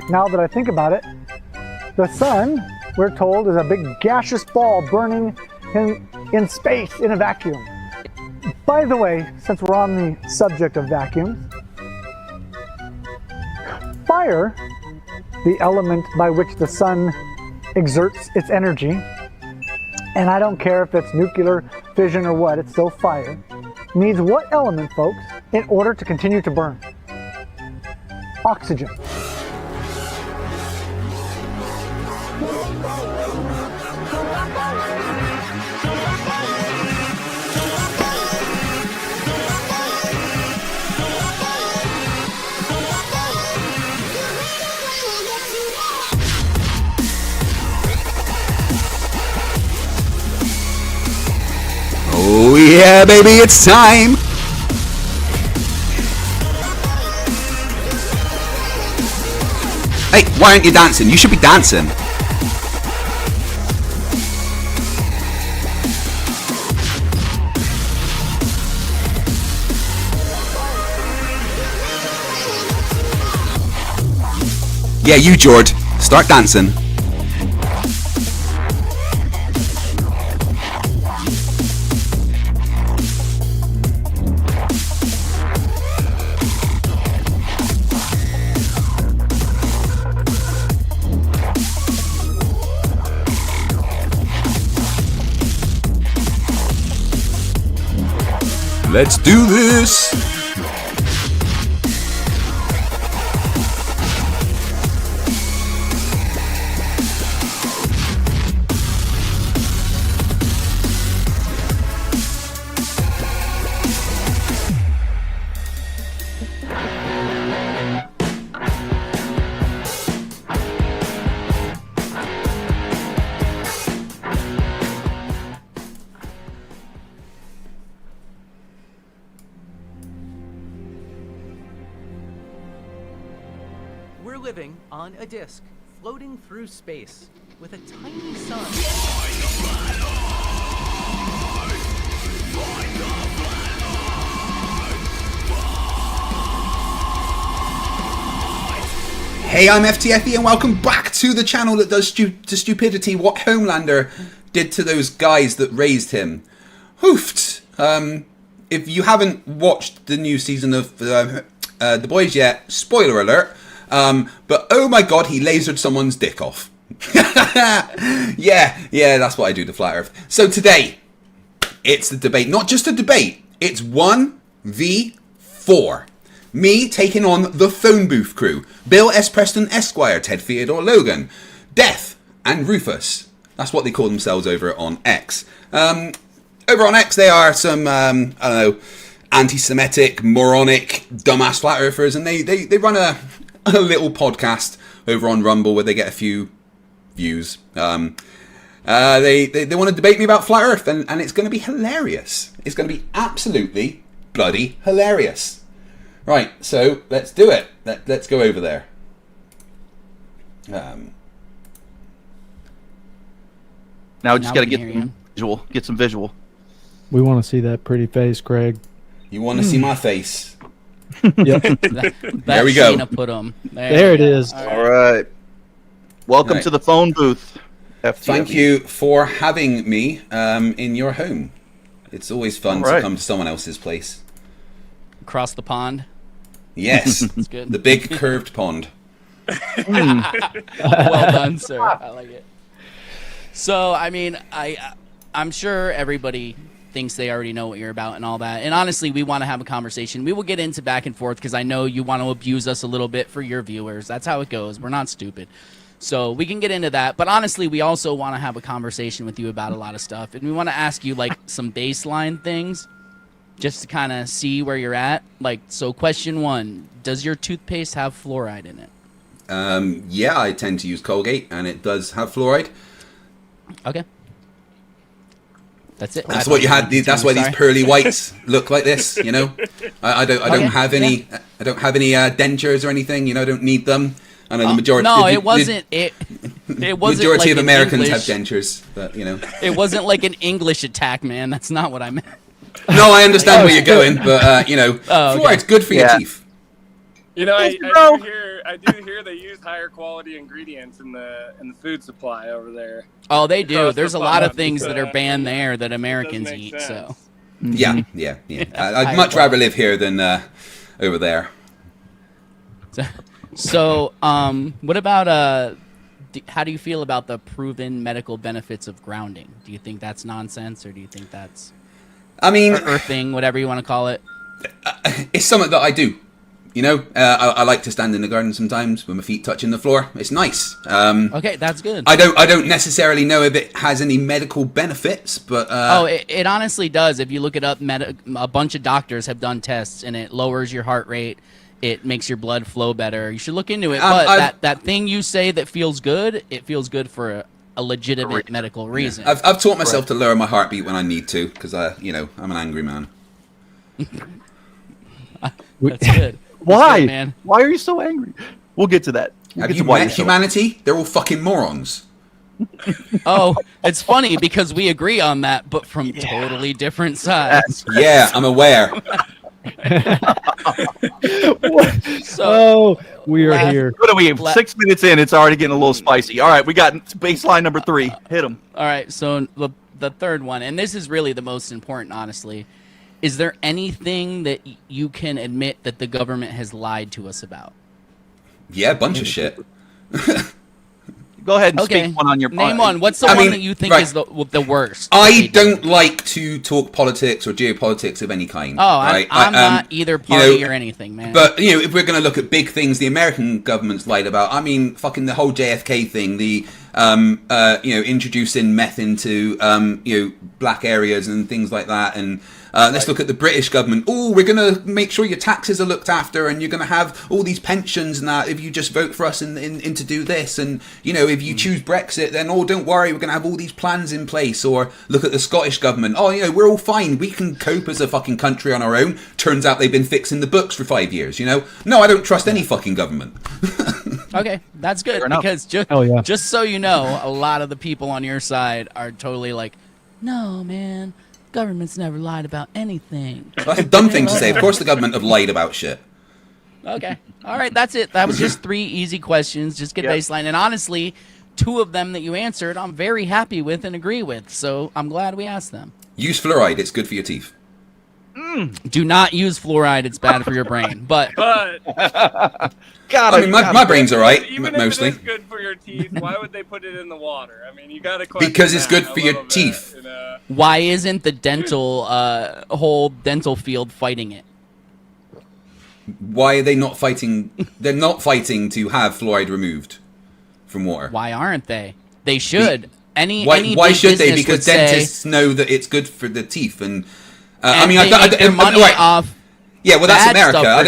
Now that I think about it, the sun, we're told, is a big gaseous ball burning in space in a vacuum. By the way, since we're on the subject of vacuums, fire, the element by which the sun exerts its energy, and I don't care if it's nuclear fission or what, it's still fire, needs what element, folks, in order to continue to burn? Oxygen. Oh yeah, baby, it's time! Hey, why aren't you dancing? You should be dancing. Yeah, you, George. Start dancing. Let's do this! We're living on a disk, floating through space, with a tiny sun. Hey, I'm FTFE and welcome back to the channel that does to stupidity what Homelander did to those guys that raised him. Hoofed! If you haven't watched the new season of The Boys yet, spoiler alert, but oh my god, he lasered someone's dick off. yeah, that's what I do to Flat Earth. So today, it's the debate. Not just a debate, it's 1v4. Me taking on the phone booth crew. Bill S. Preston Esquire, Ted Theodore Logan, Death, and Rufus. That's what they call themselves over on X. Over on X, they are some, I don't know, anti-Semitic, moronic, dumbass flat earthers, and they run a little podcast over on Rumble where they get a few views. They want to debate me about flat Earth, and it's going to be hilarious. It's going to be absolutely bloody hilarious. Right, so let's do it. Let's go over there. Now we just got to get some visual. Get some visual. We want to see that pretty face, Craig. You want to see my face? Yep. There we go. Put 'em. There it is. All right. Welcome to the phone booth. FTFE. Thank you for having me in your home. It's always fun to come to someone else's place. Across the pond. Yes. That's good. The big curved pond. Well done, sir. I like it. So, I mean, I'm sure everybody thinks they already know what you're about and all that. And honestly, we want to have a conversation. We will get into back and forth because I know you want to abuse us a little bit for your viewers. That's how it goes. We're not stupid. So we can get into that. But honestly, we also want to have a conversation with you about a lot of stuff. And we want to ask you, like, some baseline things just to kind of see where you're at. Like, so question 1, does your toothpaste have fluoride in it? Yeah, I tend to use Colgate, and it does have fluoride. Okay. That's it. That's what you had. That's why these pearly whites look like this. You know, I don't have any. I don't have any dentures or anything. You know, I don't need them. I know the majority. No, it wasn't. It wasn't. Majority like of Americans English. have dentures, but you know, it wasn't like an English attack, man. That's not what I meant. No, I understand where you're going, but you know, fluoride's good for your teeth. You know, I hear they use higher quality ingredients in the food supply over there. Oh, they do. Across There's the a lot of pond, things that are banned there that it Americans does make eat. sense. So Yeah. I'd much rather live here than over there. So, what about how do you feel about the proven medical benefits of grounding? Do you think that's nonsense, or do you think that's I mean, earthing, whatever you want to call it? it's something that I do. You know, I like to stand in the garden sometimes with my feet touching the floor. It's nice. Okay, that's good. I don't necessarily know if it has any medical benefits, but It honestly does. If you look it up, a bunch of doctors have done tests, and it lowers your heart rate. It makes your blood flow better. You should look into it. But that thing you say that feels good, it feels good for a legitimate medical reason. I've taught myself to lower my heartbeat when I need to because I'm an angry man. That's good. Why? Good, man. Why are you so angry? We'll get to that. We'll Have get you to why met you're so humanity? They're all fucking morons. Oh, it's funny because we agree on that, but from totally different sides. Yeah, I'm aware. So, we are here. What are we? 6 minutes in, it's already getting a little spicy. All right, we got baseline number 3. Hit them. all right. So the third one, and this is really the most important, honestly. Is there anything that you can admit that the government has lied to us about? Yeah, a bunch of shit. Go ahead and Okay. speak one on your Name one. What's the I one mean, that you think right. is the worst? I don't like to talk politics or geopolitics of any kind. Oh, right? I'm not either party or anything, man. But if we're going to look at big things, the American government's lied about. I mean, fucking the whole JFK thing, the introducing meth into black areas and things like that, and let's look at the British government. Oh, we're going to make sure your taxes are looked after, and you're going to have all these pensions and that if you just vote for us and to do this. And if you choose Brexit, then don't worry, we're going to have all these plans in place. Or look at the Scottish government. Oh, we're all fine. We can cope as a fucking country on our own. Turns out they've been fixing the books for 5 years. No, I don't trust any fucking government. Okay, that's good because just so you know, a lot of the people on your side are totally like, no, man, government's never lied about anything. That's a dumb thing to say. Of course the government have lied about shit. Okay, all right, that's it. That was just 3 easy questions. Just get baseline, and honestly, 2 of them that you answered, I'm very happy with and agree with. So I'm glad we asked them. Use fluoride. It's good for your teeth. Do not use fluoride; it's bad for your brain. But I mean, my brain's all right, Even mostly. if it is good for your teeth, why would they put it in the water? I mean, you got to Because it's good for your teeth. why isn't the whole dental field fighting it? Why are they not fighting? They're not fighting to have fluoride removed from water. Why aren't they? They should. Any Why big should they? business Because would say- dentists know that it's good for the teeth, and and I mean, they make their money right. off. Yeah, well, that's bad America. stuff for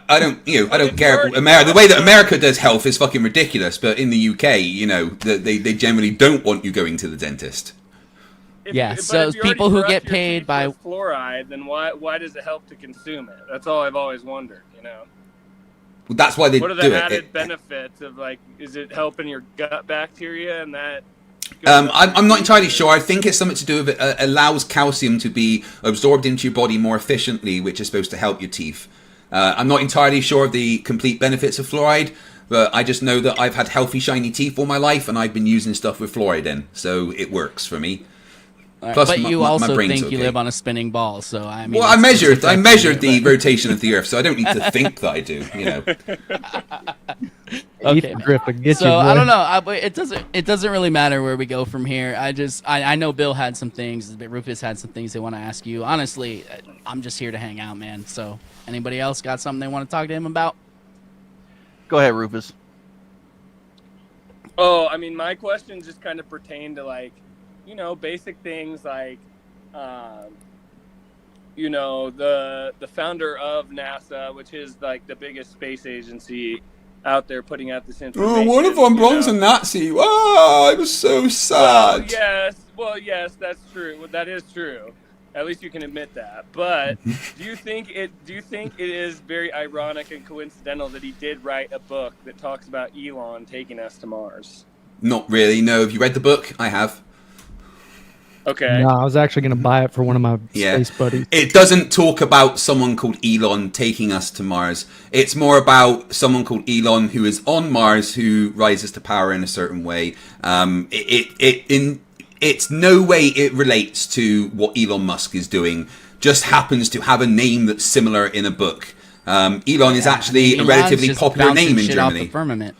I teeth. don't care. The way that America does health is fucking ridiculous. But in the UK, they generally don't want you going to the dentist. So people who get paid by fluoride, then why does it help to consume it? That's all I've always wondered. Well, that's why they What are do the it. added benefits of is it helping your gut bacteria and that? I'm not entirely sure. I think it's something to do with it allows calcium to be absorbed into your body more efficiently, which is supposed to help your teeth. I'm not entirely sure of the complete benefits of fluoride, but I just know that I've had healthy, shiny teeth all my life, and I've been using stuff with fluoride in, so it works for me. Plus, but you also brain's think you okay. live on a spinning ball, so I mean. Well, I measured the rotation of the Earth, so I don't need to think that I do. Okay. Griffin, get So you, I boy. don't know. It doesn't really matter where we go from here. I know Bill had some things. Rufus had some things they want to ask you. Honestly, I'm just here to hang out, man. So anybody else got something they want to talk to him about? Go ahead, Rufus. Oh, I mean, my questions just kind of pertain to basic things like, the founder of NASA, which is like the biggest space agency out there, putting out this information. One of them belongs a Nazi. Oh, I was so sad. Well, yes, that's true. Well, that is true. At least you can admit that. But do you think it is very ironic and coincidental that he did write a book that talks about Elon taking us to Mars? Not really. No. Have you read the book? I have. Okay. No, I was actually going to buy it for one of my Yeah. space buddies. It doesn't talk about someone called Elon taking us to Mars. It's more about someone called Elon who is on Mars who rises to power in a certain way. It's no way it relates to what Elon Musk is doing. Just happens to have a name that's similar in a book. Elon is actually a relatively Elon's just popular bouncing name in shit off Germany. the firmament.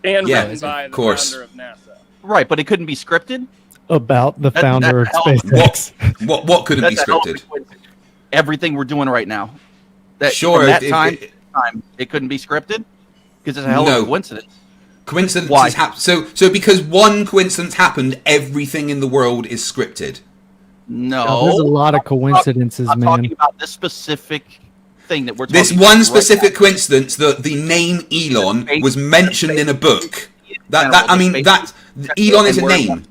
And Yeah, written by of the course. founder of NASA. Right, but it couldn't be scripted. About the founder of that's hell of a- SpaceX. What couldn't be That's a hell of a scripted? coincidence. Everything we're doing right now. That, Sure, From that if- time, if- time, it couldn't be scripted because it's a hell No. of a coincidence. Coincidences Why? happen. So because one coincidence happened, everything in the world is scripted. No, There's a lot of coincidences, I'm man. talking about this specific thing that we're talking This about one right specific now. coincidence, the name Elon was mentioned in a book. Elon is a name.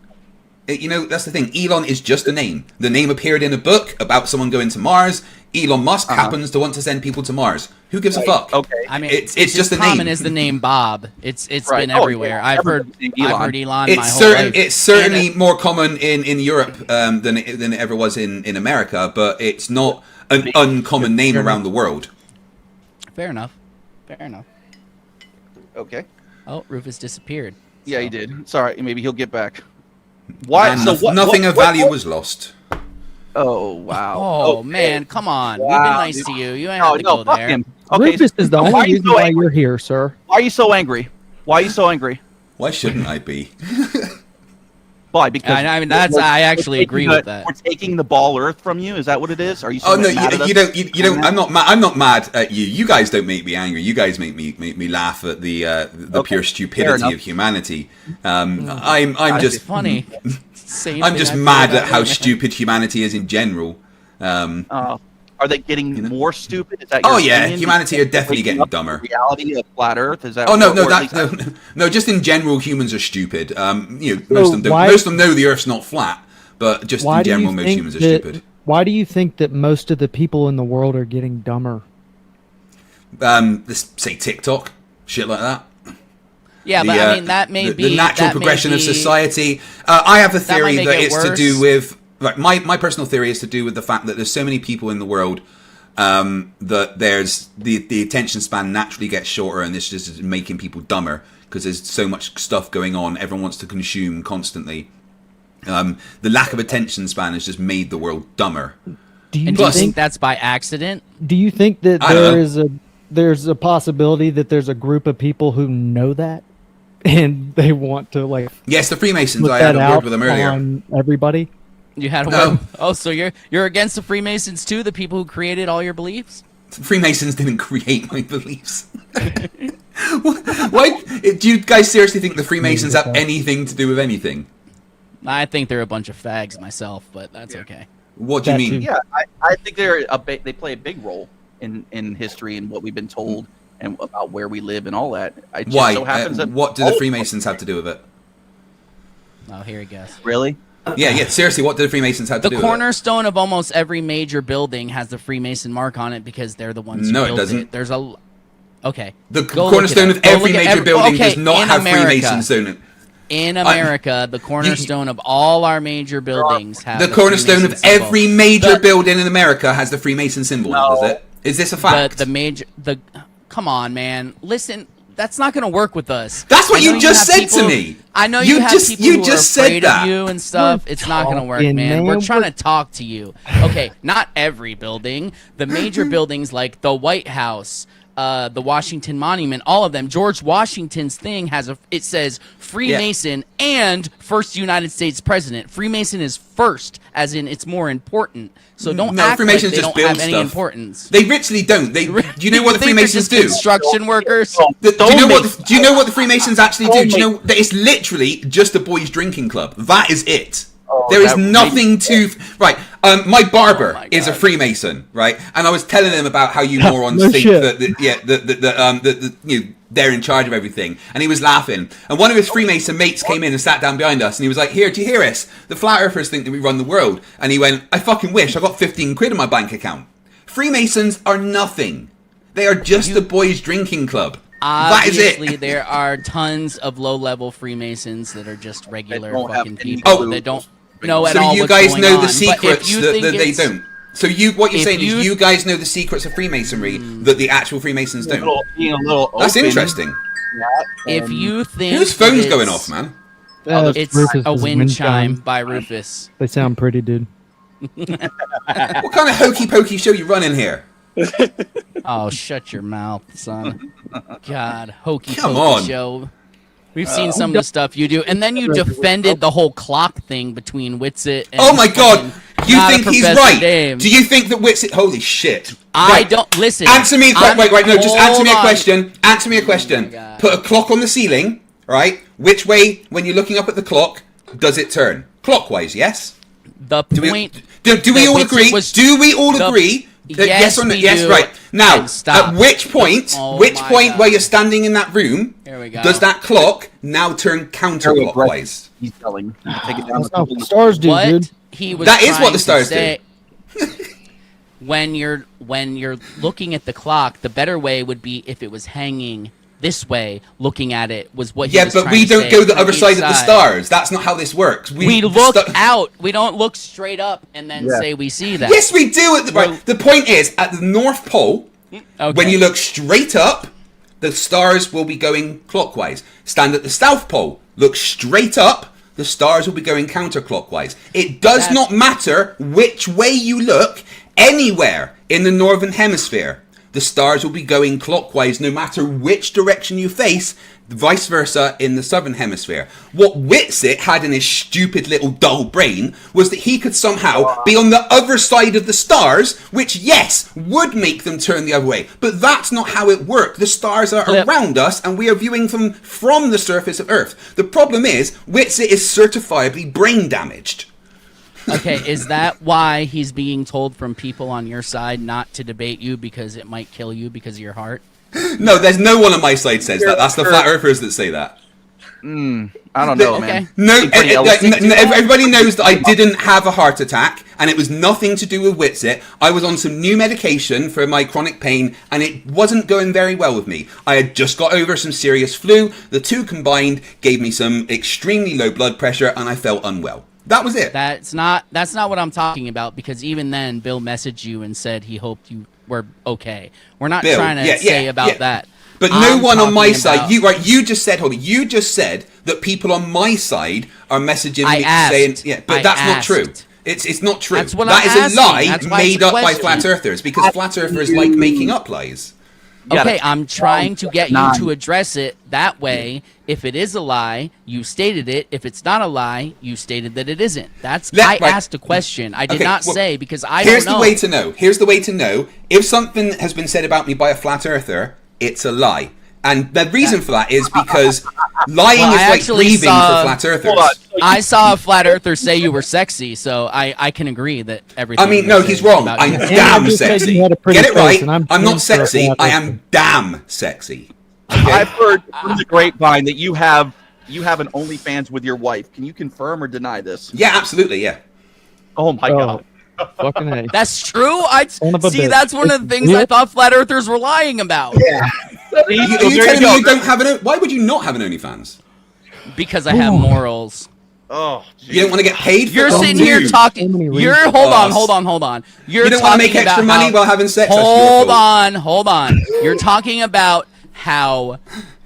You know, that's the thing. Elon is just a name. The name appeared in a book about someone going to Mars. Elon Musk happens to want to send people to Mars. Who gives a fuck? Okay. I mean, It's it's just as a common name. as the name Bob. It's Right. been Oh, everywhere. yeah. I've heard Everybody's named I've heard Elon my It's whole certain. life. It's certainly And, more common in Europe than it ever was in America, but it's not an uncommon name around the world. fair enough. Fair enough. Okay. Oh, Rufus disappeared. Yeah, he did. Sorry, maybe he'll get back. Why? And So what? nothing what- of value what- was lost. Oh wow. Oh Okay. man, come on. We've been Wow, nice dude. to you. You ain't No, have to no, go fuck there. him. Okay. Rufus is the why are only you reason so why angry? you're here, sir. Why are you so angry? Why are you so angry? Why shouldn't I be? Why? Because I mean, I actually agree taking with that. We're taking the ball Earth from you. Is that what it is? Are you? So Oh no, mad at us? you don't. I'm not. I'm not mad at you. You guys don't make me angry. You guys make me laugh at the Okay, pure fair stupidity enough. of humanity. I'm It's just funny. Same I'm thing just I feel mad about at how you. stupid humanity is in general. Are they getting more stupid? Is that your Oh yeah, opinion? humanity are definitely Waking getting up to dumber. the reality of flat Earth is that? Oh no, or no, at that, least no. Just in general, humans are stupid. You know, So most of them don't. why- Most of them know the Earth's not flat, but just Why in do general, you most think humans are that? stupid. Why do you think that most of the people in the world are getting dumber? Let's say TikTok, shit like that. Yeah, but I mean that may be the natural that may progression of be- society. I have a might theory make that it it's to worse. do with my personal theory is to do with the fact that there's so many people in the world that there's the attention span naturally gets shorter, and this just is making people dumber because there's so much stuff going on. Everyone wants to consume constantly. The lack of attention span has just made the world dumber. Do you And do you Plus- think that's by accident? Do you think that I don't know. there's a possibility that there's a group of people who know that and they want to like Yes, the Freemasons. put I had that a word out with them earlier. on everybody? You had a No. word. Oh, so you're against the Freemasons too, the people who created all your beliefs? Freemasons didn't create my beliefs. Why do you guys seriously think the Freemasons have anything to do with anything? I think they're a bunch of fags myself, but that's okay. What do you That mean? too. Yeah, I think they play a big role in history and what we've been told and about where we live and all that. It just Why? so happens that What do the Freemasons have to do with it? Oh, here he goes. really? Yeah. Seriously, what do the Freemasons have to The do cornerstone of almost every major building has the Freemason mark on it because they're the ones who No, it built doesn't. it. There's a okay. with it? The Go look cornerstone it up. of Go every look at major building okay, does not in have America. Freemasons on it. In America, the cornerstone of all our major buildings have The cornerstone Freemason of symbol. every major The- building in America has the Freemason symbol on it, does it? Is this a fact? Come on, man. Listen, that's not going to work with us. That's what I know you just have said to people- me. I know You you have just- people you who just are said afraid that. of you and stuff. It's not going to work, talking, man. man. We're trying to talk to you. Okay, not every building. The major buildings like the White House, the Washington Monument, all of them. George Washington's thing it says Freemason and first United States president. Freemason is first, as in it's more important. So don't No, act like Freemasons they just don't build have any stuff. importance. They literally don't. Do you know what the think they're Freemasons just do? Construction workers. Do you know what the Freemasons actually do? Do you know that it's literally just a boys' drinking club? That is it. There is that- nothing to right. My barber my is a God. Freemason, right? And I was telling him about how you morons No think shit. that you know, they're in charge of everything, and he was laughing. And one of his Freemason mates came in and sat down behind us, and he was like, "Here, do you hear us? The flat earthers think that we run the world." And he went, "I fucking wish. I got 15 quid in my bank account." Freemasons are nothing. They are just a boys' drinking club. Obviously, that is it. there are tons of low-level Freemasons that are just regular don't have fucking any people clue. that don't. know at So all you what's guys going know on. the But if secrets you that think they it's- don't. So what you're if saying is you- you guys know the secrets of Freemasonry that the actual Freemasons don't. Being a little That's open, interesting. If you think Whose phone's that going it's- off, man? It's Rufus's a wind chime by Rufus. They sound pretty, dude. What kind of hokey pokey show you running here? Oh, shut your mouth, son. God, hokey Come pokey on. show. We've seen some of the stuff you do, and then you defended the whole clock thing between Witsit and Oh my God! fucking You not a think he's Professor right? Dave. Do you think that Witsit? Holy shit! I Right. don't listen. Answer me. Wait. No, just answer me a hold on. question. Answer me a question. God. Put a clock on the ceiling. Right. Which way, when you're looking up at the clock, does it turn? Clockwise. Yes. The Do we, point. do we that all Witsit agree? was- Do we all the- agree? Yes or no? we Yes, do. right. Now, And stop. at which point, Oh which my point God. where you're standing in that room, Here we go. does that clock now turn counterclockwise? He's telling. Take it down. That's how stars do, What dude. he was That is what trying the to stars say, when you're looking at the clock, the better way would be if it was hanging this way, looking at it was what he Yeah, was but trying we to don't say go the from other each side of the side. stars. That's not how this works. We look out. We don't look straight up and then Yeah. say we see that. Yes, we do. Right. The point is, at the North Pole, Okay. when you look straight up, the stars will be going clockwise. Stand at the South Pole, look straight up, the stars will be going counterclockwise. It does That's- not matter which way you look, anywhere in the Northern Hemisphere. The stars will be going clockwise no matter which direction you face, vice versa in the Southern Hemisphere. What Witsit had in his stupid little dull brain was that he could somehow be on the other side of the stars, which, yes, would make them turn the other way. But that's not how it worked. The stars are Flip. around us and we are viewing them from the surface of Earth. The problem is, Witsit is certifiably brain damaged. Okay, is that why he's being told from people on your side not to debate you because it might kill you because of your heart? No, there's no one on my side says that. That's the flat earthers that say that. I don't know, Okay. man. No, Seems pretty eloquent. everybody knows that I didn't have a heart attack, and it was nothing to do with Witsit. I was on some new medication for my chronic pain, and it wasn't going very well with me. I had just got over some serious flu. The two combined gave me some extremely low blood pressure, and I felt unwell. That was it. That's not what I'm talking about, because even then Bill messaged you and said he hoped you were okay. We're not Bill, trying to yeah, say yeah, about yeah. that. But no I'm one on my talking side. about- You just said, hold on. You just said that people on my side are messaging I me asked. saying, yeah, but I that's not asked. true. It's not true. That's what That I'm is a asking. lie That's why made it's a up by question. flat earthers, because flat earthers like making up lies. Okay, I'm trying to get you Nine. to address it that way. If it is a lie, you stated it. If it's not a lie, you stated that it isn't. I Right. asked a question. I did Okay, not well, say, because I Here's don't know. the way to know. Here's the way to know. If something has been said about me by a flat earther, it's a lie. And the reason for that is because lying Well, is I like actually breathing saw- for flat earthers. Hold on. I saw a flat earther say you were sexy, so I can agree that everything. I mean, you no, say he's wrong. about I'm you- damn just said sexy. you had a pretty Get it face, right. and I'm I'm not for a sexy. flat I earther. am damn sexy. I've heard from the grapevine that you have an OnlyFans with your wife. Can you confirm or deny this? Yeah, absolutely. Yeah. Oh my god. Fucking A. That's true. Son of a See. bitch. That's one of the things I thought flat earthers were lying about. Are you there telling you me go. you don't have an? Why would you not have an OnlyFans? Because I have morals. Oh, You don't want to get paid for You're it? sitting Oh, here dude. talking. So many You're reasons. hold on. You're You don't want to talking make extra about money how- while having sex? That's your fault. Hold on. You're talking about how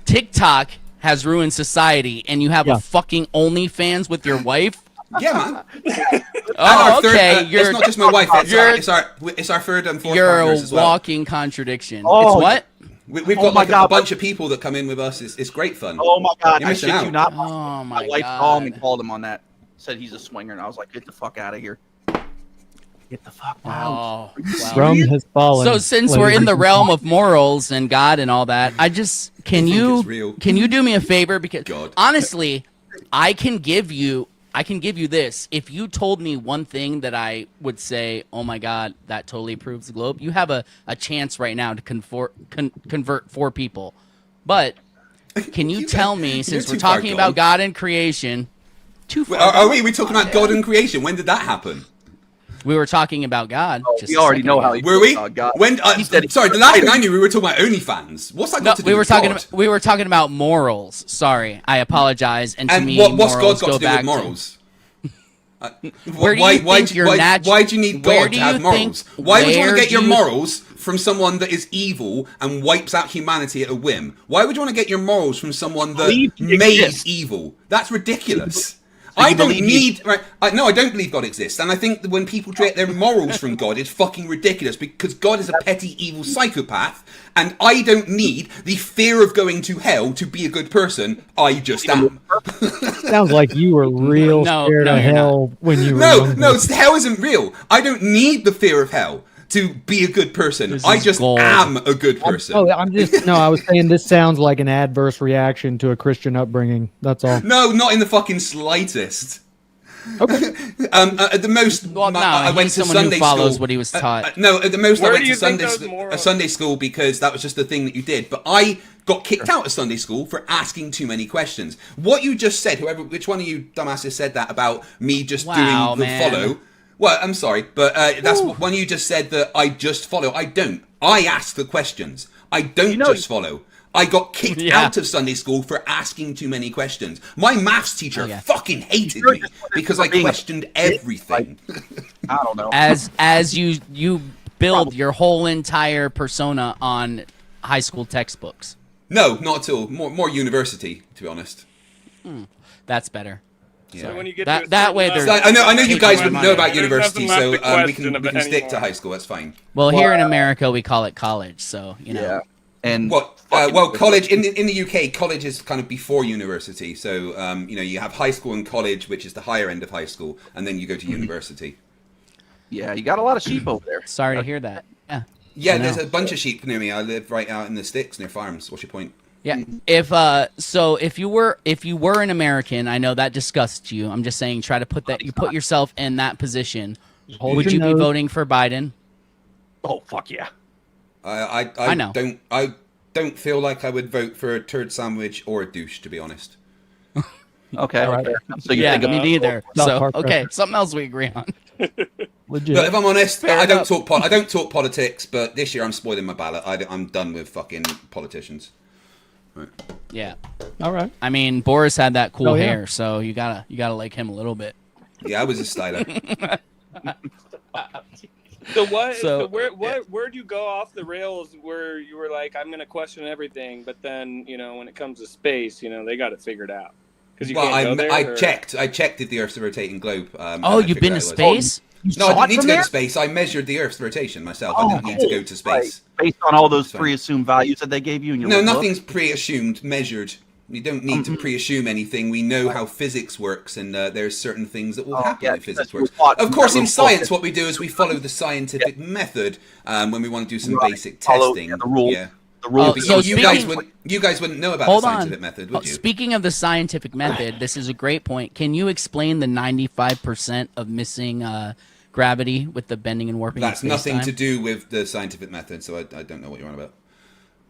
TikTok has ruined society, and you have Yeah. a fucking OnlyFans with your wife. Yeah, man. And Oh, our third, okay. it's not just my wife. you're- It's our third and fourth You're a partners as well. walking contradiction. Oh, It's what? We've Oh got my like a God. bunch of people that come in with us. It's great fun. Oh my god. You're I missing shit out. you not. Oh my wife god. called me, called him on that. Said he's a swinger, and I was like, get the fuck out of here. Get the fuck out. Oh, wow. Rome has fallen. So since we're in the ladies. realm of morals and God and all that, I just can think you it's real. can you do me a favor, because God. honestly, I can give you this. If you told me one thing that I would say, oh my God, that totally proves the globe. You have a chance right now to convert 4 people. But can you tell me, since too we're far talking gone. about God and creation, too far. Are we talking about God and creation? When did that happen? We were talking about God. Oh, just we a already second know ago. how he Were we? feels about God. When? He said- Sorry, the last thing I knew, we were talking about OnlyFans. What's that No, got to do we were with talking. God? We were talking about morals. Sorry, I apologize. And to And me, what's God morals got go to do back with morals? Where do you think your why do you need where God do to have you morals? think- Why would you want where to get your do you- morals from someone that is evil and wipes out humanity at a whim? Why would you want to get your morals from someone that Believe he made exists. evil? That's ridiculous. So you I don't believe need. Right, no, I don't believe God exists, and I think that when people get their morals from God, it's fucking ridiculous because God is a petty, evil psychopath, and I don't need the fear of going to hell to be a good person. I just am. Sounds like you were real No, scared no, of you're hell when you were No, younger. no, hell isn't real. I don't need the fear of hell to be a good person. This I is just gold. am a good person. I'm just no. I was saying this sounds like an adverse reaction to a Christian upbringing. That's all. No, not in the fucking slightest. Okay. At the most, Well, no, I went he's to someone who Sunday follows school. what he was taught. No, at the most, Where I went do to you think those morals- Sunday school because that was just the thing that you did. But I got kicked out of Sunday school for asking too many questions. What you just said, which one of you dumbasses said that about me just Wow, doing the man. follow? Well, I'm sorry, but that's when you just said that I just follow. I don't. I ask the questions. I don't just follow. I got kicked Yeah. out of Sunday school for asking too many questions. My maths teacher yeah. fucking hated me because I questioned everything. I don't know. As you build your whole entire persona on high school textbooks. No, not at all. More university, to be honest. That's better. So when you get That- to a that certain way level- there's- So I know you guys my wouldn't money. know about There's university, nothing so left to we can question stick to anymore. high school. That's fine. Well, here in America, we call it college, so you know. Yeah. And Well, college in the UK, college is kind of before university. So you have high school and college, which is the higher end of high school, and then you go to university. yeah, you got a lot of sheep over there. Sorry to hear that. Yeah. Yeah, I know. there's a bunch of sheep near me. I live right out in the sticks near farms. What's your point? Yeah. If you were an American, I know that disgusts you. I'm just saying, try to put yourself in that position. Hold Would your you be nose. voting for Biden? Oh fuck yeah. I know. don't feel like I would vote for a turd sandwich or a douche, to be honest. Okay. All right. So you Yeah, think me neither. South So Park okay, reference. something else we agree on. Legit. But if I'm honest, Fair I don't enough. talk. I don't talk politics. But this year I'm spoiling my ballot. I'm done with fucking politicians. Yeah. All right. I mean, Boris had that cool Oh, yeah. hair, so you gotta like him a little bit. Yeah, I was a styler. So what? So- So, where'd you go off the rails where you were like, I'm gonna question everything, but then when it comes to space, they got it figured out because you Well, can't go there. I or- checked if the Earth's a rotating globe. Oh, and I you've been to figured out it was. space? No, I saw didn't it need to from go there? to space. I measured the Earth's rotation myself. I Oh, didn't need to go to space. Right. Based on all those Fine. pre-assumed values that they gave you in your No, little book? nothing's pre-assumed, measured. You don't need to pre-assume anything. We know how physics works, and there's certain things that will Oh, happen yeah, when physics because you works. were taught Of course, that in little book. science, what we do is we follow the scientific method when we want to do some Right. basic Follow, testing. yeah, the rules. Yeah. The rules. Oh, But so you guys speaking- wouldn't know about Hold the on. scientific method, would you? Speaking of the scientific method, this is a great point. Can you explain the 95% of missing gravity with the bending and warping? That's of nothing space-time? to do with the scientific method, so I don't know what you're on about.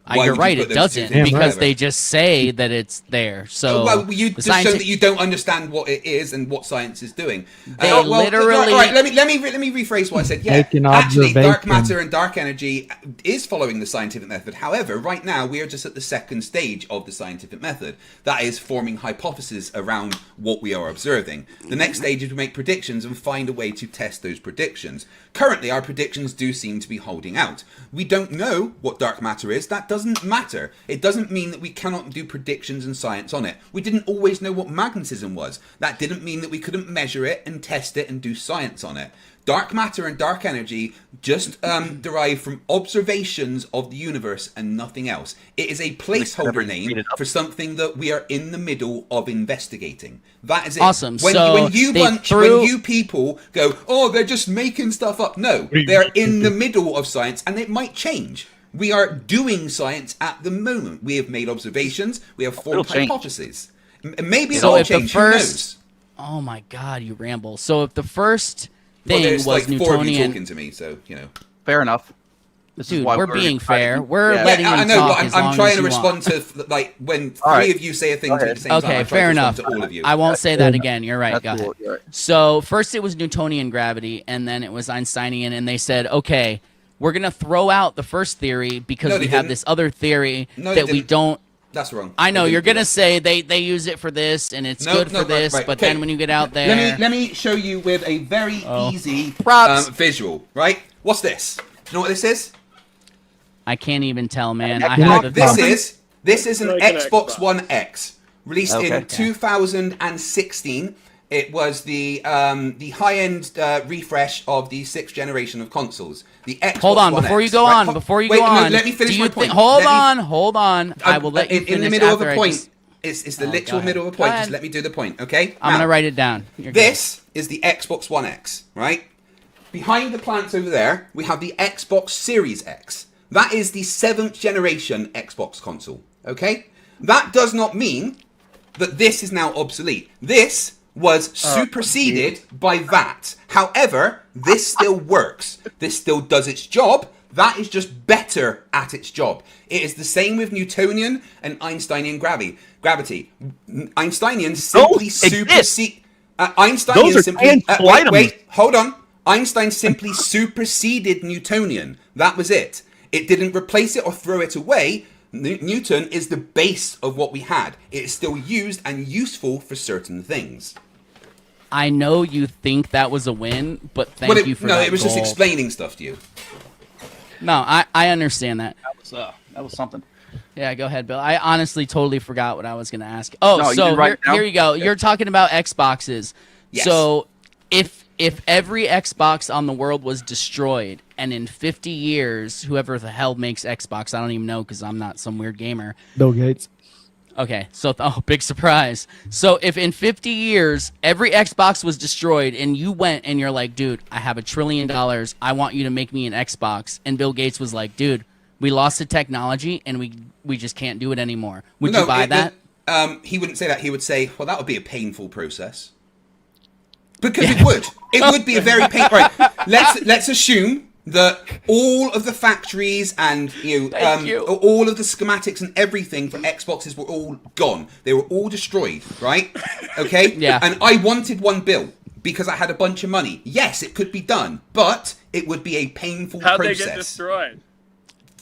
Why You're would you right, put it those two doesn't things because together? they just say that it's there. So well, you the just show scienti- that you don't understand what it is and what science is doing. They literally- All right, let me rephrase what I said. Yeah, Make an actually, dark observation. matter and dark energy is following the scientific method. However, right now we are just at the second stage of the scientific method. That is forming hypotheses around what we are observing. The next stage is to make predictions and find a way to test those predictions. Currently, our predictions do seem to be holding out. We don't know what dark matter is. That doesn't matter. It doesn't mean that we cannot do predictions and science on it. We didn't always know what magnetism was. That didn't mean that we couldn't measure it and test it and do science on it. Dark matter and dark energy just derive from observations of the universe and nothing else. It is a placeholder name for something that we are in the middle of investigating. That is it. Awesome. When you people go, oh, they're just making stuff up. No, they're in the middle of science and it might change. We are doing science at the moment. We have made observations. We have formed It'll change. hypotheses. Maybe So it'll if the change. Who first- knows? Oh my God, you ramble. So if the first Well, thing there's was like four of you Newtonian, talking to me, so you know. Fair enough. This is dude, why we're being fair. We're Yeah. letting Yeah, I them know, talk but as I'm long trying as to you respond want. to like when All right. three of you say a thing Go at the ahead. same time. Okay, I try fair to enough. respond to all of you. I won't say that again. You're right. That's Go ahead. cool. You're right. So first it was Newtonian gravity, and then it was Einsteinian, and they said, okay, we're gonna throw out the first theory because No, we they have didn't. this other theory No, they that we didn't. don't. That's wrong. I know They you're didn't do gonna that. say they use it for this and it's good for this, right, but okay. then when you get out there, Let me show you with a very easy Props. visual. Right? What's this? Do you know what this is? I can't even tell, man. You're I not- have This is an Like an Xbox Xbox. One X, released in Okay. 2016. It was the high-end refresh of the 6th generation of consoles. The Xbox Hold on, One before X. you go Right, on, ho- before you wait, go no, on, let me finish do you my point. think? Hold Let me- on. I will let you finish in the middle of after a I point. just- It's the Oh, literal go middle of a ahead. point. Go Just ahead. let me do the point, okay? I'm Now, gonna write it down. You're good. This is the Xbox One X, right? Behind the plants over there, we have the Xbox Series X. That is the 7th generation Xbox console, okay? That does not mean that this is now obsolete. This was superseded by that. However, this still works. This still does its job. That is just better at its job. It is the same with Newtonian and Einsteinian gravity. Einsteinian simply exist. supersede. Those Einsteinian are simply. Wait, items. hold on. Einstein simply superseded Newtonian. That was it. It didn't replace it or throw it away. Newton is the base of what we had. It is still used and useful for certain things. I know you think that was a win, but thank you for no, that it was just goal. explaining stuff to you. No, I understand that. That was something. Yeah, go ahead, Bill. I honestly totally forgot what I was going to ask. Oh, No, you so did write it down? here you go. You're talking about Xboxes. Yes. So if every Xbox on the world was destroyed, and in 50 years, whoever the hell makes Xbox, I don't even know because I'm not some weird gamer. Bill Gates. Okay, so big surprise. So if in 50 years every Xbox was destroyed and you went and you're like, dude, I have $1 trillion. I want you to make me an Xbox. And Bill Gates was like, dude, we lost the technology and we just can't do it anymore. Would you buy that? He wouldn't say that. He would say, well, that would be a painful process. Because it would. It would be a very painful... Right, let's assume that all of the factories and Thank you. all of the schematics and everything for Xboxes were all gone. They were all destroyed, right? Okay? Yeah. And I wanted one built because I had a bunch of money. Yes, it could be done, but it would be a painful How'd process. they get destroyed?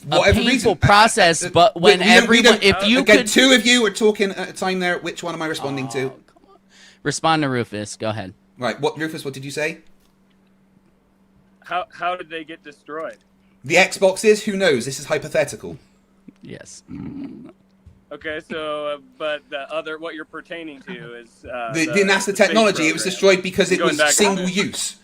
Whatever painful reason. process, but when we don't- everyone, if you again, could two of you are talking at a time there. Which one am I responding to? respond to Rufus, go ahead. Right, Rufus? What did you say? How did they get destroyed? The Xboxes? Who knows? This is hypothetical. Yes. Okay, so but the other what you're pertaining to is The NASA space technology. It was program. destroyed because it Going was back single on it. use.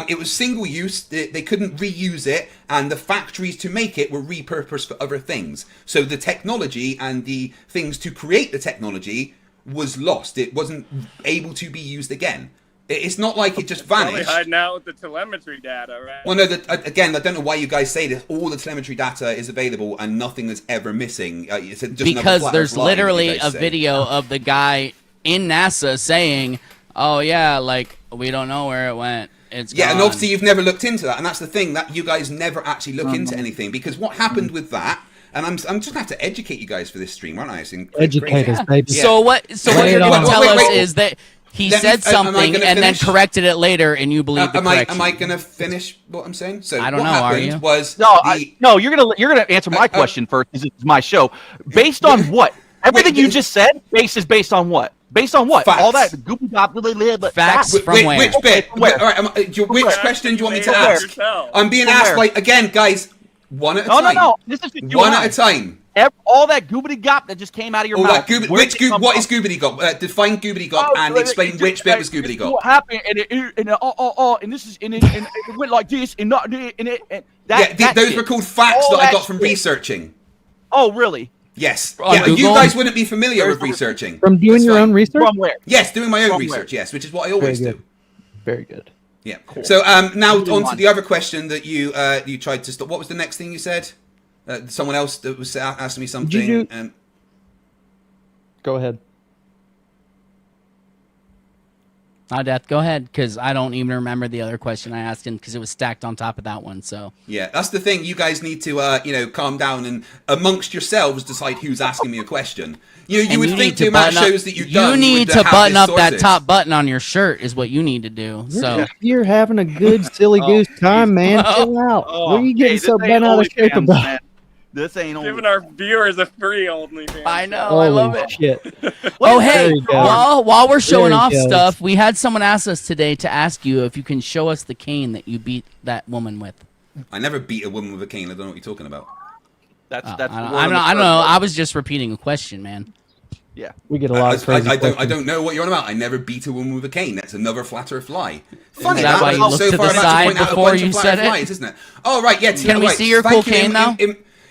It was single use. They couldn't reuse it, and the factories to make it were repurposed for other things. So the technology and the things to create the technology was lost. It wasn't able to be used again. It's not like it just Probably vanished. hiding out with the telemetry data, right? Well, no, again, I don't know why you guys say this. All the telemetry data is available and nothing is ever missing. It's just another Because flat there's earth lie that you literally guys a say. video of the guy in NASA saying, "Oh yeah, like we don't know where it went. It's Yeah, and gone." obviously you've never looked into that, and that's the thing, that you guys never actually look into anything, because what happened with that, and I'm just gonna have to educate you guys for this stream, aren't I? It's Educate crazy. us, baby. Yeah. So what? So what Wait, you're going wait, to tell wait, us wait. is that he Let me- said am I something gonna and then finish? corrected it later, and you believe the Am correction. I gonna finish what I'm saying? So I don't what know, are happened you? was No, you're gonna answer my question first. This is my show. Based on what? Everything you just said, is based on what? Based on what? Facts. All that goopy gop. Facts. From where? Which bit? From where? All right, which question do you want me to From where? ask? Yourself. I'm being From asked where? like, again, guys, one at a No, time. no. This is you One and I. at a time. All that goobity gop that just came out of your All mouth. that where did it come what from? is goobity gop? Define goobity gop and explain which bit was goobity gop. What happened? And this is and it went like this and not and it and that. Yeah, those shit. were called facts All that I that got from shit. researching. Oh, really? Yes. On Yeah, you Google? guys wouldn't be familiar with researching. From doing That's your fine. own research? From where? Yes, doing my own From research, where? yes, which is what I always Very do. good. Very good. Yeah. So now Moving on to on. the other question that you tried to stop. What was the next thing you said? Someone else that was asking me something. do- Go ahead. Death, go ahead, because I don't even remember the other question I asked him because it was stacked on top of that one. So Yeah, that's the thing. You guys need to calm down and amongst yourselves decide who's asking me a question. You And would you think need the to amount of button up- shows that you've you done. need would to have button this up that sorted. top button on your shirt is what you need to do. So You're having a good silly goose time, man. Chill out. what are you getting so bent out of shape about? This ain't only. Giving our viewers a free OnlyFans. I know. I love Holy it. shit. Oh, There hey, you go. while we're showing There he off goes. stuff, we had someone ask us today to ask you if you can show us the cane that you beat that woman with. I never beat a woman with a cane. I don't know what you're talking about. That's Oh, that's. I the don't, word I on don't, the I don't know. street. I was just repeating a question, man. Yeah. We get a lot of crazy I questions. don't know what you're on about. I never beat a woman with a cane. That's another flat Earth lie. Funny that why you looked to the I'm about side point out a before bunch of you flat said Earth it? lies, isn't it? Oh right, yeah. Can we right. see your Thank cool you. cane now?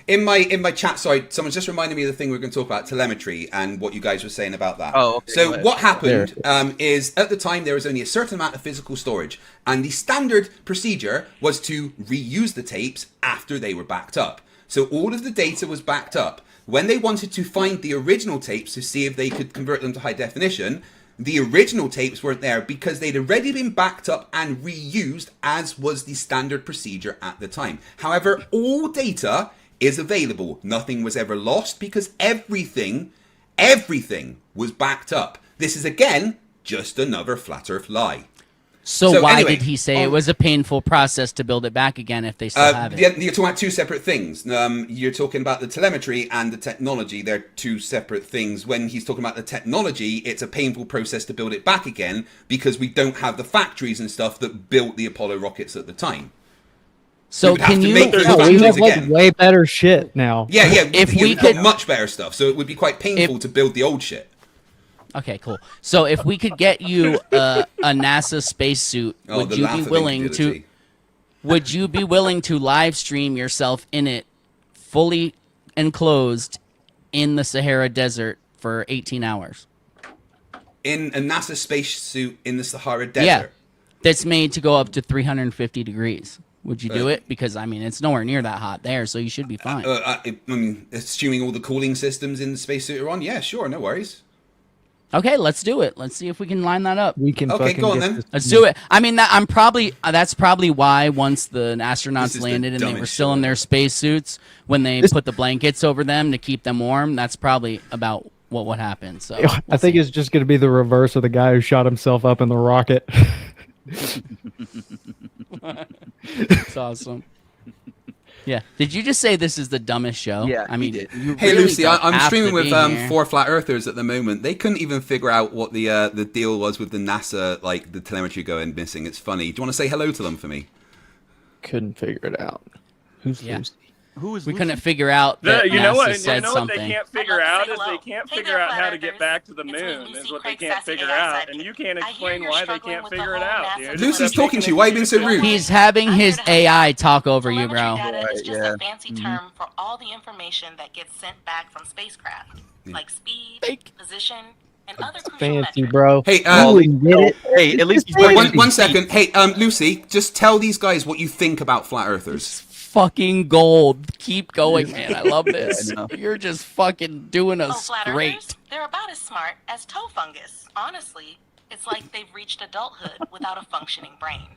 In my chat, sorry, someone's just reminded me of the thing we are going to talk about, telemetry, and what you guys were saying about that. Oh, okay, go so ahead. what happened is at the time there was only a certain amount of physical storage, and the standard procedure was to reuse the tapes after they were backed up. So all of the data was backed up. When they wanted to find the original tapes to see if they could convert them to high definition, the original tapes weren't there because they'd already been backed up and reused, as was the standard procedure at the time. However, all data is available. Nothing was ever lost because everything was backed up. This is, again, just another flat Earth lie. So why anyway, did he say it was a painful process to build it back again if they still have it? You're talking about two separate things. You're talking about the telemetry and the technology. They're two separate things. When he's talking about the technology, it's a painful process to build it back again because we don't have the factories and stuff that built the Apollo rockets at the time. So would have can to you? make those No, we factories have like again. way better shit now. Yeah. If we we've got could- much better stuff, so it would be quite painful to build the old shit. Okay, cool. So if we could get you a NASA spacesuit, Oh, would the you be laughing willing to? ability. Would you be willing to live stream yourself in it, fully enclosed in the Sahara Desert for 18 hours? In a NASA spacesuit in the Sahara Yeah, Desert? that's made to go up to 350 degrees. Would you do it? Because I mean, it's nowhere near that hot there, so you should be fine. I mean, assuming all the cooling systems in the spacesuit are on, yeah, sure, no worries. Okay, let's do it. Let's see if we can line that up. We can Okay, fucking go on get then. this- Let's do it. I mean, that's probably why once the This astronauts is the landed and they were dumbest still shit in ever. their spacesuits, when they This- put the blankets over them to keep them warm, that's probably about what would happen. So I think it's just going to be the reverse of the guy who shot himself up in the rocket. it's awesome. Yeah. Did you just say this is the dumbest show? Yeah, I mean, he did. you Hey really Lucy, don't I'm have streaming to with be here. 4 flat earthers at the moment. They couldn't even figure out what the deal was with the NASA, like the telemetry going missing. It's funny. Do you want to say hello to them for me? Couldn't figure it out. Who's Yeah. Lucy? Who is We Lucy? couldn't figure out that You know NASA what? You said know what something. they can't figure I'd love out to is say they hello. can't Hey figure there, out how flat to get earthers. back to the It's me, moon. Lucy, Is what they Craig can't Sassy figure AI out, sidekick. and you can't I hear explain you're why they struggling can't with the figure it whole out. NASA Dude. Lucy's Lucy's Just talking making to you. Why are you being so excuses. rude? He's having I'm his here to help AI you. talk over you, Telemetry bro. data is Right, just yeah. a fancy term for all the information that gets sent back from spacecraft, like speed, Fake. position, and other crucial Fancy, metrics. bro. Hey, You wouldn't get it. Hey, at least he's Wait, wearing one these second. Hey, Lucy, just tell these guys what you think about flat earthers. Fucking gold. Keep going, man. I love this. I know. You're just fucking doing Oh, us flat great. earthers? They're about as smart as toe fungus. Honestly, it's like they've reached adulthood without a functioning brain.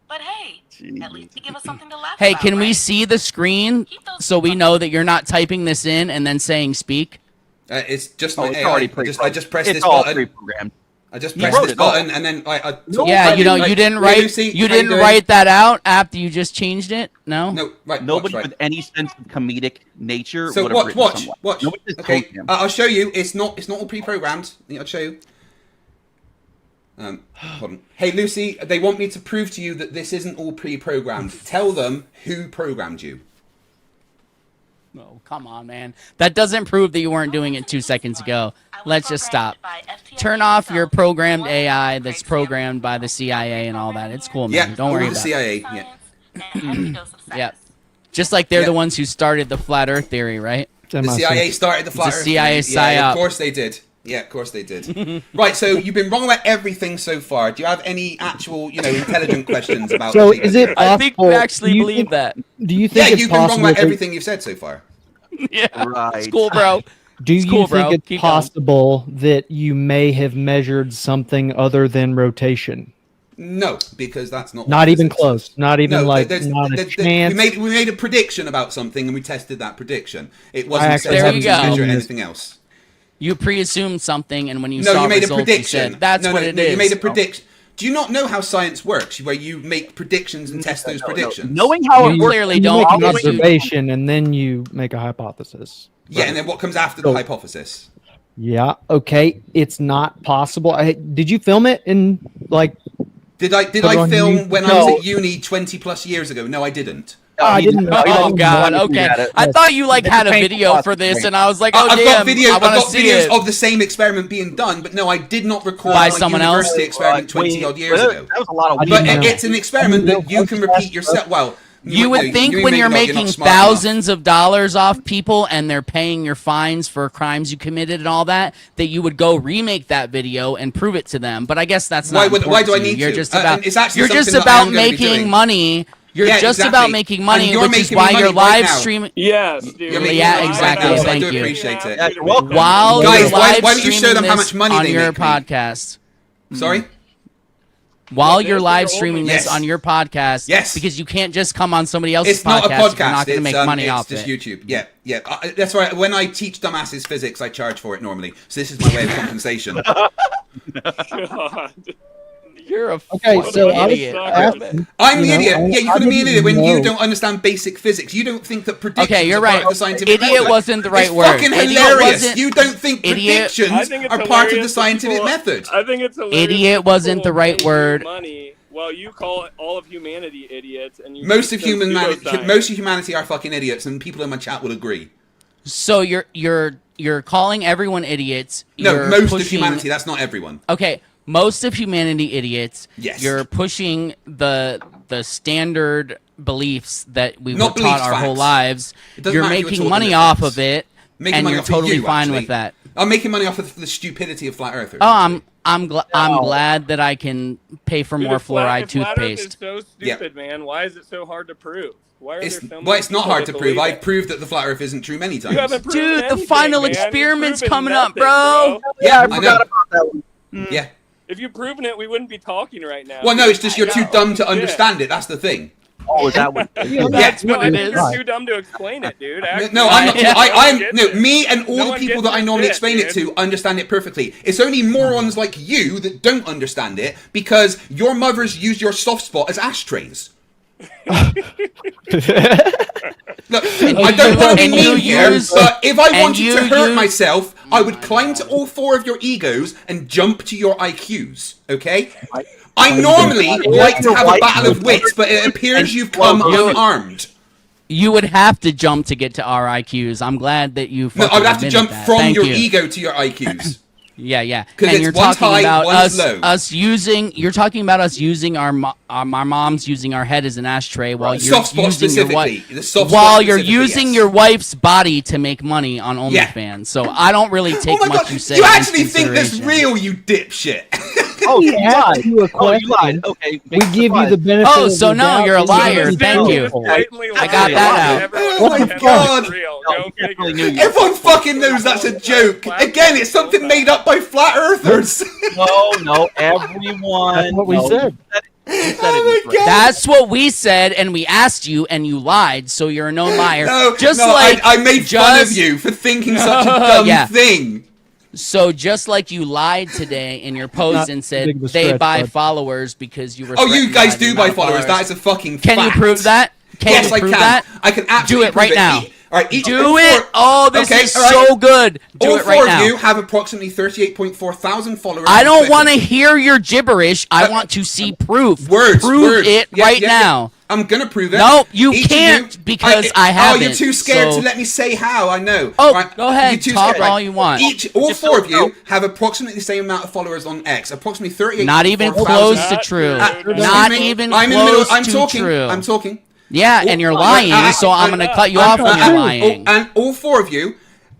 But hey, at least you give us something to laugh Hey, about, can we right? see the screen so we know that you're not typing this in and then saying speak? It's just Oh, my it's AI. already I just pressed it's this all button. pre-programmed. I just You pressed wrote this it all. button, and then I Yeah, you know, you didn't write Lucy, you how didn't doing? write that out after you just changed it? No? No, right. Nobody watch, with right. any sense of comedic nature So would have written watch. something like Watch. that. Nobody just Okay, told him. I'll show you. It's not all pre-programmed. I'll show you. Hold on. Hey Lucy, they want me to prove to you that this isn't all pre-programmed. Tell them who programmed you. Oh, come on, man. That doesn't prove that you weren't doing it 2 seconds ago. I was Let's just stop. programmed by FTFE Turn off your itself, programmed along AI with that's Craig programmed Sassy. by the CIA and all that. It's cool, man. Yeah, Don't all worry the about it. CIA. Yeah. Science and a healthy dose of sex. Yep. Just like they're Yeah. the ones who started the flat Earth theory, right? The CIA started the flat a Earth CIA theory. Yeah, psyop. of course they did. Yeah, of course they did. Right, so you've been wrong about everything so far. Do you have any actual, intelligent questions about? So the is it I think we possible- actually do you believe think- that. Do you Yeah, think it's you've been wrong possible? about that- everything you've said so far. Yeah. Right. It's cool, bro. Do you cool, think bro. it's Keep going. possible that you may have measured something other than rotation? No, because that's not. Not what even physics close. is. Not even No, like there's- not a there's- chance. We made a prediction about something and we tested that prediction. It wasn't actually set haven't up to seen measure this. anything else. You pre-assumed something, and when you No, saw you made a results, prediction. you said, "That's no, what no, it no, is." You made a prediction. Do you not know how science works, where you make predictions and test those predictions? Knowing how it You works, clearly You don't. make an because you- observation and then you make a hypothesis. Yeah, and then what comes after the hypothesis? Yeah. Okay. It's not possible. Did you film it in like? Did I Put it film on YouTube? when I was at uni 20 plus years ago? No, I didn't. I didn't know. Oh God! know Okay, that. I thought you like had a painful video thoughts for of this, brain. and I was like, "Oh I've damn, got videos. I I've want to got see videos it." of the same experiment being done, but no, I did not record By my someone else? university experiment 20 odd years Well, ago. That was a lot of I But didn't know. it's an experiment that you can repeat yourself. Well, You would think when you're making thousands of dollars off people and they're paying your fines for crimes you committed and all that you would go remake that video and prove it to them. But I guess that's not. Why do I important to you. need You're to? just about. It's actually You're just something that I am about gonna be making doing. money. You're Yeah, just exactly. about making money, And you're which is making why me you're money right live now. streaming. Yes, dude. You're making Yeah, me money exactly. right now, so I Thank do you. appreciate it. Yeah, you're welcome. While Guys, you're why live don't you show them how streaming much money this on they your make me? podcast? Sorry? While Yeah, you're this live is your streaming only- this Yes. on your podcast, Yes. because you can't just come on somebody else's It's not a podcast if you're podcast. not going to make money it's off just it. YouTube. Yeah, yeah. That's right. When I teach dumbasses physics, I charge for it normally. So this is my way of compensation. God. You're a Okay, fucking so I was idiot. asking- I'm the You know, idiot. Yeah, you couldn't be an idiot when you know. don't understand basic physics. You don't think that predictions Okay, you're are part right. of the scientific Idiot method. wasn't the right it's word. fucking Idiot hilarious. wasn't- You don't think Idiot- I predictions think it's are part of the hilarious that scientific people- method. I think it's hilarious. Idiot that wasn't people the right pay you word. Money while you call all of humanity idiots, and you Most teach of them pseudoscience. most of humanity are fucking idiots, and people in my chat will agree. So you're calling everyone idiots. No, You're most of pushing- humanity. That's not everyone. Okay, most of humanity idiots. Yes. You're pushing the standard beliefs that we were Not taught beliefs, our whole facts. lives. It doesn't You're matter if you're making talking money about off facts. of it, Making and money you're off of totally you, fine actually. with that. I'm making money off of the stupidity of flat earthers. Oh, I'm glad that I can pay for Dude, more if flat- fluoride if flat Earth toothpaste. is so Yeah. stupid, man. Why is it so hard to prove? Why are It's, there so many well, it's not people hard that to prove. believe I've it? proved that the flat Earth isn't true many times. You haven't proven Dude, the anything, final man. You've experiment's proven coming up, nothing, bro. Yeah, I I forgot know. about that one. Yeah. If you'd proven it, we wouldn't be talking right now. Well, no, it's just you're I too know. dumb to Shit. understand it. That's the thing. Oh, is that what? That's No, what I it think is. you're too dumb to explain it, dude. Actually, No, I'm not. Yeah. I'm Gets no. it. Me and all No the one people gets that I this normally shit, explain it dude. to understand it perfectly. It's only morons like you that don't understand it because your mothers use your soft spot as ashtrays. Look, I don't want to be and you mean here, use- but if I and wanted you to hurt use- myself, I would climb to all four of your egos and jump to your IQs. Okay? I normally like to have a battle of wits, but it appears you've come You- unarmed. You would have to jump to get to our IQs. I'm glad that you. No, I would have to admitted jump that. from Thank your you. ego to your IQs. Yeah, yeah. 'Cause And it's you're one's talking high, about one's low. us using. You're talking about us using our moms using our head as an ashtray while you're Soft spot using your specifically. The soft while spot you're specifically, using yes. your wife's body to make money on Yeah. OnlyFans. So I don't really take Oh my much god, you say. you into actually think that's consideration. real, you dipshit. Oh, you We asked lied. you a Oh, you question. lied. Okay. We give you the benefit. Oh, of so the no, doubt you're a that liar. you Thank know. you. I got that out. Oh my God. Real. No, Go you figure. definitely knew you. Everyone fucking knows that's a joke. Again, it's something made up by flat earthers. No, everyone. That's what we no, said. You said it. Oh my was right. God. That's what we said, and we asked you, and you lied. So you're a known liar. No, just no, like I made fun of just- you for thinking such a dumb Yeah. thing. So just like you lied today in your post Not and big said of a they stretch, buy bud. followers because you were. Oh, you threatened guys by the do amount buy of followers. That is a fucking Can fact. you prove that? Can Yes, you I prove can. that? I can absolutely Do it right prove now. All right, Do it! Oh, this is all right. so good. Do All it right four now. of you have approximately 38.4 thousand followers. I on don't Twitter. want to hear your gibberish. I want to see proof. Words. Prove words. it Yeah, right yeah, yeah. now. I'm gonna prove it. No, you Each of can't because I Oh, haven't, you're too scared so- to let me say how. I know. Oh, Right, go ahead. you're too Talk scared. all you want. All Just four so of you you know. have approximately the same amount of followers on X. Approximately 38. Not even 4,000. close to Not true. true. Not Excuse me. even I'm in the middle. close I'm to talking. true. I'm talking. Yeah, and you're lying, so I'm going to cut you off when you're lying. And all four of you,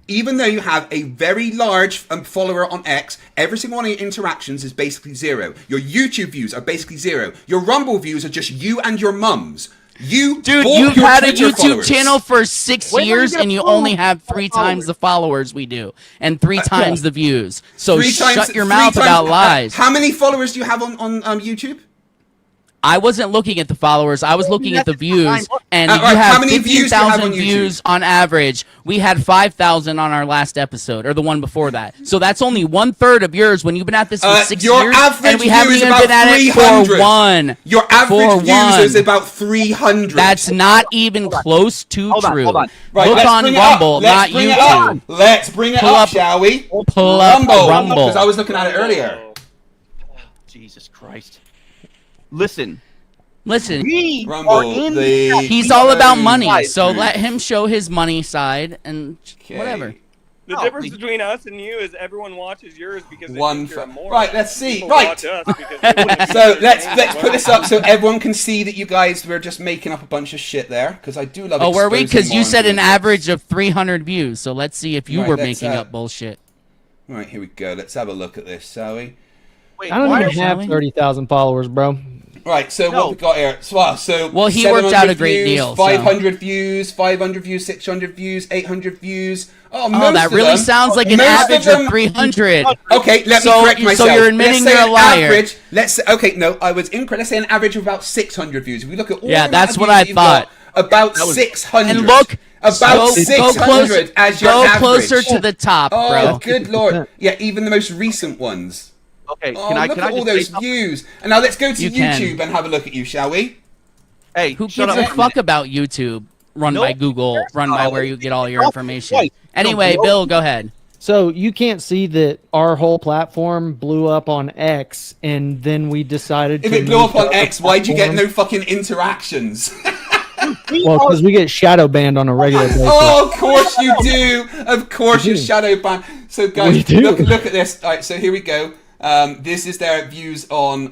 even though you have a very large follower on X, every single one of your interactions is basically zero. Your YouTube views are basically zero. Your Rumble views are just you and your mums. You Dude, bought you've your had a Twitter YouTube followers. channel for 6 When are you years gonna and you prove only have your 3 followers? times the followers we do and 3 times the views. So Three shut times- your three mouth times- about lies. How many followers do you have on YouTube? I wasn't looking at the followers. I was looking at the views. and Right, you how have many views do you have 15,000 on YouTube? views on average. We had 5,000 on our last episode, or the one before that. So that's only 1/3 of yours when you've been at this for 6 your years, average and we haven't view is even about been at it 300. for one. Your average views is about 300. That's not even close to true. Hold on. Right, Look let's on bring it Rumble, up. Let's not bring it YouTube. up. Let's bring it Pull up, up- shall we? Pull up Rumble. Because I was looking at it earlier. Jesus Christ. Listen. Listen, We Rumble, are in the- he's all about money, Right. so let him show his money side and Okay. whatever. The No, difference we- between us and you is everyone watches yours because they One think you're fa- more. Right, let's see. People Right. watch us because they wanna see So your let's name. put this up so everyone can see that you guys were just making up a bunch of shit there, because I do love. Oh, were we? exposing Because you more said an individuals. average of 300 views, so let's see if you Right, were let's, making up bullshit. Right, here we go. Let's have a look at this, shall we? Wait, I don't why even are- have we? 30,000 followers, bro. Right, so No. what we got here? So Well, he 700 worked out a great views, deal, so- 500 views, 500 views, 600 views, 800 views. Oh, most Oh, that of really them- sounds like an most average them- of 300. Okay, let me So- correct so myself. you're admitting Let's say you're a liar. Average, let's say, okay, no, I was incorrect. Let's say an average of about 600 views. If we look at all Yeah, the that's amount of what views I that you've thought. got, about 600. And look, about go 600 as your go average. closer to the top, Oh, bro. good lord! Yeah, even the most recent ones. Okay, Oh, can I look can I at all just say those something? views. And now let's go to You can. YouTube and have a look at you, shall we? Hey, Who shut gives up a for fuck minute. about YouTube? Run No, by Google, run by where you get all your No, information. right. Anyway, No, Bill, go ahead. So you can't see that our whole platform blew up on X, and then we decided If to it blew move up on to other X, why'd you get no platforms. fucking interactions? Well, because we get shadow banned on a regular basis. Oh, of course you do. Of course We you do. shadow ban. So We guys, do. look at this. All right, so here we go. This is their views on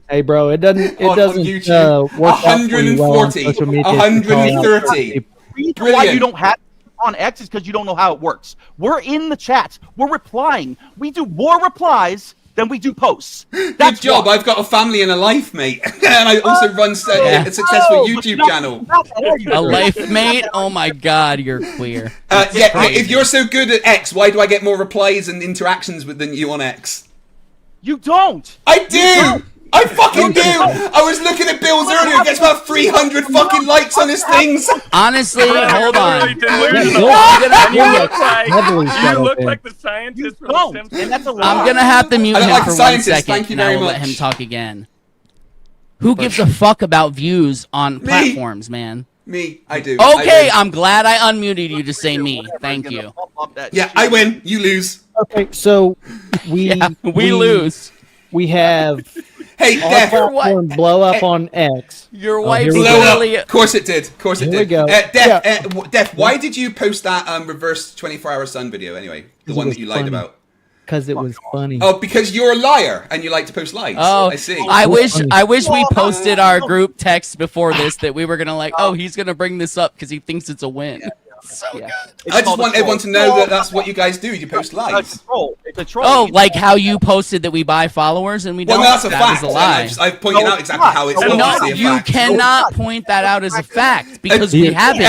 Hey, bro, it doesn't on YouTube. work out for you well on 140, social media to call out certain 130. people. The reason why Brilliant. you don't have on X is because you don't know how it works. We're in the chats. We're replying. We do more replies than we do posts. That's Good job. why. I've got a family and a life, mate, and I also run a successful YouTube channel. A life mate? Oh my god, you're queer. Yeah, crazy. if you're so good at X, why do I get more replies and interactions than you on X? You don't. I do! I fucking do! I was looking at Bill's earlier, he gets about 300 fucking likes on his things! Honestly, hold on. Bill, And you look heavily like, you shadow look banned. like the scientist from don't. The Simpsons. And that's a lie. I'm gonna have to mute I don't him like for the 1 scientists, second, thank you and I very will let much. him talk again. Who gives a fuck about views on platforms, man? Me, I do. Okay, I win. I'm glad I unmuted you to say me. Thank you. Yeah, I win, you lose. Okay, so we Yeah, we lose. We have Hey, our Def, platform blow up on X. Your Oh, wife's here we blow go. literally. up. Of course it did. Of course it Here we did. go. Def, Yeah. Def, why did you post that reverse 24-hour sun video anyway? The 'Cause one it that you was lied funny. about. Because it was funny. Oh, because you're a liar and you like to post lies. Oh, I see. I wish funny. we posted our group text before this that we were gonna like. Oh, he's gonna bring this up because he thinks it's a win. So good. I just want everyone to know that that's what you guys do. You post lies. It's a troll. Oh, like how you posted that we buy followers and we Well, don't. no, that's a That fact. is a lie. I've pointed out exactly how it's No, No, obviously a you fact. cannot point that out as a fact because we haven't.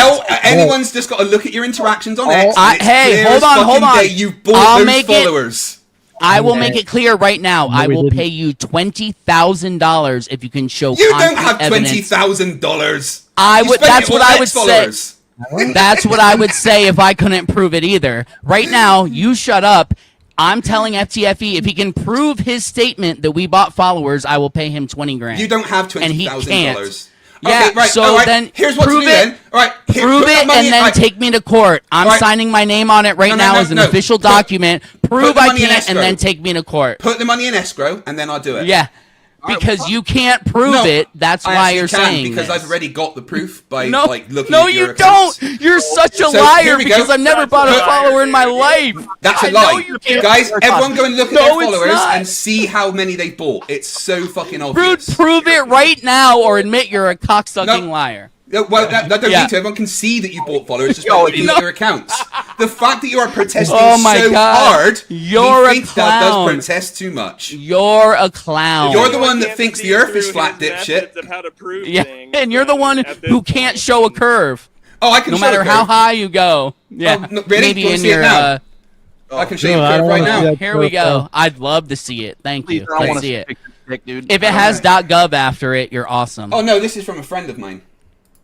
Anyone's just got to look at your interactions on X. I- and it's hey, clear hold as on, fucking hold on. day You bought I'll those make it- followers. I will make it clear right now. I we will didn't. pay you $20,000 if you can show. You don't concrete have evidence. $20,000. I You would. spent That's it what on I X would say. followers. That's what I would say if I couldn't prove it either. Right now, you shut up. I'm telling FTFE if he can prove his statement that we bought followers, I will pay him 20 grand. You don't have And he $20,000. can't. Yeah, Okay, right. so all right. then Here's what to prove do it. then. All right. Prove put that it money and in- then all right, take me to court. I'm Right. signing my name on it right No, now no, as an no. official Put- document. Prove the I money in can't and escrow. then take me to court. Put the money in escrow and then I'll do it. Yeah. Because you can't prove No, it. That's I why actually you're can, saying because this. I've already got the proof by No, looking no, at your you accounts. don't. You're such a So, liar here we go. because I've never bought a Put- follower in my life. That's a I know lie. you can't. Guys, everyone go and look at No, their it's followers not. and see how many they bought. It's so fucking Rude, obvious. prove it right now or admit you're a cocksucking No. liar. No, well, that don't Yeah. need to. Everyone can see that you bought followers just by Yo, looking no. at your accounts. The fact that you are protesting Oh my so God. hard, You're a he thinks that does clown. protest too much. You're a clown. You're the one I that can't thinks see the Earth is through flat, his dipshit. methods of how to prove Yeah, things, and you're the one at this who can't point. show a curve, Oh, I can no show matter a how curve. high you go. Yeah, Oh, no, really? Do maybe you wanna in see it your. now? I can show you No, a I curve don't right wanna see now. that. Here we go. I'd love to see it. Thank Please, you. I don't Let's want see to it. stick, dude. If it has .gov after it, you're awesome. Oh no, this is from a friend of mine.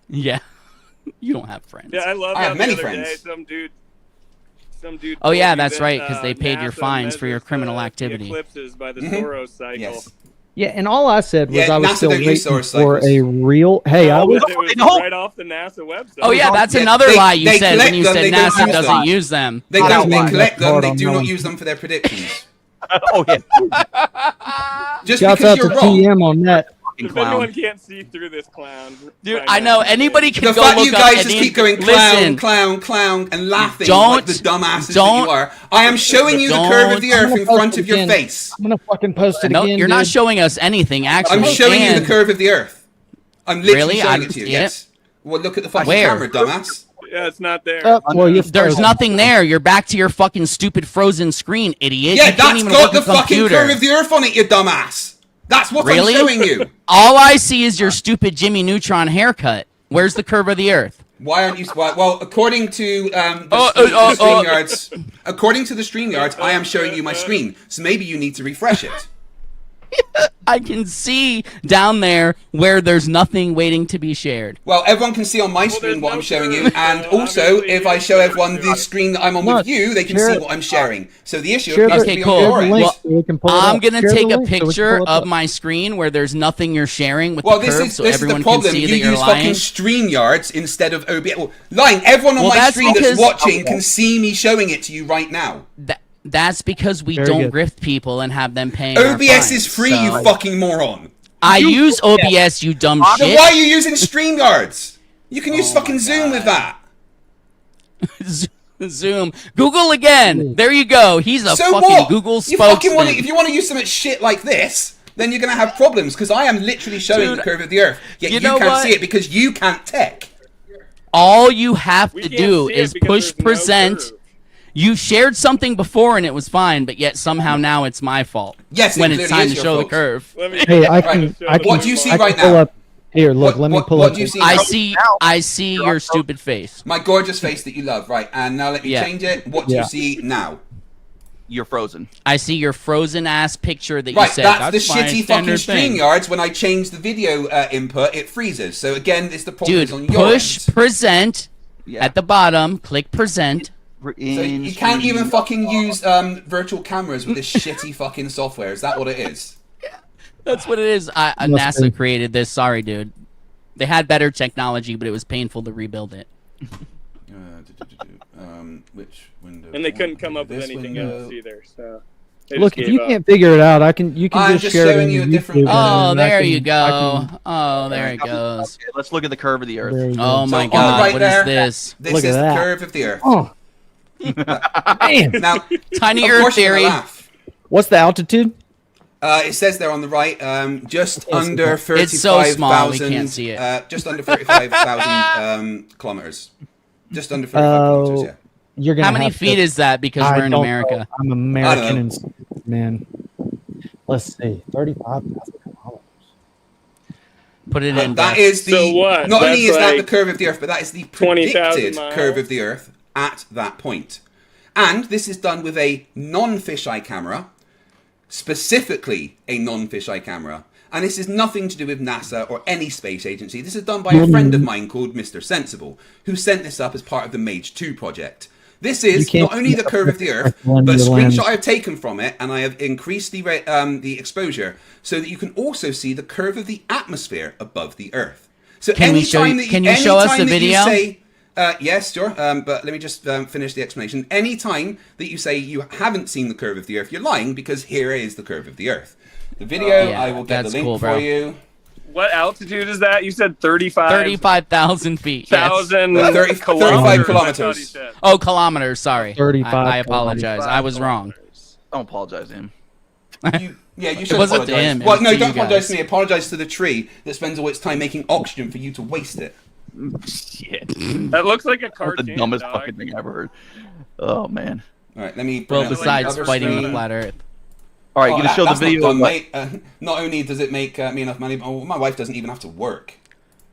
Yeah. You don't have friends. Yeah, I love I how have many the other day friends. some dude. Oh, yeah, told me that's that, right, 'cause they paid your NASA fines for your measures criminal the activity. eclipses by the Mhm. Soros cycle. Yes. Yeah, and all I said was Yeah, I was NASA still don't use waiting solar for cycles. a real. Hey, I No, was. but it was No. right off the NASA website. Oh, yeah, that's Yeah, another they- lie you they said when collect you them, said they don't NASA use doesn't them. use them. They That's don't. They named collect that them. card They on do that not one. use them for their predictions. Oh yeah. Just Shouts because out you're to wrong. TM on that. If Clown. anyone can't see through this clown, Dude, by I now, know anybody can The go fact look you up guys any... just keep going clown, Listen, clown, clown, and laughing Don't- like the dumbasses that don't- you are. I am showing you the curve of the I'm earth gonna in post front it of your again. face. I'm gonna fucking post it no, again. you're not dude. showing us anything, actually. I'm showing you the And- curve of the earth. I'm literally Really? showing I it to you. see it. Yes. Well, look at the fucking Where? camera, dumbass. Yeah, it's not there. Well, you There's frozen. nothing there. You're back to your fucking stupid frozen screen, idiot. Yeah, You can't that's even got work the a fucking computer. curve of the earth on it, you dumbass. That's what Really? I'm showing you. All I see is your stupid Jimmy Neutron haircut. Where's the curve of the earth? Why aren't you? Well, according to the oh, StreamYards, according to the StreamYards, I am showing you my screen. So maybe you need to refresh it. I can see down there where there's nothing waiting to be shared. Well, everyone can see on my screen there's what no I'm showing curve, you, so and also obviously if I you're show showing everyone it. the screen that I'm on No, with you, they can share see it. what I'm sharing. So the issue Share appears Okay, to be cool. on Share your the end. link Well, so we can pull it I'm up. gonna Share the take a link so we can picture pull it of up. my screen where there's nothing you're sharing with Well, the this curve, is so this is everyone the problem. can see You that you're use lying. fucking StreamYards instead of OBS. Well, lying. Everyone on Well, my that's screen that's because- watching can see me showing it to you right now. That's because we Very don't good. grift people and have them paying. our OBS fines, is free, so- you fucking moron. I use OBS, you dumb Then shit. why are you using StreamYards? You can use Oh my fucking Zoom with God. that. Zoom. Google again. There you go. He's a So fucking what? Google You fucking spokesman. if you want to use some shit like this, then you're gonna have problems because I am literally showing Dude, the curve of the earth. Yet you you know can't what? see it because you can't tech. All you have We to can't do see it is because push there's no present. curve. You shared something before and it was fine, but yet somehow now it's my fault. Yes, it when clearly it's time is to your show the fault. curve. Let me, Hey, I Right. can. I can. What do you see I can right pull now? Up. Here, look. let me pull what up. do you see I now? see your stupid face. My gorgeous face that you love, right? And now let me Yeah. change it. What do you Yeah. see now? You're frozen. I see your frozen ass picture that Right, you said. that's the my shitty fucking standard thing." StreamYards. When I change the video input, it freezes. So again, it's the problem is on Dude, your push end. present Yeah. at the bottom. Click present. We're So you can't even fucking use virtual cameras with this shitty fucking software. Is that what it is? That's what it is. Must NASA be. created this. Sorry, dude. They had better technology, but it was painful to rebuild it. Which window? and they couldn't come up with This anything window. else either. So they Look, just if gave you up. can't figure it out, I can. You can I'm just just share it showing in you a YouTube different- and Oh, then I there can- you go. I can- Oh, there it goes. Okay, let's look at the curve of the earth. there you go. Oh my on the God! right What is there, this? This Look is at the that. curve of the Earth. Oh, man. Now, Tiny of Earth course you're theory. gonna laugh. What's the altitude? It says there on the right, just under 35,000. It's so small, we can't see it. Just under 35,000 kilometers. Just under 35 kilometers. Yeah. You're gonna. How many have feet to, is that? Because I we're in don't America. know. I'm I American don't and stupid, man. Let's see, 35,000 kilometers. Put it in. But that Beth. is the. So what? Not only That's is that the like curve of the Earth, but that is the 20,000 predicted miles. curve of the Earth at that point. And this is done with a non-fisheye camera, specifically a non-fisheye camera. And this is nothing to do with NASA or any space agency. This is done by a friend of mine called Mr. Sensible, who sent this up as part of the Mage 2 project. This is can't not only the curve of the Earth, blend but a your lens. screenshot I've taken from it, and I have increased the exposure so that you can also see the curve of the atmosphere above the Earth. So Can we show you- can you show us the video? Yes, sure. But let me just finish the explanation. Anytime that you say you haven't seen the curve of the Earth, you're lying because here is the curve of the Earth. The video, Yeah, I will get the that's link cool, for bro. you. What altitude is that? You said 35,000 feet. Yes. 35 kilometers. kilometers. I thought he said. Oh, kilometers. Sorry. 35 I apologize. kilometers. I was wrong. Don't apologize to him. You should wasn't to apologize. him, it Well, was no, to don't you apologize guys. to me. Apologize to the tree that spends all its time making oxygen for you to waste it. Shit. That looks like a That's cartoon. the dumbest dog. fucking thing I ever heard. Oh man. All right, let me. bring Well, up the besides other fighting screen. the flat Earth. All right, you gonna show the that's video? Not, of done, what- mate. Not only does it make me enough money, but my wife doesn't even have to work.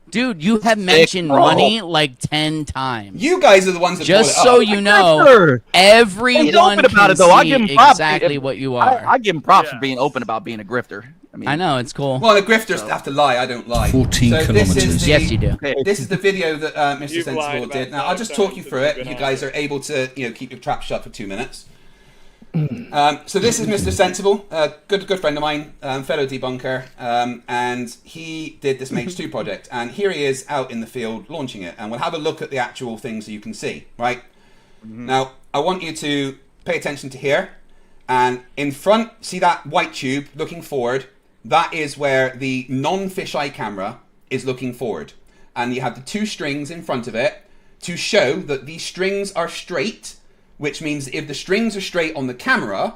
Dude, you have mentioned bro. money like 10 times. You guys are the ones that Just brought so it up. you know, Sure. everyone He's open can about it, though. I see give him props. exactly If- what you are. I give him props Yeah. for being open about being a grifter. mean, I know, it's cool. Well, the grifters have to lie. I don't lie. 14 This is kilometers. the, Yes, you do. This is the video that Mr. You've lied Sensible about did. Now, 5 I'll just talk you times through since it. you've You been guys on are able to, keep your trap shut for 2 minutes. So this is Mr. Sensible, good friend of mine, fellow debunker, and he did this Mage 2 project, and here he is out in the field launching it, and we'll have a look at the actual things so you can see, right? Now, I want you to pay attention to here, and in front, see that white tube looking forward? That is where the non-fisheye camera is looking forward, and you have the 2 strings in front of it to show that these strings are straight, which means if the strings are straight on the camera,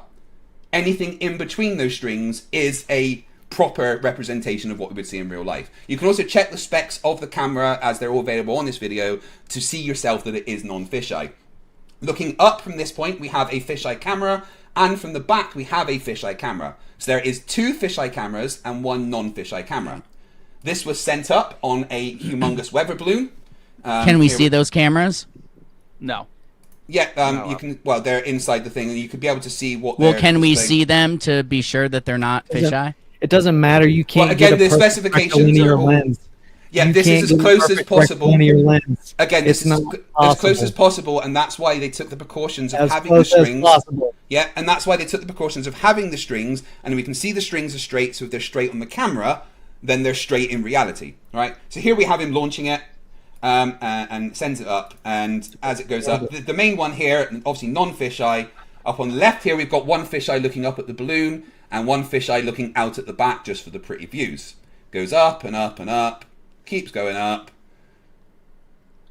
anything in between those strings is a proper representation of what we would see in real life. You can also check the specs of the camera as they're all available on this video to see yourself that it is non-fisheye. Looking up from this point, we have a fisheye camera, and from the back, we have a fisheye camera. So there is 2 fisheye cameras and 1 non-fisheye camera. This was sent up on a humongous weather balloon. Can we see those cameras? no. Yeah, you can. Well, they're inside the thing, and you could be able to see what. Well, they're can we displaying. see them to be sure that they're not fisheye? It doesn't matter. You can't Well, again, get a the perfect specifications rectilinear are all- lens. Yeah, You this can't is as get a close as perfect possible. rectilinear lens. Again, this It's is not as close possible. as possible, and that's why they took the precautions of As having the close as strings. possible. Yeah, and that's why they took the precautions of having the strings, and we can see the strings are straight. So if they're straight on the camera, then they're straight in reality, right? So here we have him launching it. And sends it up, and as it goes up, the main one here, obviously non-fisheye. Up on the left here, we've got 1 fisheye looking up at the balloon, and 1 fisheye looking out at the back just for the pretty views. Goes up and up and up, keeps going up,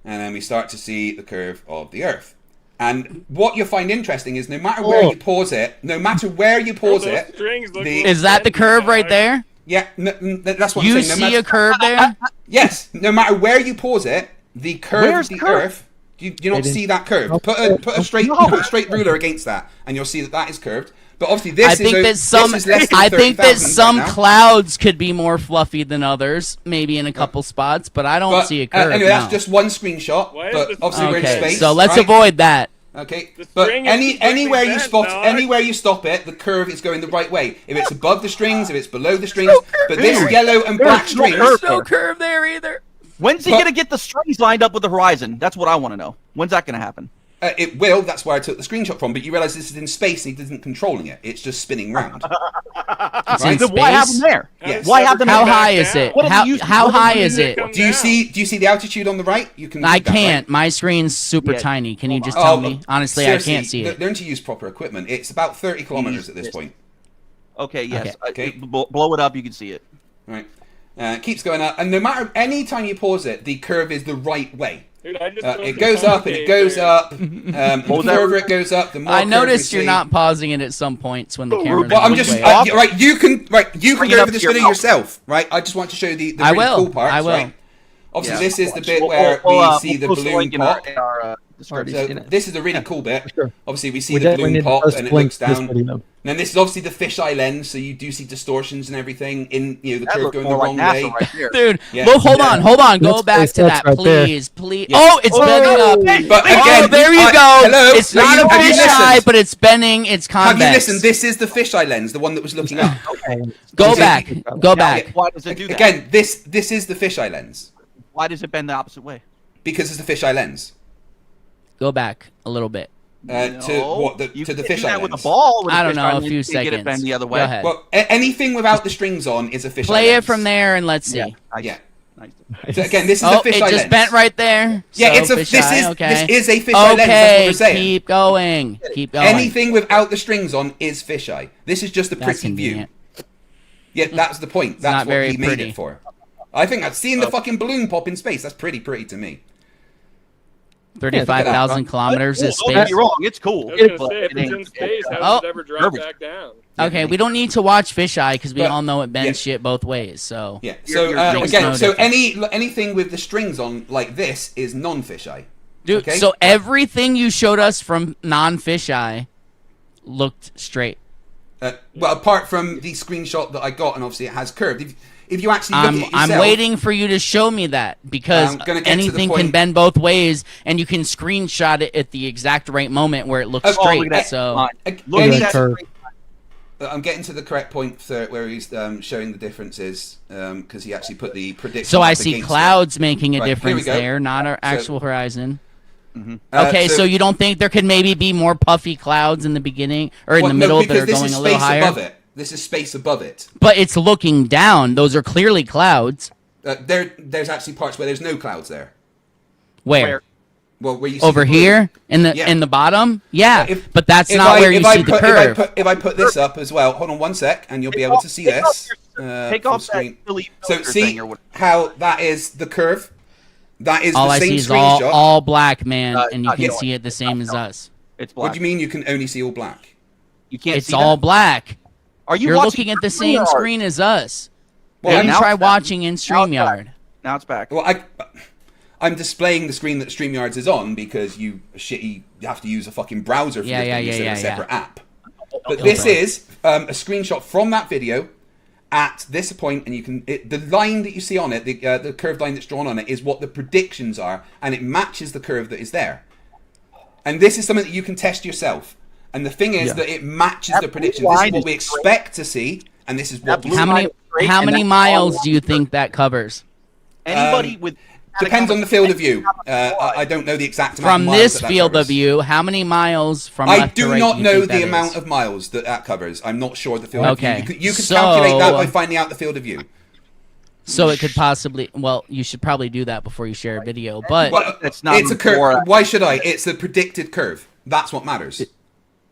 and then we start to see the curve of the Earth. And what you'll find interesting is no matter where you pause it, Those strings look the- Is that the curve right there? yeah, that's what You I'm saying. see a curve there? Yes, no matter where you pause it, the curve Where's of the the curve? Earth. Do you not see that curve? Nope. Put a straight ruler against that, and you'll see that that is curved. But obviously, this I think that this is less than I think that 30,000 some right now. clouds could be more fluffy than others, maybe in a couple spots, but I don't But, see a curve. anyway, that's no. just one screenshot. Why is But this- obviously, we're in Okay, space. so let's right? avoid that. Okay, The but string is completely anywhere you bent, spot, dog. anywhere you stop it, the curve is going the right way. If it's above the strings, if it's below the strings, but this yellow and black There's no strings. curve. No curve there either. When's he But- gonna get the strings lined up with the horizon? That's what I want to know. When's that gonna happen? It will. That's where I took the screenshot from. But you realise this is in space, and he isn't controlling it. It's just spinning round. It's in Right. Then why have them space. there? Yes. Why have them How there? high is it? What have you used- How what have high you is used it? to come Do you down? see the altitude on the right? You can. I read that, right? can't. My screen's super Yeah. tiny. Can you just Oh, tell me? Honestly, seriously, I can't see it. Learn to use proper equipment. It's about 30 kilometers at this Yes. point. Okay, yes. Okay. Blow it up, you can see it. Right. It keeps going up, and no matter any time you pause it, the curve is the right way. Dude, I just It goes up and it goes up. The was that? further it goes up, the more. I curve noticed we you're see. not pausing it at some points when the camera's Well, I'm way just up. right. You can Bring go it over up this to your video mouth. yourself, right? I just want to show you the I really will. cool parts, I will. right? Obviously, Yeah. this is the bit We'll- where we'll, we see the we'll post a balloon link in our, pop. in our description. So seen it. this is a really cool bit. Sure. Obviously, we see We the definitely balloon need to pop post and it links looks to this down. video. And this is obviously the fisheye lens, so you do see distortions and everything in the That curve looks going the more like wrong NASA way. right there. Dude, Yeah. well, hold on. Go That's back to that's that, right there. please. Oh, it's bending up. But Oh, again, there you go. hello, It's not a have you fisheye, listened? but it's bending. It's Have convex. you listened? This is the fisheye lens, the one that was looking up. Okay. Go Okay. back. Go back. Why does it do that? Again, this is the fisheye lens Why does it bend the opposite way? because it's the fisheye lens. Go back a little bit. To what You to the can't do fisheye that with a lens. ball. With I a don't know, fisheye a lens. few You can't get it bend seconds. the other Go way. ahead. Well, anything without the strings on is a fisheye Play lens. it from there and let's see. Yeah. Nice. Yeah. Nice. So again, this is Oh, a it fisheye just lens. bent right there. Yeah, So it's a fisheye, okay. this is a fisheye lens. That's what Okay, we're saying. keep going. Keep going. Anything without the strings on is fisheye. This is just a That's pretty view. convenient. Yeah, that's the point. That's not what very he made pretty. it for. I think I've seen the fucking balloon pop in space. That's pretty to me. 35,000 kilometers is Don't get space. me wrong, it's cool. I was gonna but say, if it it's ain't- in space, how Oh. does it ever drop Garbage. back down? Okay, we don't need to watch fisheye because we But- all know it bends yeah. shit both ways. So Yeah. You're- So you're again, no so different. anything with the strings on like this is non-fisheye. dude, Okay. so everything you showed us from non-fisheye looked straight. Well, apart from the screenshot that I got, and obviously it has curved. If you actually look at it yourself, I'm waiting for you to show me that because I'm gonna get to the anything can point. bend both ways, and you can screenshot it at the exact right moment where it looks Oh, straight. look at that So line. Ag- Look any- at that curve. straight line. I'm getting to the correct point where he's showing the differences because he actually put the prediction. So I up see against clouds it. making a Right, here we difference go. there, not our actual horizon. Mm-hmm. Okay, so you don't think there could maybe be more puffy clouds in the beginning or in the no, middle that because are this going is a little space higher? above it. This is space above it. But it's looking down. Those are clearly clouds. There's actually parts where there's no clouds there. Where? Well, where you see Over the blue. here in the Yeah. in the bottom? Yeah, If- but that's if not I- where you if I see the put- curve. If I put this up as well, hold on one sec, and you'll be able to see this. Take full off that screen. silly So filter see thing or whatever. how that is the curve. That is All the I same see is screenshot. all black, man, and you not can yellow. see it the same as us. It's black. What do you mean you can only see all black? You can't It's see all that? black. Are you You're watching looking at the StreamYard? same screen as us. Well, Maybe now try it's back. watching in StreamYard. Now it's back. Well, I'm displaying the screen that StreamYards is on because you have to use a fucking browser for Yeah, this yeah, thing yeah, instead of a yeah, separate app. But Okay. this is a screenshot from that video at this point, and you can the line that you see on it, the curved line that's drawn on it, is what the predictions are, and it matches the curve that is there. And this is something that you can test yourself. And the thing is that it matches the predictions. This is line what is we expect to see, and this is what we How many straight how and many that's miles all- do you think that covers? Anybody with Depends on the field of view. I don't know the exact amount From of miles this that field covers. of view, how many miles from I left to do right not do you know think the that amount is? of miles that covers. I'm not sure the field Okay, of view. You could so- calculate that by finding out the field of view. So it could possibly. Well, you should probably do that before you share a video. But Well, That's not it's a curve. before- Why should I? It's a predicted curve. That's what matters.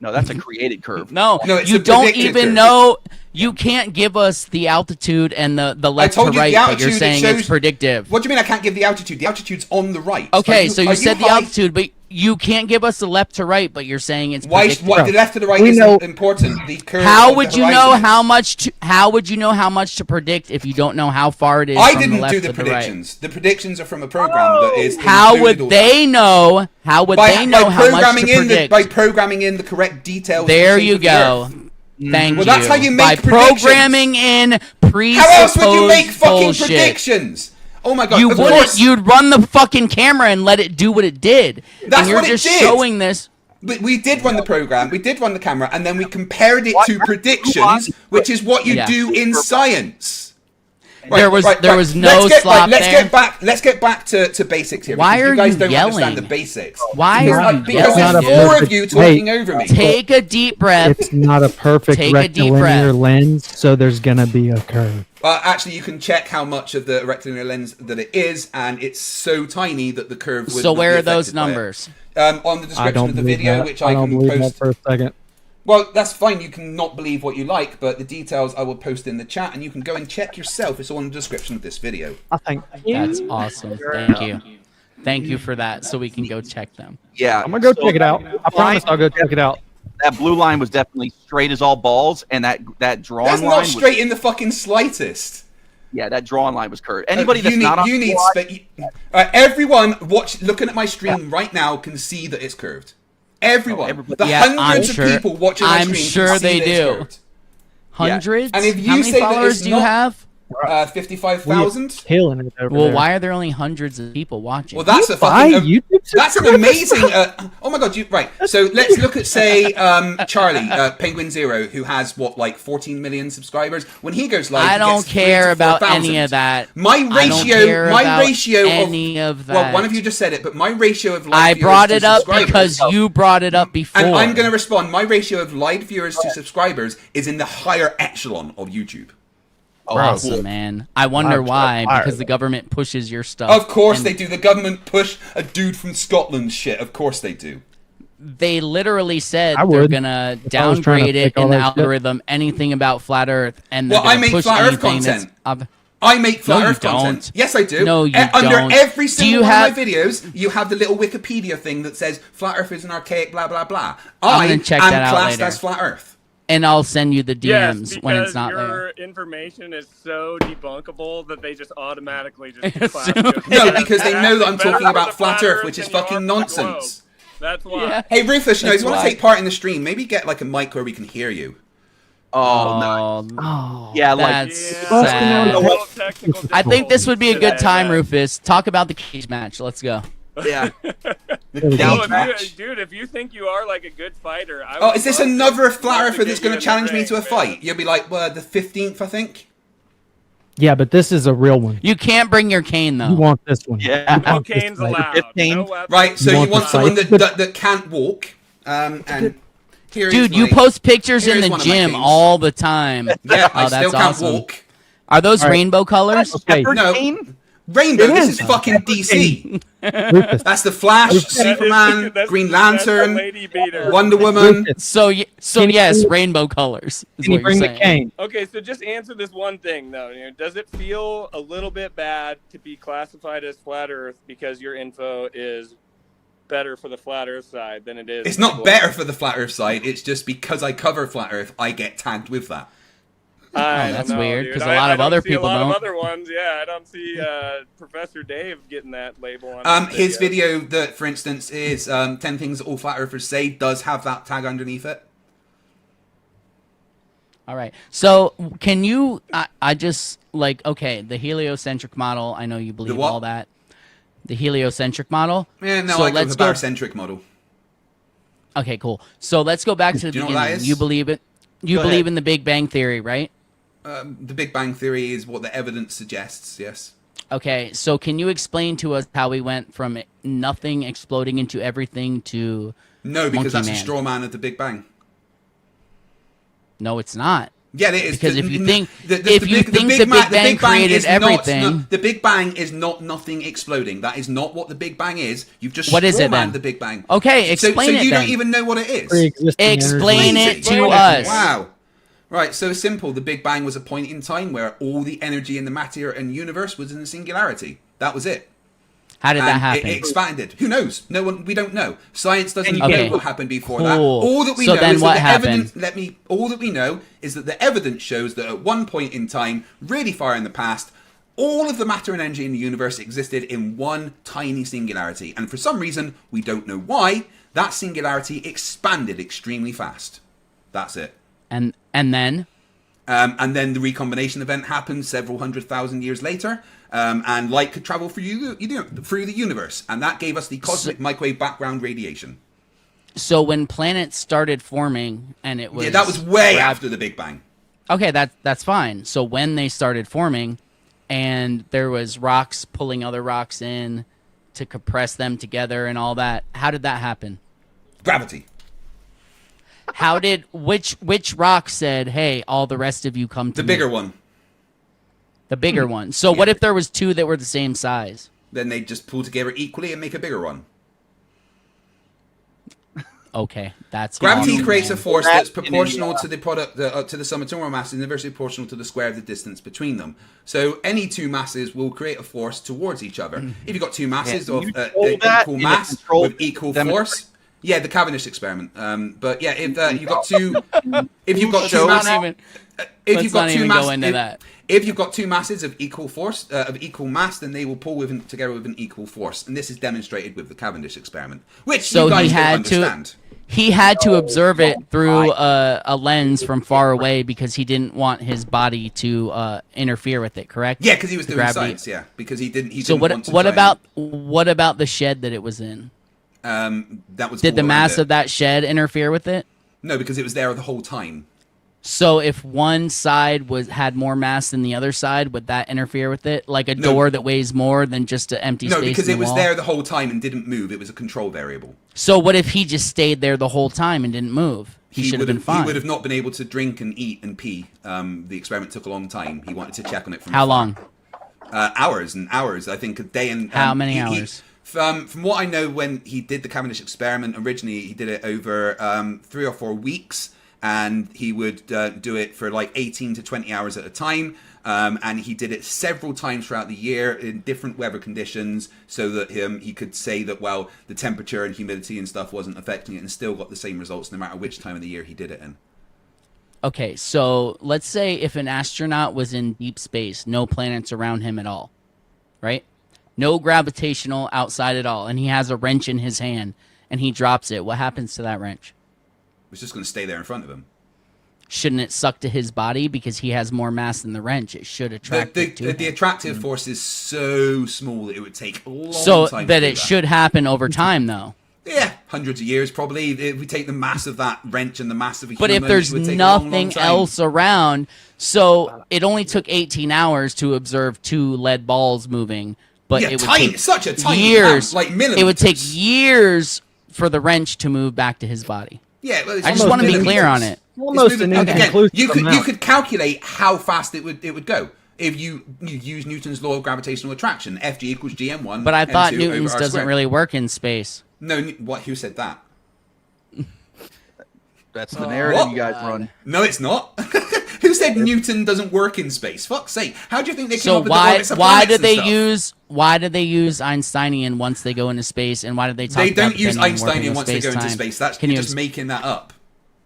No, that's a created curve. no, No, it's you a don't predicted even curve. know. You can't give us the altitude and the left to told you right, the but altitude, you're it saying shows- it's predictive. What do you mean I can't give the altitude? The altitude's on the right. Okay, so are you said the high? altitude, but you can't give us the left to right, but you're saying it's Why? predictive. Why the left to the right We is know- important? The curve. How of would the you know horizon how is. much to how would you know how much to predict if you don't know how far it is I from the didn't left do to the the right? predictions. The predictions are from a program that is. How included would all they know? How would that. they know how much to programming in predict? by programming in the correct details. of the There shape you of the go. Earth. Thank Well, you. that's how you by make predictions. programming in presupposed How else would you make fucking bullshit. predictions? Oh my god! You of wouldn't. course. You'd run the fucking camera and let it do what it did. That's and you're what it just did. showing this. We did run the program, we did run the camera, and then we compared it to predictions, which is what you Yeah. do in science. There was no let's get, slop let's there. Get back. Let's get back to basics here. Why because are you guys you don't yelling? understand the basics. Why because, are you because yelling? there's It's not a four of perfect- you talking over me. Take a deep breath. It's not a perfect Take a deep rectilinear breath. lens, so there's gonna be a curve. Actually, you can check how much of the rectilinear lens that it is, and it's so tiny that the curve would So not where be are those affected by it. numbers? On the I description don't of the believe video, that. which I I don't can believe post. that for a second. Well, that's fine. You can not believe what you like, but the details I will post in the chat, and you can go and check yourself. It's all in the description of this video. I think That's awesome. Thank you. Thank you for that. So we can go check them. Yeah, I'm gonna go so check it out. I promise I'll go check it out. That blue line was definitely straight as all balls, and that drawn That's line not was, straight in the fucking slightest. yeah, that drawn line was curved. Anybody you that's need, not on you need squad- everyone looking at my stream right now can see that it's curved. Everyone, everybody- the Yeah, I'm hundreds sure- of people watching my I'm stream sure can see they that it's do. curved. Hundreds? And if you How many say that followers it's do you not- have? 55,000. Killing it over Well, there. why are there only hundreds of people watching? Well, that's a Buy fucking. YouTube That's an amazing. Oh my god! Right. So let's look at say Charlie Penguin Zero, who has what like 14 million subscribers. When he goes live, I he don't gets 3,000 care to about 4,000. any of that. My I don't ratio, care my about ratio any of that. Well, one of you just said it, but my ratio of live I viewers brought to it up subscribers- because you brought it up before. And I'm going to respond. My ratio of live viewers to subscribers is in the higher echelon of YouTube. Awesome, man. I wonder I'm why. fired. Because the government pushes your stuff. Of course and they do. The government push a dude from Scotland shit. Of course they do. They literally said I they're would, gonna if I was trying to downgrade it pick all in the that shit. algorithm. Anything about flat Earth, and they're Well, I gonna make push flat Earth anything that's content. I make flat No, you Earth content. don't. Yes, I do. No, you Under don't. every Do single you one have- of my videos, you have the little Wikipedia thing that says flat Earth is an archaic blah blah blah. I'm I gonna check am that out classed later. as flat Earth. and I'll send you the Yes, DMs because when it's not your there. information is so debunkable that they just automatically just class Assume- you as No, better because they know that I'm for talking the about flat Earth, which than is you are fucking for the globe. nonsense. That's why. Yeah. Hey, Rufus, if you want why. to take part in the stream, maybe get like a mic where we can hear you. Oh, no. Oh, Yeah, like That's Yeah, sad. little technical I think this would be a good time, Yeah. Rufus. Talk about the cage match. Let's go. yeah. The There we go. cage Oh, if match. dude, if you think you are like a good fighter, I Oh, would is this love another to flat earther get that's you going in to the challenge me ring, to a man. fight? You'll be like, well, the 15th, I think. Yeah, but this is a real one. You can't bring your cane though. You want this one. Yeah. You No want this canes fight. allowed. 15. No weapons. Right, so You you want want the someone fight? that can't walk. And here is Dude, you my- post pictures here in is the one of my gym canes. all the time. Yeah, I Oh, still that's can't awesome. walk. Are those All right. rainbow colors? Okay, Pepper No. cane? Rainbow, It this is. is fucking DC. Rufus. That's the Flash, That is- Superman, that's- Green that's the Lantern, lady beater. Wonder Woman. Rufus, So Can you yes, bring- rainbow colors is can you what you're bring the saying. cane? Okay, so just answer this one thing though. Does it feel a little bit bad to be classified as flat Earth because your info is better for the flat Earth side than it is? It's for the not globe? better for the Flat Earth side, it's just because I cover Flat Earth, I get tagged with that. I Oh, don't that's know, weird, dude. 'cause a I- lot I of don't other see people a lot don't. of other ones. Yeah, I don't see Professor Dave getting that label on His video that, for instance, is 10 Things That All Flat Earthers Say does have that tag underneath it. All right. So can you? I just like okay. The heliocentric model. I know you believe what? all that. The heliocentric model. Yeah, no, So I go with let's the go- barocentric model. Okay, cool. So let's go back to the Do you know what beginning. that is? You believe it. You Go believe ahead. in the Big Bang Theory, right? The Big Bang Theory is what the evidence suggests, yes. Okay. So can you explain to us how we went from nothing exploding into everything to No, because Monkey that's Man. a straw man of the Big Bang. no? It's not. Yeah, it is. Because if you think the Big Bang created is everything- not, no, the Big Bang is not nothing exploding. That is not what the Big Bang is. You've just What is it strawmanned then? the Big Bang. Okay, explain so it you then. don't even know what it is. Pre-existing Explain energy. it to us. Wow. Right, so it's simple. The Big Bang was a point in time where all the energy in the matter and universe was in a singularity. That was it. How did that And happen? It expanded. Who knows? No one. We don't know. Science doesn't Okay. know what happened before that. Cool. All that we So know then is what that the happened? evidence. All that we know is that the evidence shows that at one point in time, really far in the past, all of the matter and energy in the universe existed in one tiny singularity, and for some reason we don't know why that singularity expanded extremely fast. That's it. and then The recombination event happened several 100,000 years later, and light could travel through the universe, and that gave us the cosmic microwave background radiation. so when planets started forming, and it was Yeah, that was way after the Big Bang. Okay, that's fine. So when they started forming, and there was rocks pulling other rocks in to compress them together and all that, how did that happen? Gravity. How did which rock said, "Hey, all the rest of you come to The me"? bigger one. The bigger one. So what if there was two that were the same size? Then they just pull together equally and make a bigger one. Okay, that's Gravity awesome, creates a man. force That that's in proportional India. to the product to the sum atomic mass is inversely proportional to the square of the distance between them. So any two masses will create a force towards each other. If you've got two masses Yeah, of you control that equal in a mass controlled with equal demonstration. force, yeah, the Cavendish experiment. But yeah, if you've got two, if you've got Show two Let's masses, not even, if let's you've got not two even masses, go into that. if you've got two masses of equal force, of equal mass, then they will pull together with an equal force, and this is demonstrated with the Cavendish experiment, which So you guys he don't had understand. to. He had to observe it through a lens from far away because he didn't want his body to interfere with it. Correct? Yeah, because he was The doing gravity. science. Yeah, because he didn't. He So didn't what? want to What try about the shed that it was in? and, that was Did the all around mass it. of that shed interfere with it? No, because it was there the whole time. So if one side had more mass than the other side, would that interfere with it? Like a No. door that weighs more than just an empty No, space because in it the was wall? there the whole time and didn't move. It was a control variable. So what if he just stayed there the whole time and didn't move? He should have been fine. He would have not been able to drink and eat and pee. The experiment took a long time. He wanted to check on it from How afar. long? Hours and hours. I think a day and. How many he- hours? From what I know, when he did the Cavendish experiment originally, he did it over 3 or 4 weeks, and he would do it for like 18 to 20 hours at a time. And he did it several times throughout the year in different weather conditions, so that he could say that, well, the temperature and humidity and stuff wasn't affecting it, and still got the same results no matter which time of the year he did it in. Okay, so let's say if an astronaut was in deep space, no planets around him at all, right? No gravitational outside at all, and he has a wrench in his hand, and he drops it. What happens to that wrench? It's just going to stay there in front of him. Shouldn't it suck to his body because he has more mass than the wrench? It should attract it to The him. attractive force is so small that it would take a long So time that to do it should happen over time, though. Yeah, hundreds of years probably. If we take the mass of that wrench and the mass of a But human, if there's it would take a long, long nothing time. else around, so it only took 18 hours to observe 2 lead balls moving. But Yeah, it would tiny, take such a tiny years, amount, like millimeters. it would take years for the wrench to move back to his body. Yeah, well, it's I just almost want to be millimeters. clear on it. Almost It's an moving- again, inconclusive you amount. could calculate how fast it would go if you use Newton's law of gravitational attraction. Fg equals gm1. But I thought m2 Newton's over r doesn't squared. really work in space. No, what? Who said that? That's the narrative What? you guys run. No, it's not. Who said Newton doesn't work in space? Fuck's sake! How do you think they came So up with the orbits of why planets did and they stuff? use Einsteinian once they go into space, and why did they talk They about don't use bending and warping Einsteinian of once they go into space-time? space. That's Can you're you just making that up.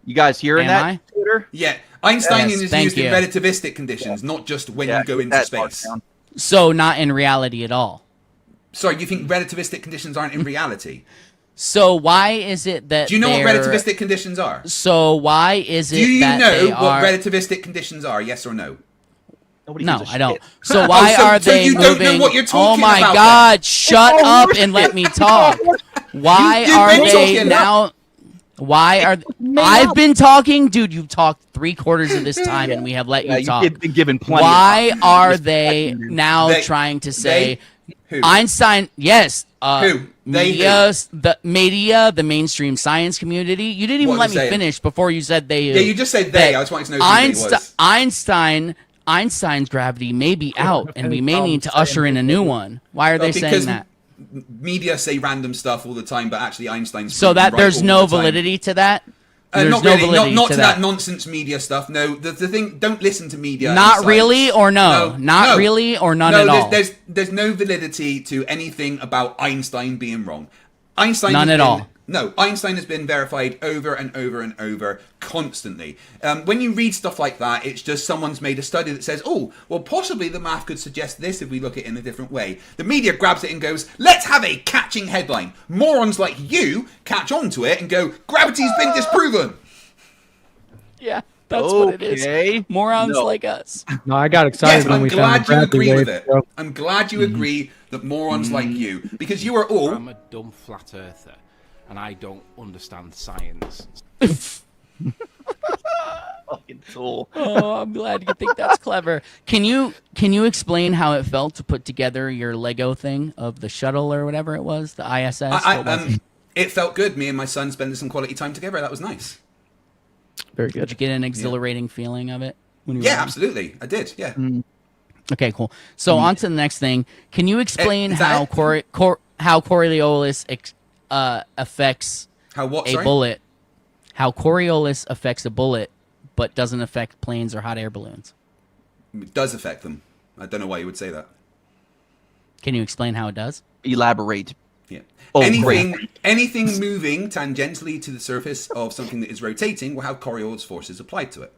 You guys hearing Am that? I? Twitter? Yeah, Einsteinian Yes, is thank used you. in relativistic conditions, not just when you go get into that part space. down. So not in reality at all. Sorry, you think relativistic conditions aren't in reality? So why is it that Do you know what they're- relativistic conditions are? So why is it Do you that know they what are? relativistic conditions are? Yes or no? Nobody No, gives a I don't. shit. So why so- are so they you don't know moving? what you're Oh talking my about, God! Shut up and let me talk. Why You've are been they talking. now? Why are I've been talking, dude? You've talked 3/4 of this time, and we have let Yeah, you talk. you've been given plenty. Why of time. are Just they protecting them. now They- trying to say Who? Einstein? Yes. Who? They Media, the mainstream science community. You didn't even What let was me saying? finish before you said they. Yeah, you just said they. I just wanted to know who they was. Einstein's gravity may be out, and we may need to usher in a new one. Why are they saying Because that? media say random stuff all the time, but actually Einstein's So proven that right there's all no the time. validity to that. There's Not no really. validity Not to to that nonsense media stuff. No, the thing. Don't listen to media. and Not science. really or no? Not really or none at all? There's no validity to anything about Einstein being wrong. Einstein None has at been- all. No, Einstein has been verified over and over and over constantly. When you read stuff like that, it's just someone's made a study that says, oh, well, possibly the math could suggest this if we look at it in a different way. The media grabs it and goes, let's have a catching headline. Morons like you catch on to it and go, gravity's been disproven. Yeah, that's what it Okay. is. Morons No. like us. No, I got excited Yes, when I'm we glad found you the agree gravity with wave, it. bro. I'm glad you agree that morons like you, because you are all... I'm a dumb flat earther, and I don't understand science. Fucking tool. Oh, I'm glad you think that's clever. Can you explain how it felt to put together your Lego thing of the shuttle or whatever it was, the ISS? What was it? It felt good. Me and my son spending some quality time together. That was nice. Very Did you good. get an exhilarating feeling of it? When you Yeah, were on? absolutely. I did. Yeah. Okay, cool. So on to the next thing. Can you explain is that how it? how Coriolis affects How what? a Sorry. bullet? How Coriolis affects a bullet, but doesn't affect planes or hot air balloons? It does affect them. I don't know why you would say that. Can you explain how it does? Elaborate. Yeah. Oh, anything moving tangentially to the surface of something that is rotating will have Coriolis forces applied to it.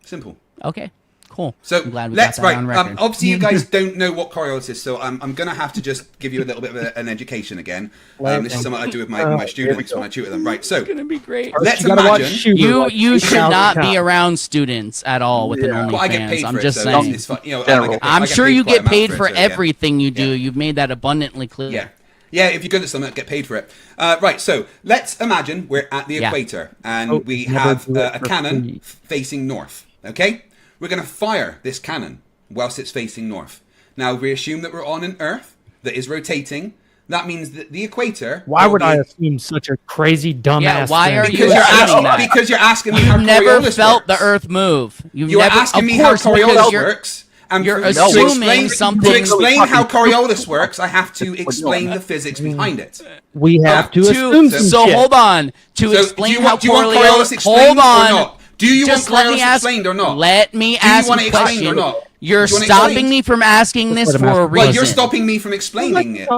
Simple. Okay, cool. So I'm glad we let's got that right. on record. Obviously, you guys don't know what Coriolis is, so I'm gonna have to just give you a little bit of an education again. This is something I do with my students when I tutor them. Right. So It's gonna be great. let's You gotta watch imagine. Shooter, You like, you should 8,000 not be times. around students at all with an Yeah. OnlyFans. Well, I get paid I'm for it, just so saying. it's fine. You know, General. I'm sure you quite get a amount paid it, for so, yeah. everything you do. Yeah. You've made that abundantly clear. Yeah. Yeah, if you're good at something, get paid for it. Right, so let's imagine we're at the Yeah. equator and Oh, we never have do it a for cannon free. facing north, okay? We're going to fire this cannon whilst it's facing north. Now, we assume that we're on an Earth that is rotating. That means that the equator... Why will would be- I assume such a crazy dumbass Yeah, why thing? are you Because you're, assuming asking, that? because you're asking me how You've never Coriolis felt works. the Earth move. You've You're never, asking of me how course, because Coriolis you're- works. And you're to assuming explain, something- To explain how Coriolis works, I have to explain the physics behind it. We have to To- assume some so shit. hold on. To So, explain do you how want Coriolis Coriolis... explained Hold on. or not? Do you Just want let me Coriolis ask, explained or not? Let me Do you ask want a it explained question. or not? You're Do you want it stopping explained? me from asking this That's what I'm for a asking. reason. Well, you're stopping me from explaining it.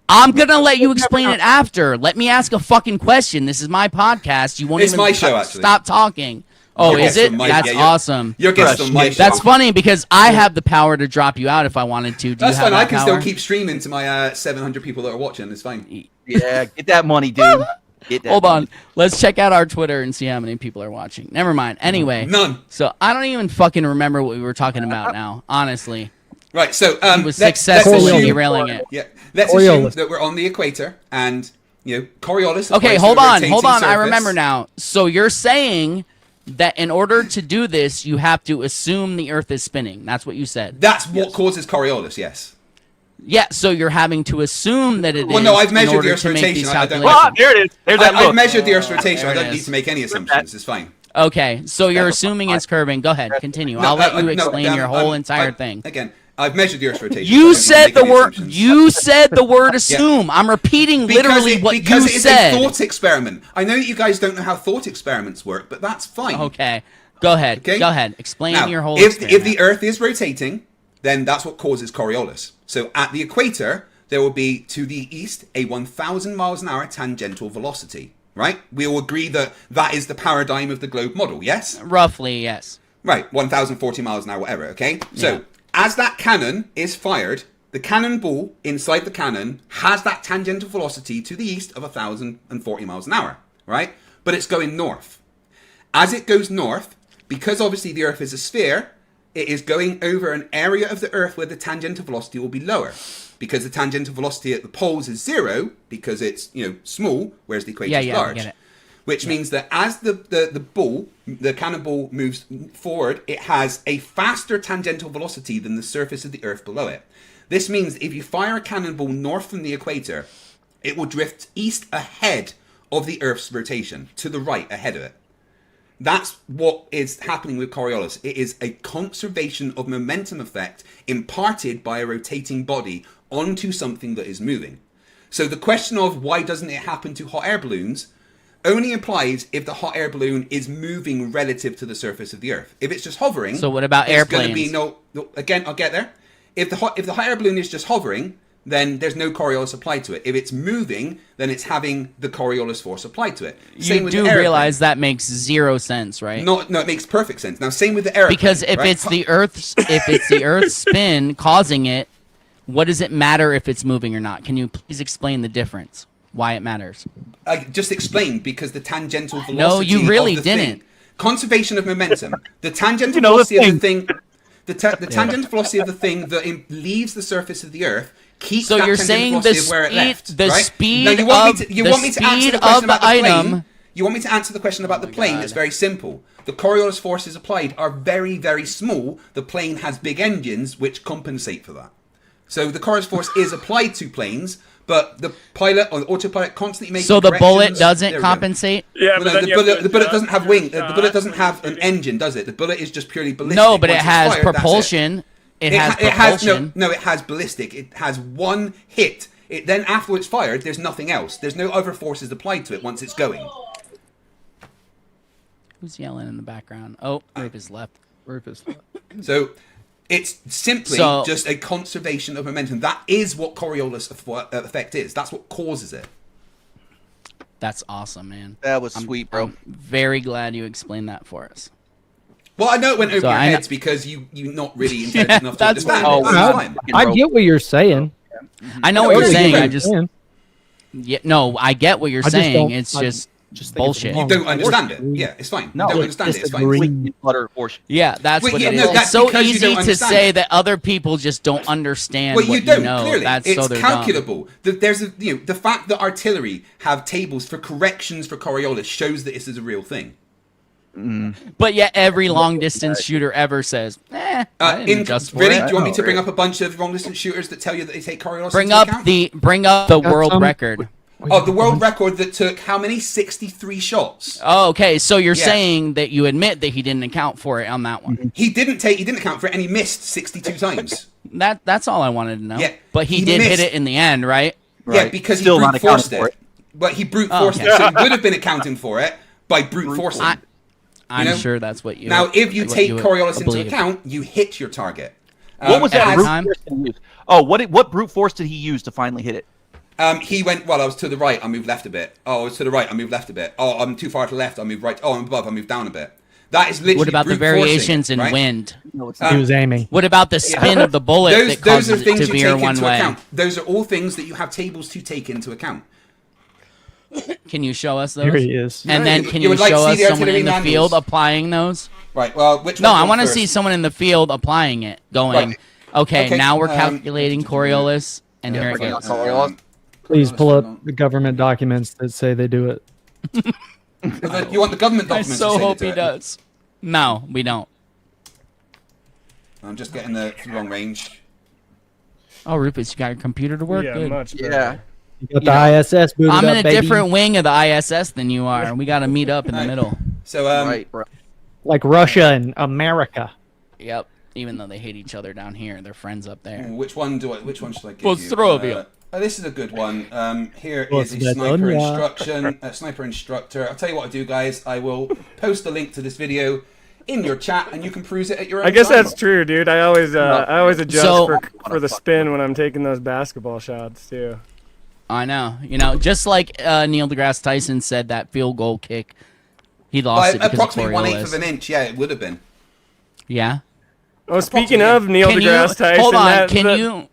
I'm gonna let you explain it after. Let me ask a fucking question. This is my podcast. You won't It's even my show, actually. stop talking. Oh, You're is guest it? on my- That's yeah, you're- awesome. You're guest on my show. That's funny because I have the power to drop you out if I wanted to. Do That's you have fine. I that can power? still keep streaming to my 700 people that are watching. It's fine. Yeah, get that money, dude. Get that Hold money. on. Let's check out our Twitter and see how many people are watching. Never mind. Anyway. None. So I don't even fucking remember what we were talking about now. Honestly. Right. So He was let's successful in assume- derailing it. Yeah. Let's assume Coriolis. that we're on the equator and Coriolis. Okay, applies to hold a on. rotating I surface. remember now. So you're saying that in order to do this, you have to assume the Earth is spinning. That's what you said. That's what causes Coriolis. Yes. Yeah, so you're having to assume that it is. Well, no, I've measured in order the Earth's to make rotation. these I don't- calculations. There it is. There's that look. I've measured the Earth's rotation. I there it don't need is. to make any assumptions. It's fine. Okay, so you're assuming it's curving. Go ahead, continue. I'll let you explain your whole entire thing. Again, I've measured the Earth's rotation. You so said I don't need to the make any word. assumptions. You said the word assume. I'm repeating literally what because you it's said. a thought experiment. I know that you guys don't know how thought experiments work, but that's fine. Okay, go ahead. Okay? Go ahead. Explain Now, your whole. if experiment. the Earth is rotating, then that's what causes Coriolis. So at the equator, there will be to the east a 1,000 miles an hour tangential velocity. Right? We all agree that that is the paradigm of the globe model. Yes. Roughly, yes. Right, 1,040 miles an hour, whatever, okay? So, as that cannon is fired, the cannonball inside the cannon has that tangential velocity to the east of 1,040 miles an hour, right? But it's going north. As it goes north, because obviously the Earth is a sphere, it is going over an area of the Earth where the tangential velocity will be lower. Because the tangential velocity at the poles is 0, because it's, small, whereas the equator is large. I get it. Which means that as the cannonball moves forward, it has a faster tangential velocity than the surface of the Earth below it. This means if you fire a cannonball north from the equator, it will drift east ahead of the Earth's rotation, to the right ahead of it. That's what is happening with Coriolis. It is a conservation of momentum effect imparted by a rotating body onto something that is moving. So the question of why doesn't it happen to hot air balloons only applies if the hot air balloon is moving relative to the surface of the Earth. If it's just hovering, So what about it's going to airplanes? be no. Again, I'll get there. If the hot air balloon is just hovering, then there's no Coriolis applied to it. If it's moving, then it's having the Coriolis force applied to it. Same You with do the airplane. realize that makes zero sense, right? No, it makes perfect sense. Now, same with the airplane. Because if right? it's the Earth's spin causing it, what does it matter if it's moving or not? Can you please explain the difference? Why it matters? I just explained, because the tangential velocity. No, you really of the thing- didn't. Conservation of momentum. The tangential the velocity of the thing. thing. The tangential velocity of the thing that leaves the surface of the Earth keeps So that you're tangential saying the velocity of where it left. speed- the right? speed Now, you want of- me to, you the want me to answer speed the question of about the the plane? item- You want me to answer the question about the plane? God. It's very simple. The Coriolis forces applied are very, very small. The plane has big engines which compensate for that. So the Coriolis force is applied to planes, but the pilot or the autopilot constantly makes. So the bullet There doesn't we go. compensate? Yeah, Well, but no, then the you have bullet, to the bullet adjust doesn't have your wing. The bullet shot doesn't when have you're an shooting. engine, does it? The bullet is just purely ballistic. No, but it Once it's has fired, that's it. propulsion. It has It has propulsion. no. It has ballistic. It has one hit. Then after it's fired, there's nothing else. There's no other forces applied to it once it's going. Who's yelling in the background? Oh, Rufus left. Rufus. So it's simply So- just a conservation of momentum. That is what Coriolis effect is. That's what causes it. That's awesome, man. That was sweet, bro. I'm very glad you explained that for us. Well, I know it went over So your I know- heads because you're not really intelligent enough to that's understand. what- it. That's Oh, fine. I get what you're saying. I know what you're Totally saying. get I it. just no, I get what you're I just saying. don't- It's I just just think it's bullshit. wrong. You don't understand it. Yeah, it's fine. No, you don't I understand it. It's disagree. fine. Butter horse. Yeah, that's Wait, what yeah, it no, is. that's It's so because you easy don't to understand say it. that other people just don't understand Well, what you don't know. clearly. That's It's so they're calculable. There's the fact that artillery have tables for corrections for Coriolis shows that this is a real thing. dumb. But yet every long distance shooter ever says, I didn't adjust for really? it. Do you want me Oh, to bring really? up a bunch of long distance shooters that tell you that they take Coriolis Bring into up account? the world some- record. Oh, the world record that took how many? 63 shots. Oh, okay. So you're Yeah. saying that you admit that he didn't account for it on that one. He didn't account for it, and he missed 62 times. That's all I wanted to know. Yeah, But he he did hit missed- it in the end, right? Yeah, Right. because Still he not brute forced accounting for it. But he brute Oh, forced okay. it, so he would have been accounting for it by brute forcing. I'm know? sure that's what you. Now, if you what take would Coriolis into believe. account, you hit your target. What was that every brute time? force that he used? Oh, what brute force did he use to finally hit it? He went, well, I was to the right, I moved left a bit. Oh, I was to the right, I moved left a bit. Oh, I'm too far to the left, I moved right. Oh, I'm above, I moved down a bit. That is literally What about the brute forcing, variations in right? wind? No, it's He was aiming. What about the spin of the bullet that Those are causes it things to you veer take one into way? account. Those are all things that you have tables to take into account. Can you show us those? Here he is. And No, then you can you would like to show see us the someone artillery in the manuals. field applying those? Right, well, which No, one I comes want to first? see someone in the field applying it, going, Right. okay, Okay, now we're calculating Coriolis, and here it bring it goes. on. Please pull Hold on. up the government documents that say they do it. You want the government I documents? so to say hope they he do it? does. No, we don't. I'm just getting the long range. Oh, Rufus, you got your computer to work? Yeah, Good. much better. Yeah. You got the ISS booted I'm in up, a baby. different wing of the ISS than you are. We got to meet up in the Right. middle. So Right, bro. Like Russia and America. Yep. Even though they hate each other down here, they're friends up there. which one should I give you? Ostrovia. This is a good one. Here What's is a that sniper on ya? instruction, a sniper instructor. I'll tell you what I do, guys. I will post a link to this video in your chat, and you can peruse it at your own I guess time. that's true, dude. I always adjust So- for the spin when I'm taking those basketball shots too. I know. You know, just like Neil deGrasse Tyson said that field goal kick, he lost it because approximately of 1/8 of Coriolis. an inch. Yeah, it would have been. Yeah. Oh, speaking of Neil Can you, deGrasse Tyson, hold on. that- Can that- you?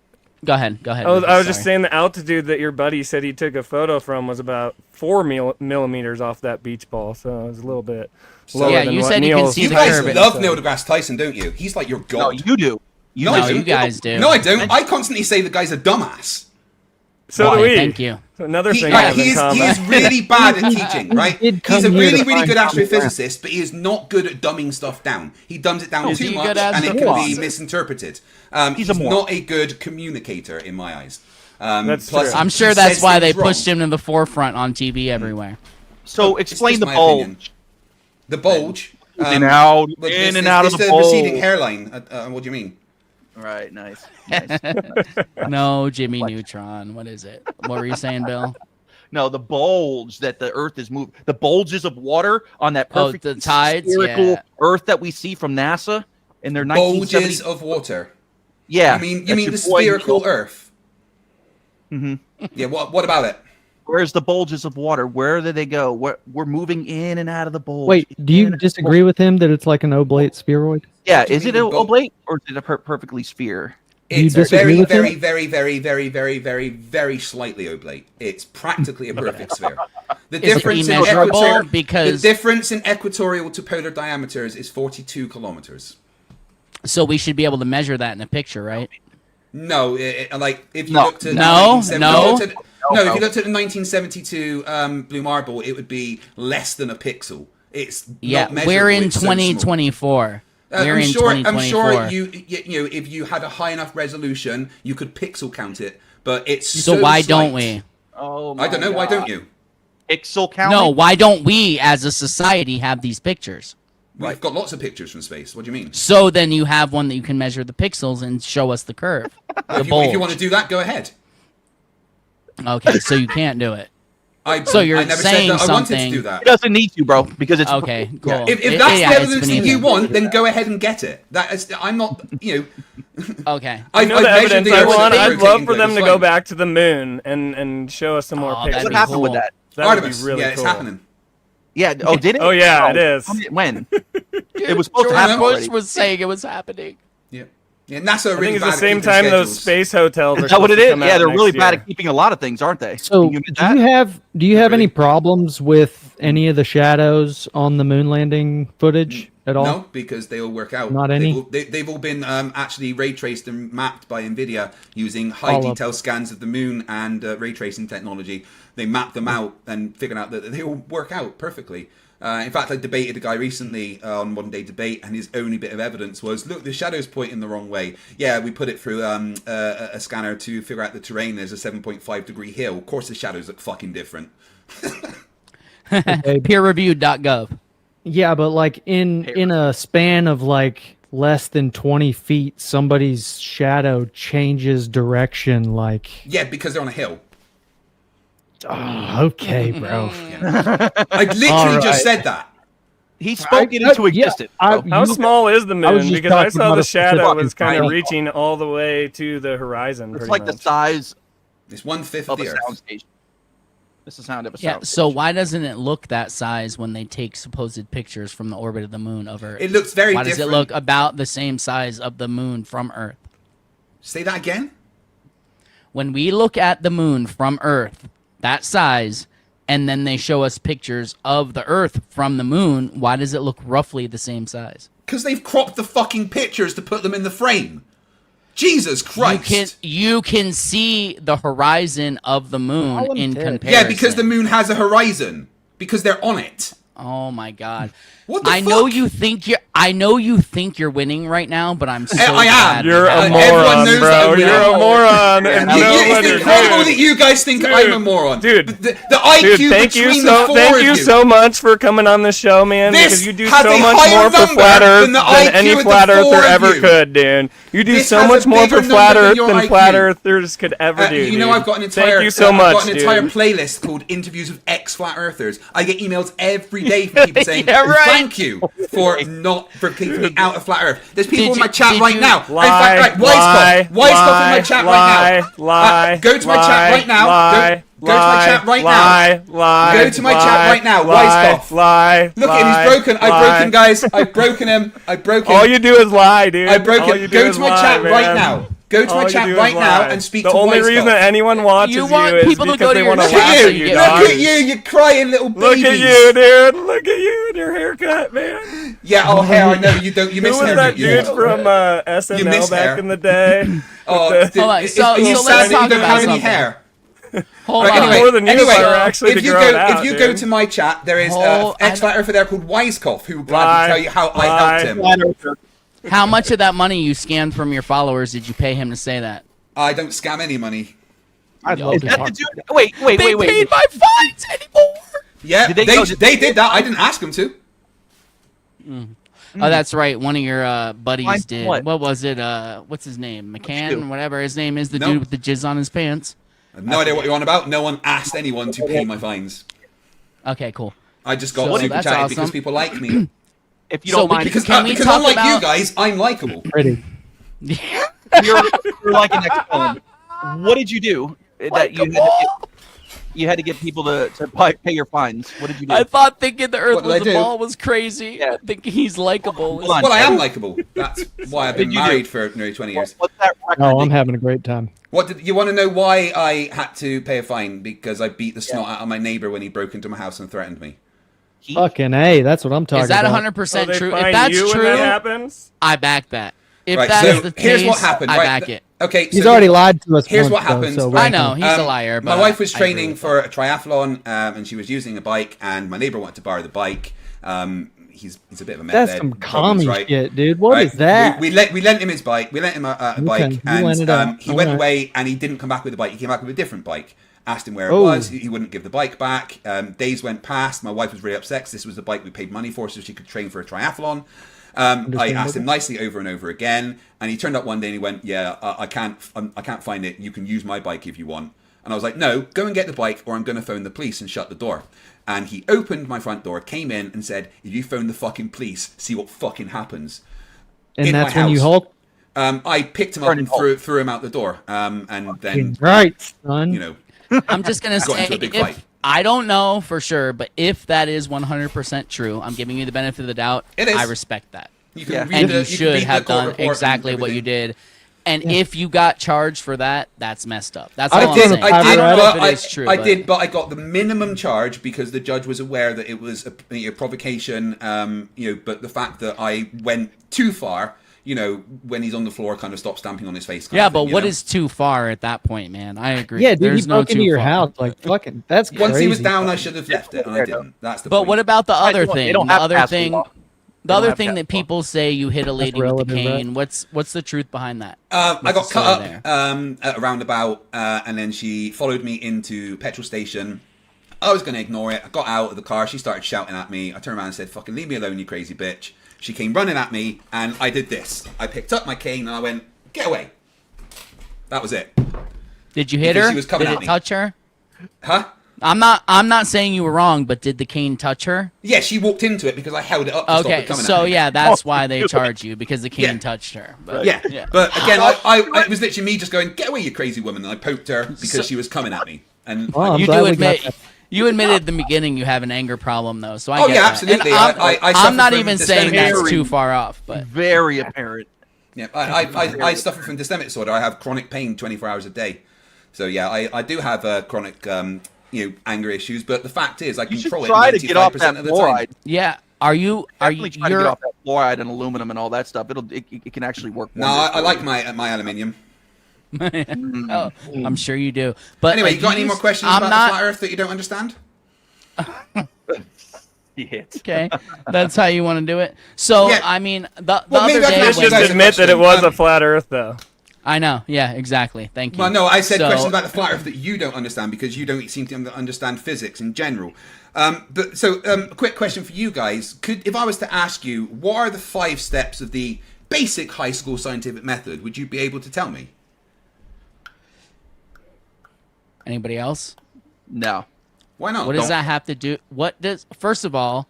Go ahead. I was Rufus, just sorry. saying the altitude that your buddy said he took a photo from was about 4 millimeters off that beach ball, so it was a little bit lower yeah, than you what said you can Neil's see You the guys curve in love said. Neil deGrasse Tyson, don't you? He's like your No, god. you do. No, No, I don't. you guys do. No, I don't. I constantly say the guy's a dumbass. So Why? do we. Thank you. So another He, thing right, I have in he common. is really bad at teaching, right? did come He's a here really, to really find good common ground. astrophysicist, but he is not good at dumbing stuff down. He dumbs it down Is too he a much, good and it can be astrophysicist? misinterpreted. He's a moron. not a good communicator in my eyes. That's plus true. I'm he sure that's says why they things wrong. pushed him to the forefront on TV everywhere. So It's explain just the my bulge. opinion. The bulge. In and out, but in this- and out of this the the bowl. receding hairline. What do you mean? Right, nice. nice. No, Jimmy Neutron. What is it? What were you saying, Bill? No, the bulge that the Earth is moving. The bulges of water on that Oh, perfect the tides? spherical Yeah. Earth that we see from NASA in their 1970. Bulges of water. Yeah. You mean that's the your boy spherical Neil. Earth? Mm-hmm. Yeah. What about it? Where's the bulges of water? Where do they go? We're moving in and out of the bulge. Wait, do In you and out of the disagree bulge. with him that it's like an oblate spheroid? Yeah, What do you is mean it the an bul- oblate or is it a perfectly sphere? you It's disagree very, with him? very, very, very, very, very, very, very slightly oblate. It's practically a perfect sphere. The Is it difference in immeasurable? equatorial, Because- the difference in equatorial to polar diameters is 42 kilometers. So we should be able to measure that in a picture, right? No, like if you No. looked at No, 1970 no. if you looked at the 1972 blue marble, it would be less than a pixel. It's Yeah, not we're measurable, in it's so small. 2024. We're I'm in sure. 2024. I'm sure you know if you had a high enough resolution, you could pixel count it. But it's So so why slight. don't we? Oh, I don't know. Why God. don't you? Pixel count? No, why don't we as a society have these pictures? We've got lots of pictures from space. What do you mean? So then you have one that you can measure the pixels and show us the curve. The If you want to do that, go ahead. Okay, so you can't do it. So you're I never saying said that I wanted to something- do that. It doesn't need to, bro, because it's Okay, cool. Yeah, if It- that's yeah, the it's evidence that beneath you it. want, then go ahead and get it. That is, I'm not, you know. Okay. I know I've the measured evidence the I Earth's want. I'd rotating love for plate, them it's to go fine. back to the moon and show us some more Oh, pictures. that'd what be happened cool. with that? That would Artemis, be really yeah, cool. it's happening. Yeah. Oh, did it? Oh, yeah, it is. When? It was supposed to George happen Bush already. was saying it was happening. Yeah, yeah. NASA are I really think it's bad the at same keeping time those schedules. space hotels are Is that what supposed it to is? come Yeah, out they're next really bad year. at keeping a lot of things, aren't they? So, Can you admit do that? you have Really? any problems with any of the shadows on the moon landing footage at all? No, because they all work out. Not any? They've all been actually ray traced and mapped by NVIDIA using high All of detail scans of the moon and ray tracing technology. They mapped them out and figured out that they all work out perfectly. In fact, I debated a guy recently on Modern Day Debate, and his only bit of evidence was, look, the shadow's pointing the wrong way. Yeah, we put it through a scanner to figure out the terrain. There's a 7.5 degree hill. Of course the shadows look fucking different. Peerreviewed.gov. Yeah, but like in a span of like less than 20 feet, somebody's shadow changes direction. Like, Yeah, because they're on a hill. oh, okay, bro. I literally All just right. said that. He spoke it into existence. bro. How small is the I was moon? just Because I talking saw about the a shadow specific was kind of triangle. reaching all the way to the horizon. It's pretty like the much. size It's 1/5 of of a the Earth. sound station. It's the sound of a Yeah, sound so station. why doesn't it look that size when they take supposed pictures from the orbit of the moon of Earth? It looks very Why different. does it look about the same size of the moon from Earth? Say that again? When we look at the moon from Earth, that size, and then they show us pictures of the Earth from the moon, why does it look roughly the same size? Because they've cropped the fucking pictures to put them in the frame. Jesus Christ! You can see the horizon of the moon in comparison. Yeah, because the moon has a horizon. Because they're on it. Oh my God! What the fuck? I know you think you're winning right now, but I'm so I am. glad You're a Everyone moron, knows bro. that I'm You're a winning. moron. And no It's one incredible that you guys think I'm a moron. Dude. The IQ Dude, thank you between the four thank of you so much for coming on the show, man. This Because you do has so a much higher more for number flat Earth than the than IQ any of the flat four earther of ever you. could, dude. You do This so has a much more bigger for flat number than Earth your than IQ. flat earthers could ever do. You know, dude. I've got an entire Thank you so I've much, got an entire dude. playlist called Interviews with Ex-Flat Earthers. I get emails every day from people saying, Yeah, right. thank you for keeping me out of flat Earth. There's people in my chat did right you- Lie, now. In fact, right, Wisecop in my chat right now. Lie, Go to my chat right now. Lie, Go to my chat right now. lie, Go to my chat right now. lie, Wisecop. lie, Look at him, he's broken. I've broken, guys. I've broken him. I've broken. All you do is lie, dude. I broke All it. you do Go is to my lie, chat right man. now. Go to All my you chat do is right now lie. and speak the to only Wisecop. reason anyone watches You want is people to because go to they your want to chat laugh so at you you, get dog. Look at you, you crying little babies. Look at you, dude. Look at you and your haircut, man. Yeah, oh, hair, I know. You don't. You Who miss was hair. that you dude know. from You SNL miss back hair. in the day? Oh, With the- Hold on, so are you let's sad that talk you don't about have any something. hair? Hold Right, on. anyway, more than you anyway, are actually if to you grow go, it out, if you go dude. to my chat, there is Oh, ex-flat earther there called Wisecop who will Lie, gladly tell you how I lie. helped him. How much of that money you scanned from your followers did you pay him to say that? I don't scam any money. I'd love Is to that talk. the dude? Wait. They paid my fines anymore. Yeah, Did they they- did that. I didn't ask them to. Oh, that's right. One of your buddies Fines did. what? What was it? What's his name? McCann, do? whatever his name is. The No. dude with the jizz on his pants. I have no idea what you're on about. No one asked anyone to pay my fines. Okay, cool. I just got So super that's chatted because awesome. people like me. If you So don't we mind, Because Can we talk unlike you about- guys, I'm likable. Pretty. you're like an ex-phone. What did you do that you had to get people to pay your fines? What did you do? I thought thinking the Earth What did was I a do? ball was crazy. Yeah. Thinking he's likable. Hold on. Well, I am likable. That's why I've been Did you do? married for nearly 20 years. What's that record? Oh, I'm having a great time. What did you want to know? Why I had to pay a fine? Because I beat the snot out of my neighbor when he broke into my house and threatened me. Fucking A, that's what I'm talking Is that about. 100% they true? fine If that's you when true, that happens? I back that. If Right. that So is the case, here's what happened. I right. back it. Okay. He's so already lied to us. Here's once, what happened. Though, so I know he's a liar. My But wife was I agree training with for a triathlon, and she was using a bike, and my neighbor wanted to borrow the bike. He's a bit of a meth That's head, some problems, commie right? shit, dude. What is Right. that? We lent him his bike. We lent him a bike, you and lent it out. he went Alright. away, and he didn't come back with the bike. He came back with a different bike. Asked him where it Oh. was. He wouldn't give the bike back. Days went past. My wife was really upset 'cause this was the bike we paid money for, so she could train for a triathlon. I asked him nicely over and over again, and he turned up one day and he went, "Yeah, I can't find it. You can use my bike if you want." And I was like, "No, go and get the bike, or I'm going to phone the police and shut the door." And he opened my front door, came in, and said, "If you phone the fucking police, see what fucking happens." And in that's my when you house. Hulk. I picked him up and threw him out the door, and then Right, son. you know. I'm just gonna Got say, into a big fight. if, I don't know for sure, but if that is 100% true, I'm giving you the benefit of the doubt. It is. I respect that, You can Yeah. read and the, you you can should read the have court done report and exactly what you everything. did. And if you got charged for that, that's messed up. That's I all I'm did- saying. I I did, don't know but if it is true. I but- did, but I got the minimum charge because the judge was aware that it was a provocation. But the fact that I went too far, when he's on the floor, kind of stop stamping on his face. Yeah, but but what is too far at that point, man? I agree. Yeah, dude, There's he no broke into too your far. house. Like, fucking, that's crazy. Once he was down, I should have left it, and I didn't. That's the But point. what about the other They thing? don't The have other pass thing. law. The don't other have thing pass that law. people say you hit a lady with the relative, right? cane. What's the truth behind that? I What's got the cut story up there? at a roundabout, and then she followed me into petrol station. I was going to ignore it. I got out of the car. She started shouting at me. I turned around and said, "Fucking leave me alone, you crazy bitch." She came running at me, and I did this. I picked up my cane, and I went, "Get away." That was it. Did you hit Because her? she was coming Did at it me. touch her? Huh? I'm not saying you were wrong, but did the cane touch her? Yeah, she walked into it because I held it up to stop Okay, it coming so at me. yeah, that's why they charge you, because the cane Yeah. touched her. But, Yeah. yeah. But again, it was literally me just going, "Get away, you crazy woman," and I poked her because she was coming at me. And Well, I'm You glad do we admit got that. you admitted at the beginning you have an anger problem though, so I Oh, get yeah, that. absolutely. And I I'm suffer not from even saying systemic- that's too far off, but Very apparent. yeah, I suffer from systemic disorder. I have chronic pain 24 hours a day. So yeah, I do have chronic anger issues. But the fact is, I You should control it try to get off 95% that of the time. fluoride. yeah. Are you Definitely try to get you're off that fluoride and aluminum and all that stuff. It can actually work. No, I like my aluminium. Oh, I'm sure you do. But Anyway, you got any more questions I'm about not, the flat Earth that you don't understand? Okay, that's how you want to do it. So Yeah. I mean, the Well, maybe other I can day, ask you when- guys Just a admit that it question. was a flat Earth, though. I know. Yeah, exactly. Thank you. Well, no, I said So- questions about the flat Earth that you don't understand because you don't seem to understand physics in general. A quick question for you guys: if I was to ask you, what are the 5 steps of the basic high school scientific method? Would you be able to tell me? Anybody else? No. Why not? What does that have to do? First of all,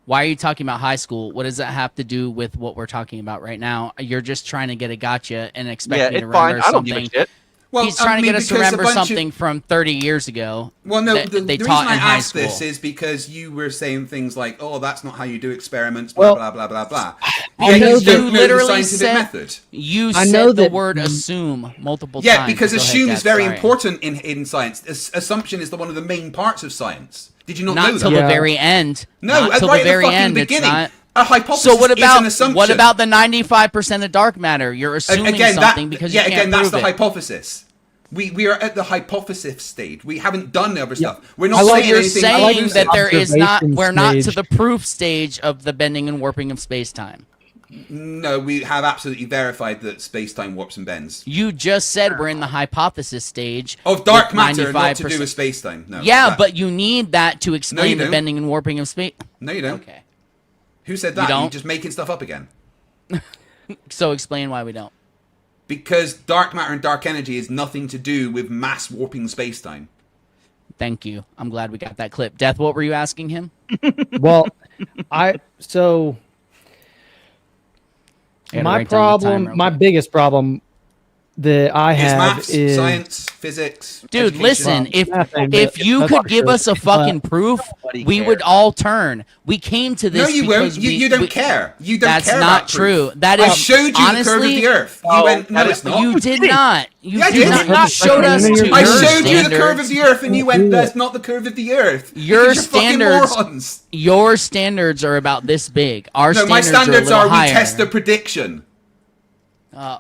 why are you talking about high school? What does that have to do with what we're talking about right now? You're just trying to get a gotcha and expect Yeah, me to it's fine. remember I don't give a something. shit. Well, He's trying to get us to because a remember bunch of- something from 30 years ago. Well, no, that the they reason taught I in high asked this school. is because you were saying things like, "Oh, that's not how you do experiments," Well, blah blah blah blah blah. I Yet know you that- don't know the literally scientific said- method. You I said know the that- word assume multiple Yeah, times. because Go ahead, assume is Kat, very sorry. important in science. Assumption is one of the main parts of science. Did you not know Not that? till Yeah. the very end. No, not till right the at very the fucking end. It's beginning. not. A hypothesis So what is an about assumption. the 95% of dark matter? You're assuming something because you can't again, that's prove the it. hypothesis. We are at the hypothesis stage. We haven't done the other stuff. We're not I like saying You're anything saying conclusive. that there is not. Observation We're not to stage. the proof stage of the bending and warping of space time. No, we have absolutely verified that space-time warps and bends. You just said we're in the hypothesis stage Of dark with matter, not to do 95%. with space-time. No. Yeah, that- but you need that to explain the don't. bending and warping of space. No, you don't. Okay, Who said that? don't? You're just making stuff up again. so explain why we don't. Because dark matter and dark energy is nothing to do with mass warping space-time. Thank you. I'm glad we got that clip. Death, what were you asking him? Well, You gotta my write down the time problem, real my quick. biggest problem that I Is have maths, is science, physics, Dude, education. listen, nothing, if but you that's could for give sure. us a fucking proof, Nobody we cares. would all turn. We came to this No, you won't. because You don't care. You don't That's care not about true. proof. That I is showed you the curve of honestly- the Earth. You Oh, went, no, that it's is- not. You did not. You Yeah, I did did. not showed us I to showed your I showed you the standards. curve of the Earth, and you went, "That's not the curve of the Earth." Your Because you're fucking standards- morons. Your standards are about this big. Our No, my standards are, a are little we higher. test a prediction.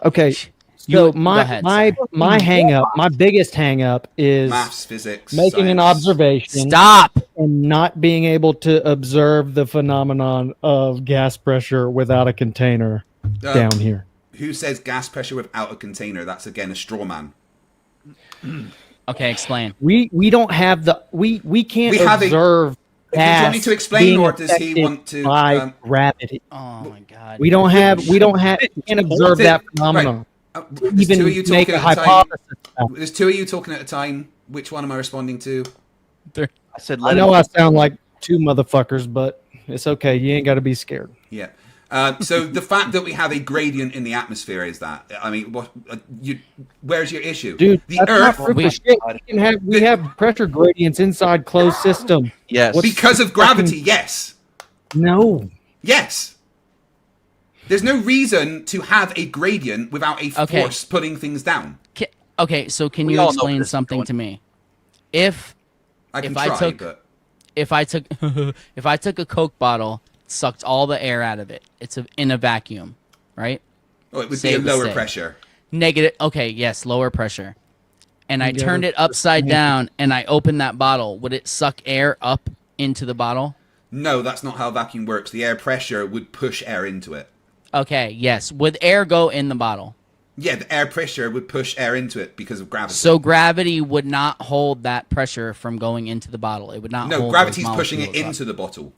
okay. You- So go my ahead, my sorry. my hang up, my biggest hang up is Maths, physics, making an science. observation Stop. and not being able to observe the phenomenon of gas pressure without a container down here. Who says gas pressure without a container? That's again a straw man. Okay, explain. We don't have the we can't We have a- observe Do you want me gas to explain, being or does he affected want to? by gravity? Oh my god. We don't can't observe that phenomenon. There's Even two of you make talking a at a time. hypothesis. about it. There's two of you talking at a time. Which one am I responding to? I said, I let know him. I sound like two motherfuckers, but it's okay. You ain't got to be scared. Yeah. So the fact that we have a gradient in the atmosphere is that. I mean, where's your issue, Dude, The that's Earth, not proof of shit. We have pressure gradients inside closed system. Yes. because of gravity. Yes. No. Yes. There's no reason to have a gradient without a Okay. force putting things down. Okay, so can We you all know where explain this is something going. to me? If I can If I try, took- but if I took if I took a Coke bottle, sucked all the air out of it, it's in a vacuum, right? it would Say be a it would lower stay. pressure. Negative. Okay, yes, lower pressure. And I Yeah, turned it upside down, and I opened that bottle. Would it suck air up into the bottle? No, that's not how vacuum works. The air pressure would push air into it. Okay, yes. Would air go in the bottle? Yeah, the air pressure would push air into it because of gravity. So gravity would not hold that pressure from going into the bottle. It would not. No, hold gravity's those pushing it molecules into up. the bottle.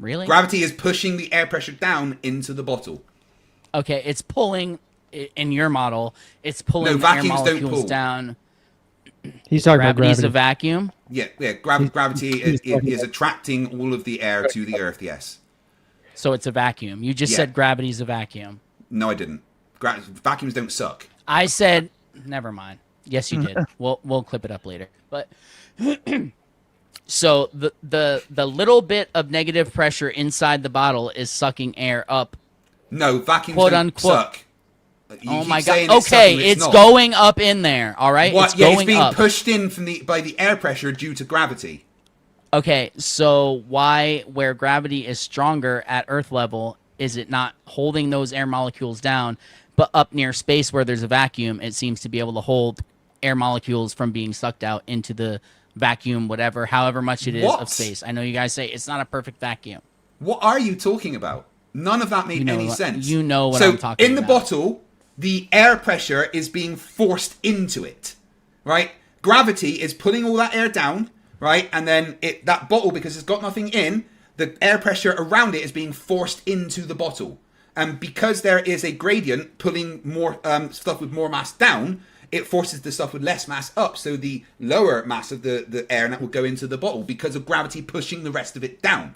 Really? Gravity is pushing the air pressure down into the bottle. Okay, it's pulling in your model. It's pulling No, the air vacuums don't molecules pull. down. He's talking about Gravity's gravity. a vacuum. Yeah. Gravity is attracting all of the air to the Earth. Yes. So it's a vacuum. You just Yeah. said gravity's a vacuum. No, I didn't. Vacuums don't suck. I said, never mind. Yes, you did. We'll clip it up later. But so the little bit of negative pressure inside the bottle is sucking air up. No, vacuums Quote, don't unquote. suck. You Oh keep my saying god. it's Okay, sucking, it's not. going up in there. All right, What? it's Yeah, going it's being up. pushed in by the air pressure due to gravity. Okay, so why, where gravity is stronger at Earth level, is it not holding those air molecules down, but up near space where there's a vacuum, it seems to be able to hold air molecules from being sucked out into the vacuum, whatever, however much it is What? of space. I know you guys say it's not a perfect vacuum. What are you talking about? None of that made any sense. You know what so I'm talking in the about. bottle, the air pressure is being forced into it, right? Gravity is pulling all that air down, right? And then that bottle, because it's got nothing in, the air pressure around it is being forced into the bottle. And because there is a gradient pulling more stuff with more mass down, it forces the stuff with less mass up. So the lower mass of the air, and that will go into the bottle because of gravity pushing the rest of it down.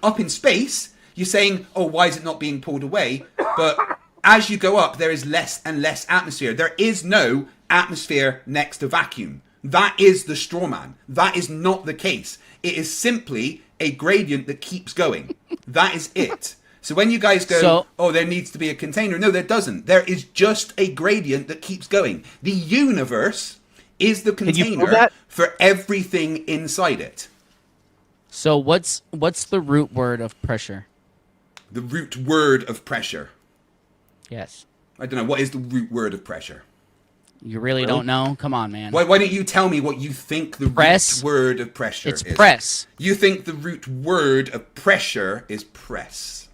Up in space, you're saying, oh, why is it not being pulled away? But as you go up, there is less and less atmosphere. There is no atmosphere next to vacuum. That is the straw man. That is not the case. It is simply a gradient that keeps going. That is it. So when you guys go, oh, there needs to be a container. No, there doesn't. There is just a gradient that keeps going. The universe is the container for everything inside it. So what's the root word of pressure? The root word of pressure. Yes. I don't know. What is the root word of pressure? You really don't know? Come on, man. Why don't you tell me what you think the root word of pressure is? It's press. You think the root word of pressure is press.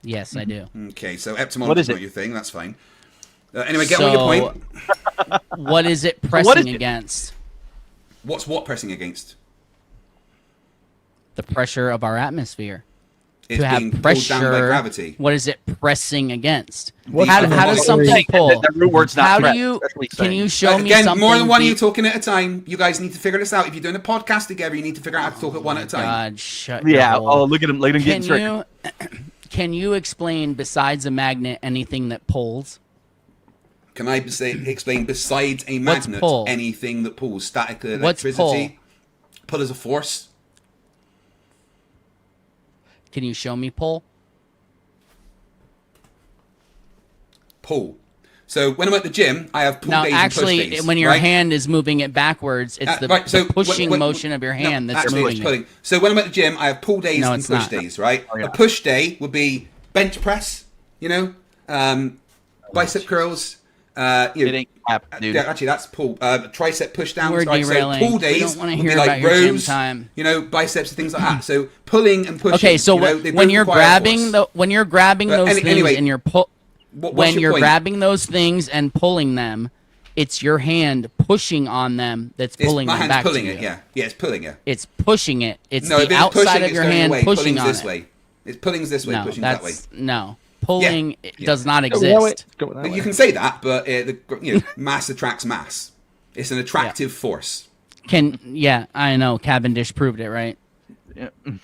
Yes, I do. Okay, so etymology is not your thing. That's fine. Anyway, get on your point. What is it pressing against? What's what pressing against? The pressure of our atmosphere. It's to being have pressure, pulled down by gravity. What is it pressing against? How does something pull? The root word's not How press. do you? That's what he's Can saying. you show me Again, something? more than one of you talking at a time. You guys need to figure this out. If you're doing a podcast together, you need to figure out how to talk at one at a time. God, shut Yeah. your hole. Oh, look at him. Look at him getting straight. Can you explain besides a magnet anything that pulls? Can I explain besides a magnet anything that pulls? Static electricity. Pull is a force. Can you show me pull? Pull. So when I'm at the gym, I have pull days and push days. When your hand is moving it backwards, it's the pushing motion of your hand that's moving it's pulling. So when I'm at the gym, I have pull days and push days, right? Oh, yeah. A push day would be bench press, bicep curls. It ain't happening, dude. Yeah, actually, that's pull. Tricep push downs. We're Right? So derailing. pull We days don't wanna would hear be like about your gym rows, time. biceps and things like that. So pulling and pushing. Okay, so they when both you're require grabbing force. when you're grabbing those things anyway, and you're when you're grabbing those things and pulling them, it's your hand pushing on them that's pulling my them hand's back pulling to it. you. Yeah, it's pulling it. It's pushing it. It's No, if the it's outside pushing, of it's your going hand away. pushing Pulling's on this it. way. It's pulling's this way. No, Pushing's that way. Pulling Yeah. does not Go exist. You can say that, but mass attracts mass. It's an attractive force. I know. Cavendish proved it, right?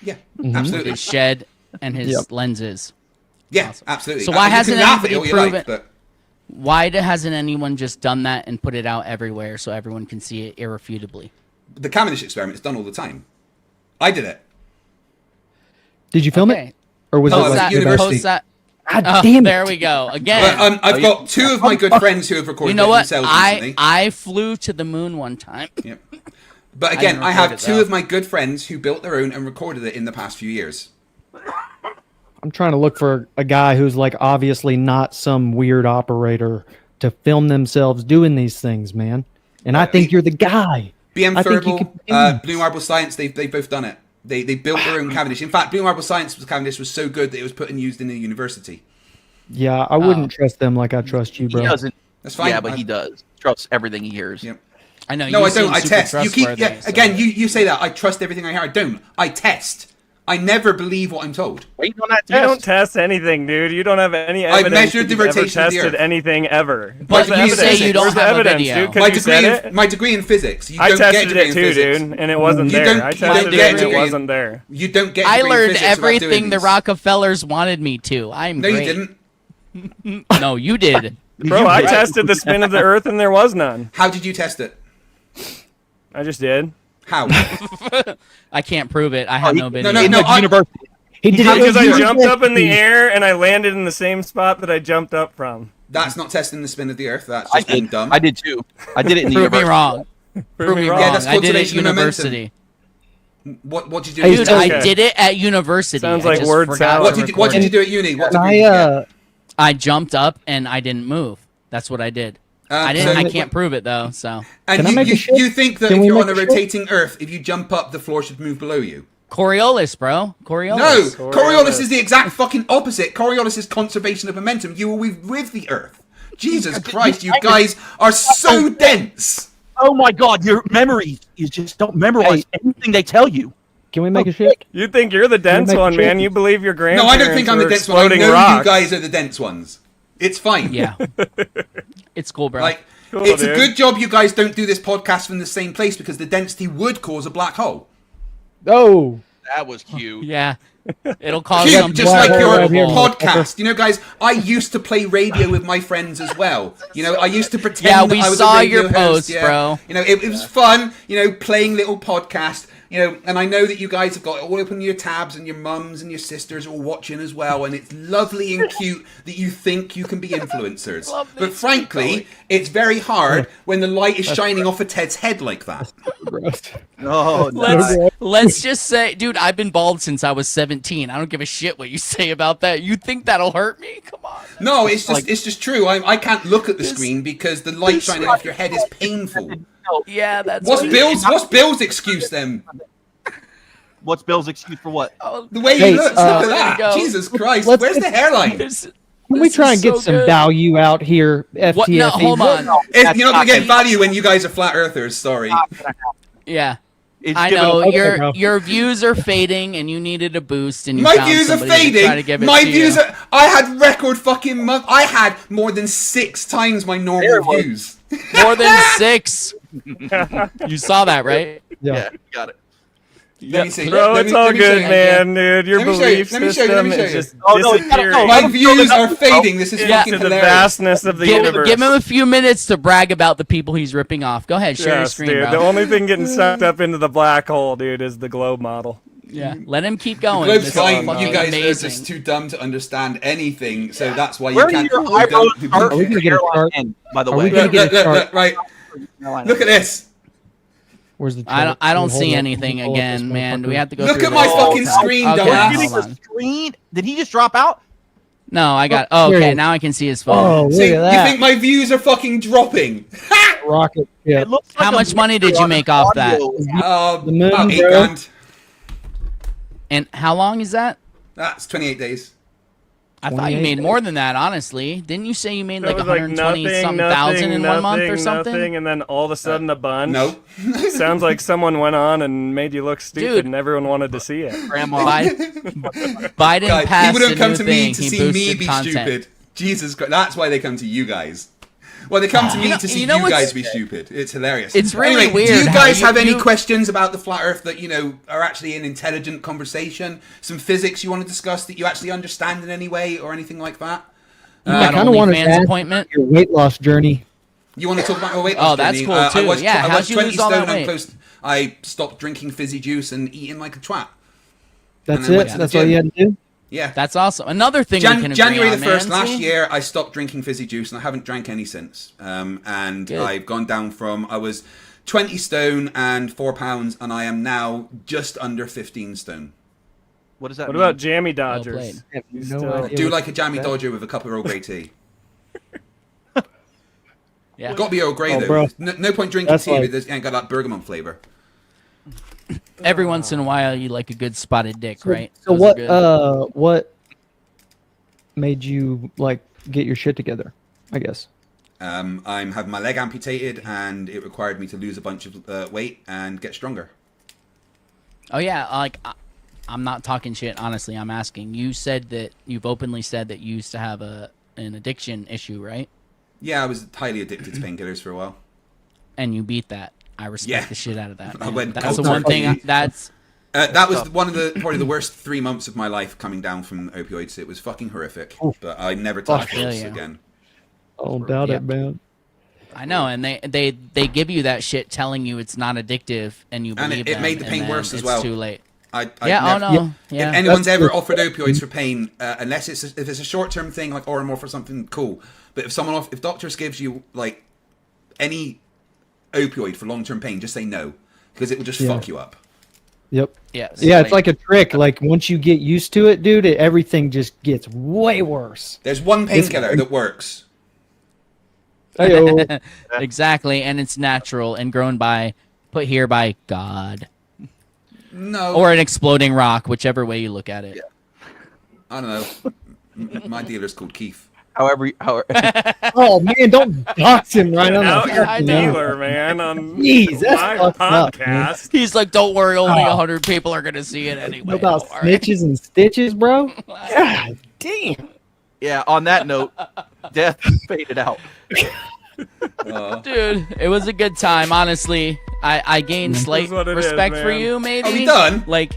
Yeah, absolutely. His shed and his lenses. Yeah, absolutely. So why hasn't anybody proven? Like, but why hasn't anyone just done that and put it out everywhere so everyone can see it irrefutably? The Cavendish experiment is done all the time. I did it. Did you film it? Or was it like university? God damn it. There we go. Again. But, I've got two of my good friends who have recorded You know it what? themselves recently. I flew to the moon one time. Yep. But again, I have two of my good friends who built their own and recorded it in the past few years. I'm trying to look for a guy who's like obviously not some weird operator to film themselves doing these things, man. And I think you're the guy. BM I think you Thermal, can- Blue Marble Science, they've both done it. They built their own Cavendish. In fact, Blue Marble Science Cavendish was so good that it was put and used in a university. Yeah, I wouldn't trust them like I trust you, bro. He doesn't. That's fine. Yeah, but he does. Trusts everything he hears. Yep. I know. No, you I don't. seem I super test. You keep. trustworthy, Yeah. so- Again, you say that. I trust everything I hear. I don't. I test. I never believe what I'm told. Waiting on that You don't test anything, dude. You don't have any I've evidence. measured the that you've ever rotation of the tested Earth. anything ever. But Where's the you evidence? say you don't Where's the have a evidence, video. dude? 'Cause My you said degree, it. my degree in physics. You I don't get a tested degree it in too, physics. dude, and it wasn't You there. don't- I you don't tested get it a and it degree in- wasn't there. You don't get. A I degree in learned physics without doing everything the these. Rockefellers wanted me to. I'm No, great. you didn't. No, you did. Bro, I tested the spin of the Earth and there was none. How did you test it? I just did. How? I can't prove it. I have no video. no, In no, the I- university. He did it Because at I jumped up in the university. air and I landed in the same spot that I jumped up from. That's not testing the spin of the Earth. That's I just being did. dumb. I did too. I did it in the Prove me university. wrong. Prove me me wrong. wrong. Yeah, that's I did it at conservation of momentum. university. What did you do? Hey, Dude, Okay. I did it at university. Sounds I like just word forgot salad. to What did you record do at uni? What Can degree did you get? I jumped up and I didn't move. That's what I did. I didn't. I can't prove it though. So And Can I you, make a you, shift? you think that Can if we you're make on a a shift? rotating Earth, if you jump up, the floor should move below you? Coriolis, bro. No, Coriolis. Coriolis is the exact fucking opposite. Coriolis is conservation of momentum. You will be with the Earth. Jesus Christ, you guys are so dense. Oh my God, your memory is just don't memorize anything they tell you. Can we make a shift? You think you're the dense make a one, man? shift? You believe your No, grandparents I don't think I'm the were dense one. I exploding know rocks. you guys are the dense ones. It's fine. Yeah. It's cool, bro. Like, Cool, it's a dude. good job you guys don't do this podcast from the same place because the density would cause a black hole. Oh, That was cute. yeah. It'll cause Cute, something just like your right here. podcast. You know, guys, I used to play radio with my friends as well. You know, I used to pretend Yeah, that we I was saw a radio your host, posts, yeah. bro. You know, it was fun, you know, playing little podcast. You know, and I know that you guys have got all open your tabs and your mums and your sisters are all watching as well. And it's lovely and cute that you think you can be influencers. But frankly, it's very hard when the light is shining off a Ted's head like that. Oh, nice. Let's just say, dude, I've been bald since I was 17. I don't give a shit what you say about that. You think that'll hurt me? Come on. No, it's just true. I can't look at the screen because the light shining off your head is painful. Yeah, that's What's what Bill's excuse then? What's Bill's excuse for what? The way Hey, he looks, look there at you go. that. Jesus Christ. Let's- Where's the hairline? This- can we this try is and get so some good. value out here, FTFE? What? No, hold on. You're not going to get value when you guys are flat earthers, sorry. Yeah. It's I given know Okay, your bro. your views are fading, and you needed a boost, and you My found views are somebody to try to give fading. it My to views you. are. I had record fucking month. I had more than 6 times my normal views. More than 6. You saw that, right? Yeah. Got it. Let me see. Bro, Let it's me- all let me show good, you. man, dude. Your Let me show you, belief let me show you, let me system show is you. just Oh, no, you gotta disappearing go. My views are fading. This is Yeah. fucking to the hilarious. vastness of the universe. Give him a few minutes to brag about the people he's ripping off. Go ahead, share your Yes, screen, dude. bro. The only thing getting sucked up into the black hole, dude, is the globe model. Yeah, let him keep going. Globe's This is fine. fucking You guys amazing. are just too dumb to understand anything, so that's why Where you do can't. your eyebrows you start Are we don't- gonna get a hairline chart? end, by the Are we way? gonna Look, get look, a look, chart? look, right. Look at this. Where's the? I don't. chart? I don't Hold see up. anything Hold up this again, man. Do we motherfucker. have to go Look through at my this? fucking screen, Okay, dumbass. hold Getting on. a screen? Did he just drop out? No, I got. Oh, There it okay, is. now I can see his Oh, phone. look See, at you that! think my views are fucking dropping? Rocket ship. It looks like How a much money did mixture you on make an off that? audio. The moon, About 8 bro. grand. And how long is that? That's 28 days. I thought you 28 made more than that. Honestly, didn't you say you made That like was 120 nothing, something nothing, thousand in one month or nothing, something? nothing, and then all of a sudden a bunch. No. Sounds like someone went on and made you look stupid, Dude. and everyone wanted to see it. Biden Guys, passed people don't a come new to thing. me to He see me boosted be content. stupid. Jesus Christ. That's why they come to you guys. Well, they come to me know- to see you you, know what's- guys be stupid. It's hilarious. It's really anyway, weird Do you how guys you- have any you- questions about the flat Earth that are actually an intelligent conversation? Some physics you want to discuss that you actually understand in any way or anything like that? You I got kind of want to OnlyFans ask appointment. your weight loss journey. You want to talk about my weight Oh, loss that's journey? cool, I too. was, Yeah, I how'd was you 20 lose all that stone. I'm weight? close. I stopped drinking fizzy juice and eating like a twat. That's then went it. to the That's all gym. you had to do. Yeah. That's awesome. Another thing we can agree January on, the 1st man. last See? year, I stopped drinking fizzy juice and I haven't drank any since. And Good. I've gone down from, I was 20 stone and 4 pounds, and I am now just under 15 stone. What does that What mean? about jammy Well dodgers? played. I have You no still- idea Do what like a jammy that- dodger with a cup of Earl Grey tea. Yeah. Got to be Earl Grey Oh, though. bro. No point drinking That's tea like- if it ain't got that bergamot flavor. Every once in a while, you like a good spotted dick, right? So Those are good. what made you like get your shit together? I guess. I'm having my leg amputated, and it required me to lose a bunch of weight and get stronger. Oh yeah, like I'm not talking shit. Honestly, I'm asking. You said that you've openly said that you used to have an addiction issue, right? Yeah, I was highly addicted to painkillers for a while. And you beat that. I respect Yeah. the shit out of that. I man. went That's the cold one thing. turkey. That's That was one of the probably the worst 3 months of my life coming down from opioids. It was fucking horrific, but I never touched feel pills you. again. I don't doubt Yep. it, man. I know, and they give you that shit telling you it's not addictive, and you And believe it made the them, pain and then worse as it's well. Too late. I Yeah. never, Oh no. Yeah. If anyone's That's ever the- offered opioids for pain, unless if it's a short-term thing like Oromorph or something, cool. But if doctors gives you like any opioid for long-term pain, just say no, because it will just Yeah. fuck you up. Yep. Yes. Yeah, it's like a trick. Like once you get used to it, dude, everything just gets way worse. There's one painkiller that works. Heyo. Exactly, and it's natural and grown put here by God. No. Or an exploding rock, whichever way you look at it. I don't know. My dealer's called Keith. However, Oh man, don't dox him right on Out the your fucking dealer, man, on Jeez, that's my fucked up, man. podcast. He's like, don't worry, only 100 people are gonna see it anyway. What about don't worry." snitches and stitches, bro? God damn. yeah. On that note, death faded out. Dude, it was a good time, honestly. I gained slight what it is, respect for man. you, maybe. Are we done? Like,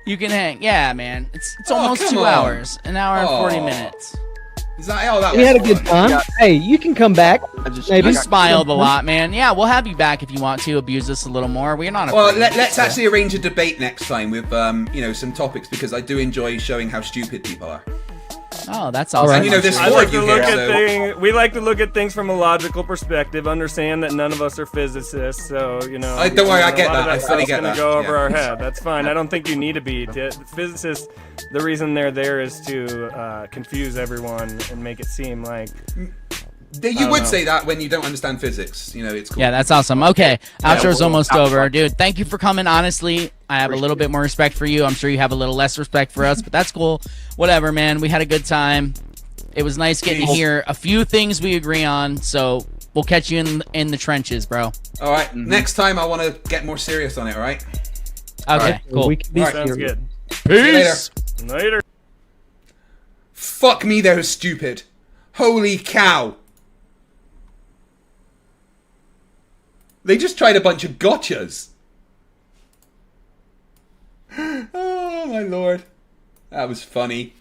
you can hang. Yeah, man. It's Oh, almost come 2 on. hours. An hour and 40 Oh. minutes. Is that that We was had a good fun. time. Yeah. Hey, you can come back. Maybe You smiled a lot, man. Yeah, we'll have you back if you want to abuse us a little more. We're not Well, afraid. let's actually arrange a debate next time with some topics, because I do enjoy showing how stupid people are. Oh, that's All awesome. right. And you know, there's I four like of to you look here, at so we like to look at things from a logical perspective. Understand that none of us are physicists, so don't worry, I get a lot that. of I fully stuff's get gonna that, go over yeah. our head. That's fine. I don't think you need to be. The physicists, the reason they're there is to confuse everyone and make it seem like. you would say that when you don't understand physics. You know, it's cool. Yeah, that's awesome. Okay, outro's well, almost outro. over. Dude, thank you for coming. Honestly, I have a little bit more respect for you. I'm sure you have a little less respect for us, but that's cool. Whatever, man. We had a good time. It was nice getting to hear a few things we agree on, so we'll catch you in the trenches, bro. All right, next time I want to get more serious on it. All right. Okay, cool. We can be All right. Sounds serious. good. See you later. Later. Fuck me, they're stupid. Holy cow. They just tried a bunch of gotchas. Oh my lord. That was funny.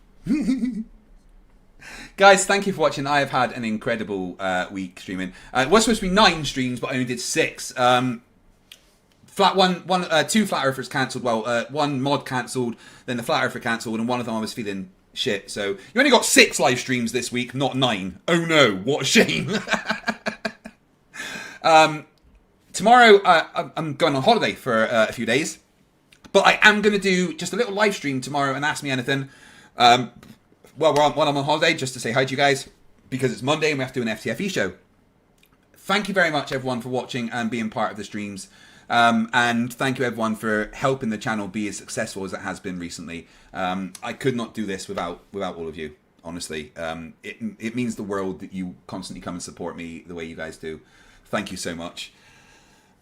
Guys, thank you for watching. I have had an incredible week streaming. It was supposed to be 9 streams, but I only did 6. Two Flat Earthers cancelled. Well, one mod cancelled, then the Flat Earther cancelled, and one of them I was feeling shit. So you only got 6 live streams this week, not 9. Oh no, what a shame. Tomorrow, I'm going on holiday for a few days, but I am going to do just a little live stream tomorrow and Ask Me Anything. When I'm on holiday, just to say hi to you guys, because it's Monday and we have to do an FTFE show. Thank you very much, everyone, for watching and being part of the streams. And thank you, everyone, for helping the channel be as successful as it has been recently. I could not do this without all of you, honestly. It means the world that you constantly come and support me the way you guys do. Thank you so much.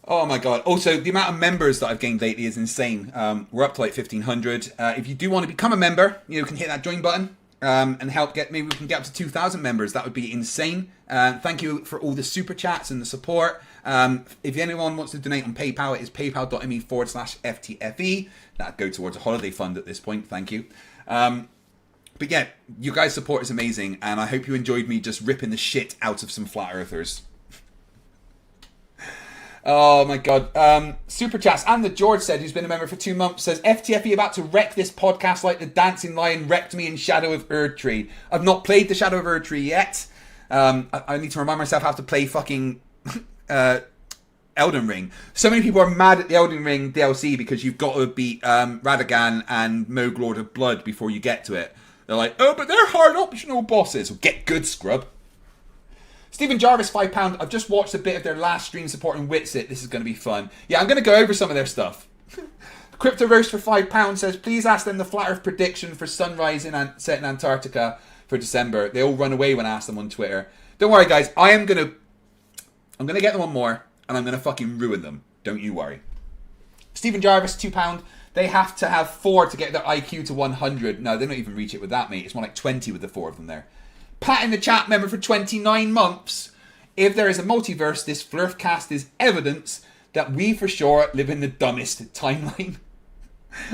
Oh my god. Also, the amount of members that I've gained lately is insane. We're up to like 1,500. If you do want to become a member, you can hit that join button. And help maybe we can get up to 2,000 members. That would be insane. Thank you for all the super chats and the support. If anyone wants to donate on PayPal, it is paypal.me/FTFE. That'd go towards a holiday fund at this point. Thank you. But yeah, you guys' support is amazing, and I hope you enjoyed me just ripping the shit out of some flat earthers. Oh my god. Super chats. And the George said, who's been a member for 2 months, says, FTFE about to wreck this podcast like the Dancing Lion wrecked me in Shadow of Erdtree. I've not played the Shadow of Erdtree yet. I need to remind myself how to play fucking Elden Ring. So many people are mad at the Elden Ring DLC because you've got to beat Radagan and Moog Lord of Blood before you get to it. They're like, oh, but they're hard optional bosses. Well, get good, scrub. Stephen Jarvis, £5. I've just watched a bit of their last stream supporting Witsit. This is going to be fun. Yeah, I'm going to go over some of their stuff. Cryptoverse for £5 says, please ask them the flat earth prediction for sunrise set in Antarctica for December. They all run away when I ask them on Twitter. Don't worry, guys. I'm going to get them on more, and I'm going to fucking ruin them. Don't you worry. Stephen Jarvis, £2. They have to have 4 to get their IQ to 100. No, they don't even reach it with that, mate. It's more like 20 with the 4 of them there. Pat in the chat, member for 29 months. If there is a multiverse, this Flerfcast is evidence that we for sure live in the dumbest timeline.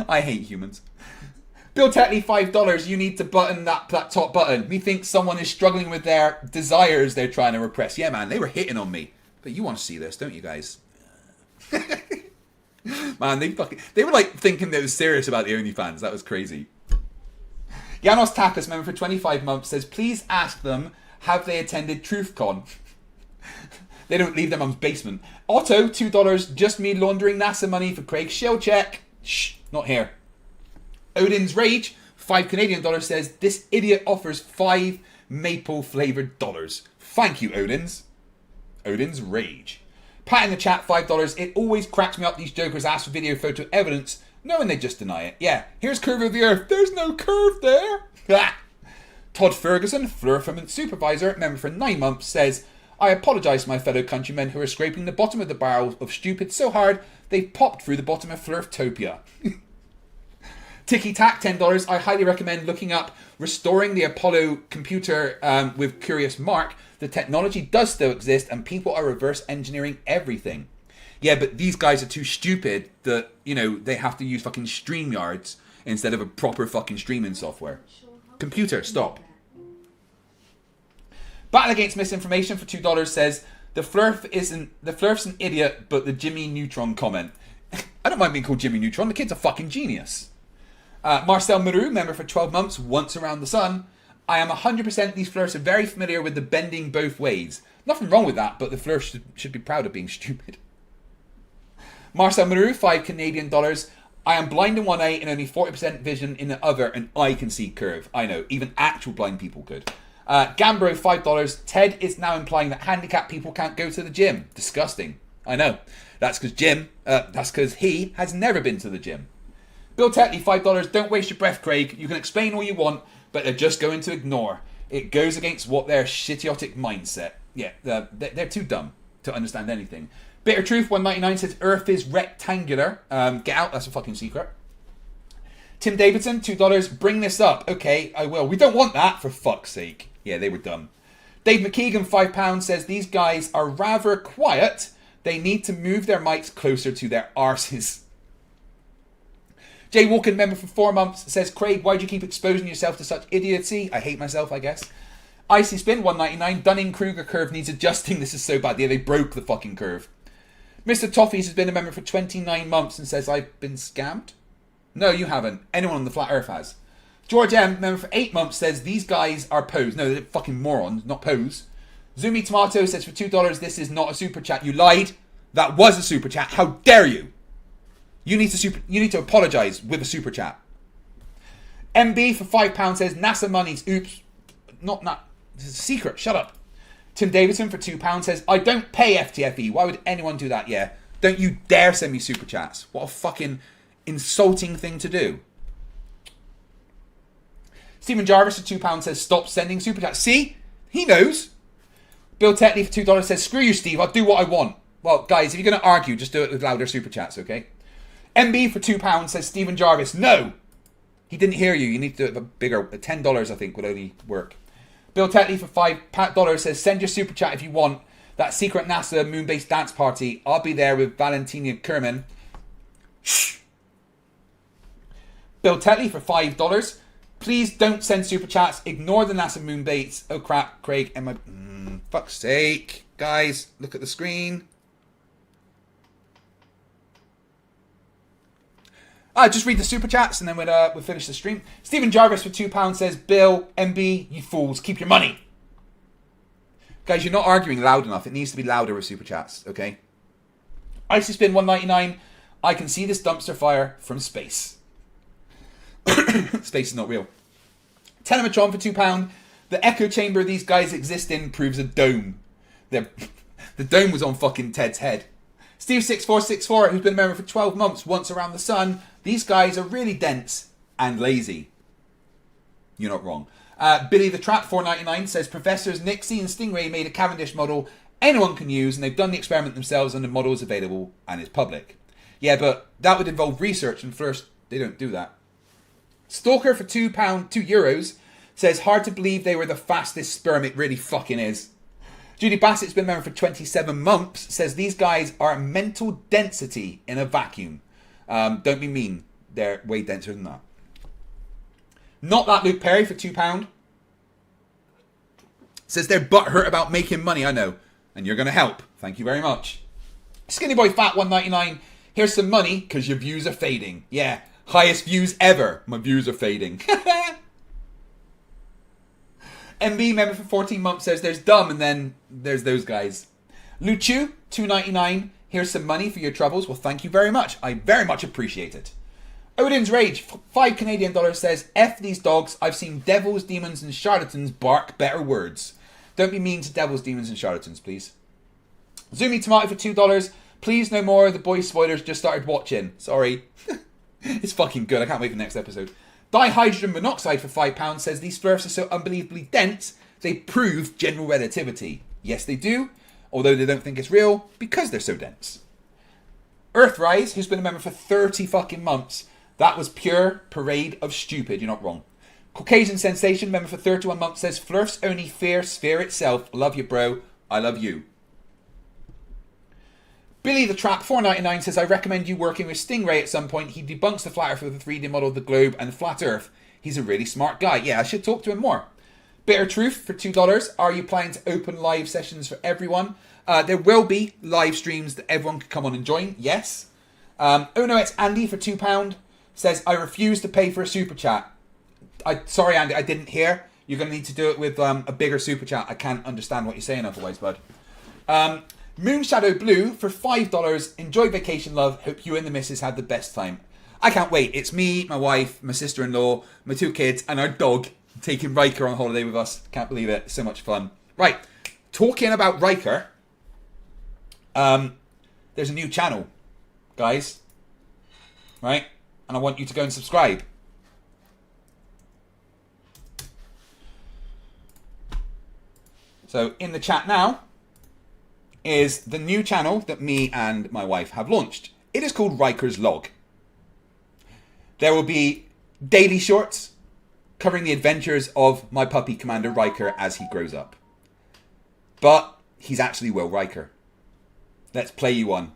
I hate humans. Bill Tetley, $5. You need to button that top button. We think someone is struggling with their desires they're trying to repress. Yeah, man, they were hitting on me. But you want to see this, don't you guys? Man, they were like thinking they were serious about the OnlyFans. That was crazy. Janos Takas, member for 25 months, says, please ask them, have they attended TruthCon? They don't leave their mum's basement. Otto, $2, just me laundering NASA money for Craig's shell check. Shh, not here. Odin's Rage, $5 says, this idiot offers 5 maple flavored dollars. Thank you, Odin's. Odin's Rage. Pat in the chat, $5. It always cracks me up these jokers ask for video photo evidence, knowing they just deny it. Yeah, here's curve of the earth. There's no curve there. Todd Ferguson, Flerfs supervisor, member for 9 months, says, I apologise to my fellow countrymen who are scraping the bottom of the barrel of stupid so hard they've popped through the bottom of Flerftopia. Ticky Tack, $10. I highly recommend looking up Restoring the Apollo Computer with Curious Mark. The technology does still exist and people are reverse engineering everything. Yeah, but these guys are too stupid that, you know, they have to use fucking StreamYards instead of a proper fucking streaming software. Computer, stop. Battle Against Misinformation for $2 says, the Flerf's an idiot, but the Jimmy Neutron comment. I don't mind being called Jimmy Neutron, the kid's a fucking genius. Marcel Maru, member for 12 months, once around the sun. I am 100% these Flerfs are very familiar with the bending both ways. Nothing wrong with that, but the Flerfs should be proud of being stupid. Marcel Maru, $5 I am blind in one eye and only 40% vision in the other, and I can see curve. I know, even actual blind people could. Gambro, $5. Ted is now implying that handicapped people can't go to the gym. Disgusting. I know. That's because he has never been to the gym. Bill Tetley, $5. Don't waste your breath, Craig. You can explain all you want, but they're just going to ignore. It goes against what their shitiotic mindset. Yeah, they're too dumb to understand anything. Bitter Truth, $1.99 says Earth is rectangular. Get out, that's a fucking secret. Tim Davidson, $2. Bring this up. Okay, I will. We don't want that, for fuck's sake. Yeah, they were dumb. Dave McKeegan, £5, says these guys are rather quiet. They need to move their mics closer to their arses. Jay Walken, member for 4 months, says, Craig, why do you keep exposing yourself to such idiocy? I hate myself, I guess. Icy Spin, $1.99. Dunning-Kruger curve needs adjusting. This is so bad. Yeah, they broke the fucking curve. Mr. Toffees has been a member for 29 months and says, I've been scammed? No, you haven't. Anyone on the flat earth has. George M, member for 8 months, says, these guys are pose. No, they're fucking morons, not pose. Zoomy Tomato says, for $2, this is not a super chat. You lied. That was a super chat. How dare you? You need to apologise with a super chat. MB for £5 says, NASA monies. Oops. Not. This is a secret. Shut up. Tim Davidson for £2 says, I don't pay FTFE. Why would anyone do that? Yeah. Don't you dare send me super chats. What a fucking insulting thing to do. Stephen Jarvis for £2 says, stop sending super chats. See? He knows. Bill Tetley for $2 says, screw you, Steve. I'll do what I want. Well, guys, if you're going to argue, just do it with louder super chats, okay? MB for £2 says, Stephen Jarvis, no. He didn't hear you. You need to do it a bigger. $10, I think, would only work. Bill Tetley for $5 says, send your super chat if you want. That secret NASA moon-based dance party. I'll be there with Valentina Kerman. Shh. Bill Tetley for $5. Please don't send super chats. Ignore the NASA moon base. Oh crap, Craig. Fuck's sake. Guys, look at the screen. Just read the super chats and then we'll finish the stream. Stephen Jarvis for £2 says, Bill, MB, you fools, keep your money. Guys, you're not arguing loud enough. It needs to be louder with super chats, okay? Icy Spin 199. I can see this dumpster fire from space. Space is not real. Telemetron for £2. The echo chamber these guys exist in proves a dome. The dome was on fucking Ted's head. Steve6464, who's been a member for 12 months, once around the sun. These guys are really dense and lazy. You're not wrong. Billy the Trap 499 says Professors Nixie and Stingray made a Cavendish model anyone can use, and they've done the experiment themselves, and the model is available and is public. Yeah, but that would involve research, and first they don't do that. Stalker for €2 says hard to believe they were the fastest sperm. It really fucking is. Judy Bassett's been a member for 27 months, says these guys are mental density in a vacuum. Don't be mean. They're way denser than that. Not that Luke Perry for £2. Says they're butthurt about making money. I know. And you're going to help. Thank you very much. Skinny Boy Fat 199. Here's some money because your views are fading. Yeah. Highest views ever. My views are fading. MB member for 14 months says there's dumb and then there's those guys. Luchu, $2.99. Here's some money for your troubles. Well, thank you very much. I very much appreciate it. Odin's Rage, $5 says, F these dogs, I've seen devils, demons, and charlatans bark better words. Don't be mean to devils, demons, and charlatans, please. Zoomy Tomato for $2, please no more of the boys spoilers, just started watching. Sorry. It's fucking good, I can't wait for the next episode. Dihydrogen Monoxide for £5 says, these Flerfs are so unbelievably dense, they prove general relativity. Yes, they do, although they don't think it's real, because they're so dense. Earthrise, who's been a member for 30 fucking months, that was pure parade of stupid. You're not wrong. Caucasian Sensation, member for 31 months, says, Flerfs only fear sphere itself. Love you, bro. I love you. Billy the Trap, $4.99, says, I recommend you working with Stingray at some point. He debunks the flat earth with a 3D model of the globe and the flat earth. He's a really smart guy. Yeah, I should talk to him more. Bitter Truth for $2. Are you planning to open live sessions for everyone? There will be live streams that everyone can come on and join. Yes. Oh no, it's Andy for £2. Says, I refuse to pay for a super chat. Sorry, Andy, I didn't hear. You're going to need to do it with a bigger super chat. I can't understand what you're saying otherwise, bud. Moonshadow Blue for $5. Enjoy vacation, love. Hope you and the missus had the best time. I can't wait. It's me, my wife, my sister-in-law, my 2 kids, and our dog taking Riker on holiday with us. Can't believe it. So much fun. Right. Talking about Riker. There's a new channel, guys. Right? And I want you to go and subscribe. So in the chat now is the new channel that me and my wife have launched. It is called Riker's Log. There will be daily shorts covering the adventures of my puppy Commander Riker as he grows up. But he's actually Will Riker. Let's play you one.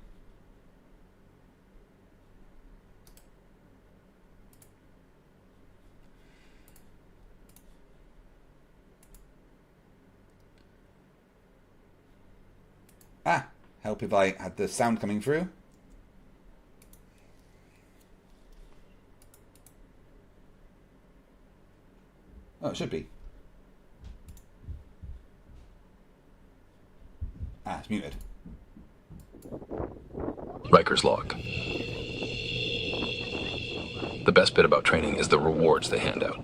Help if I had the sound coming through. Oh, it should be. It's muted. Riker's Log. The best bit about training is the rewards they hand out.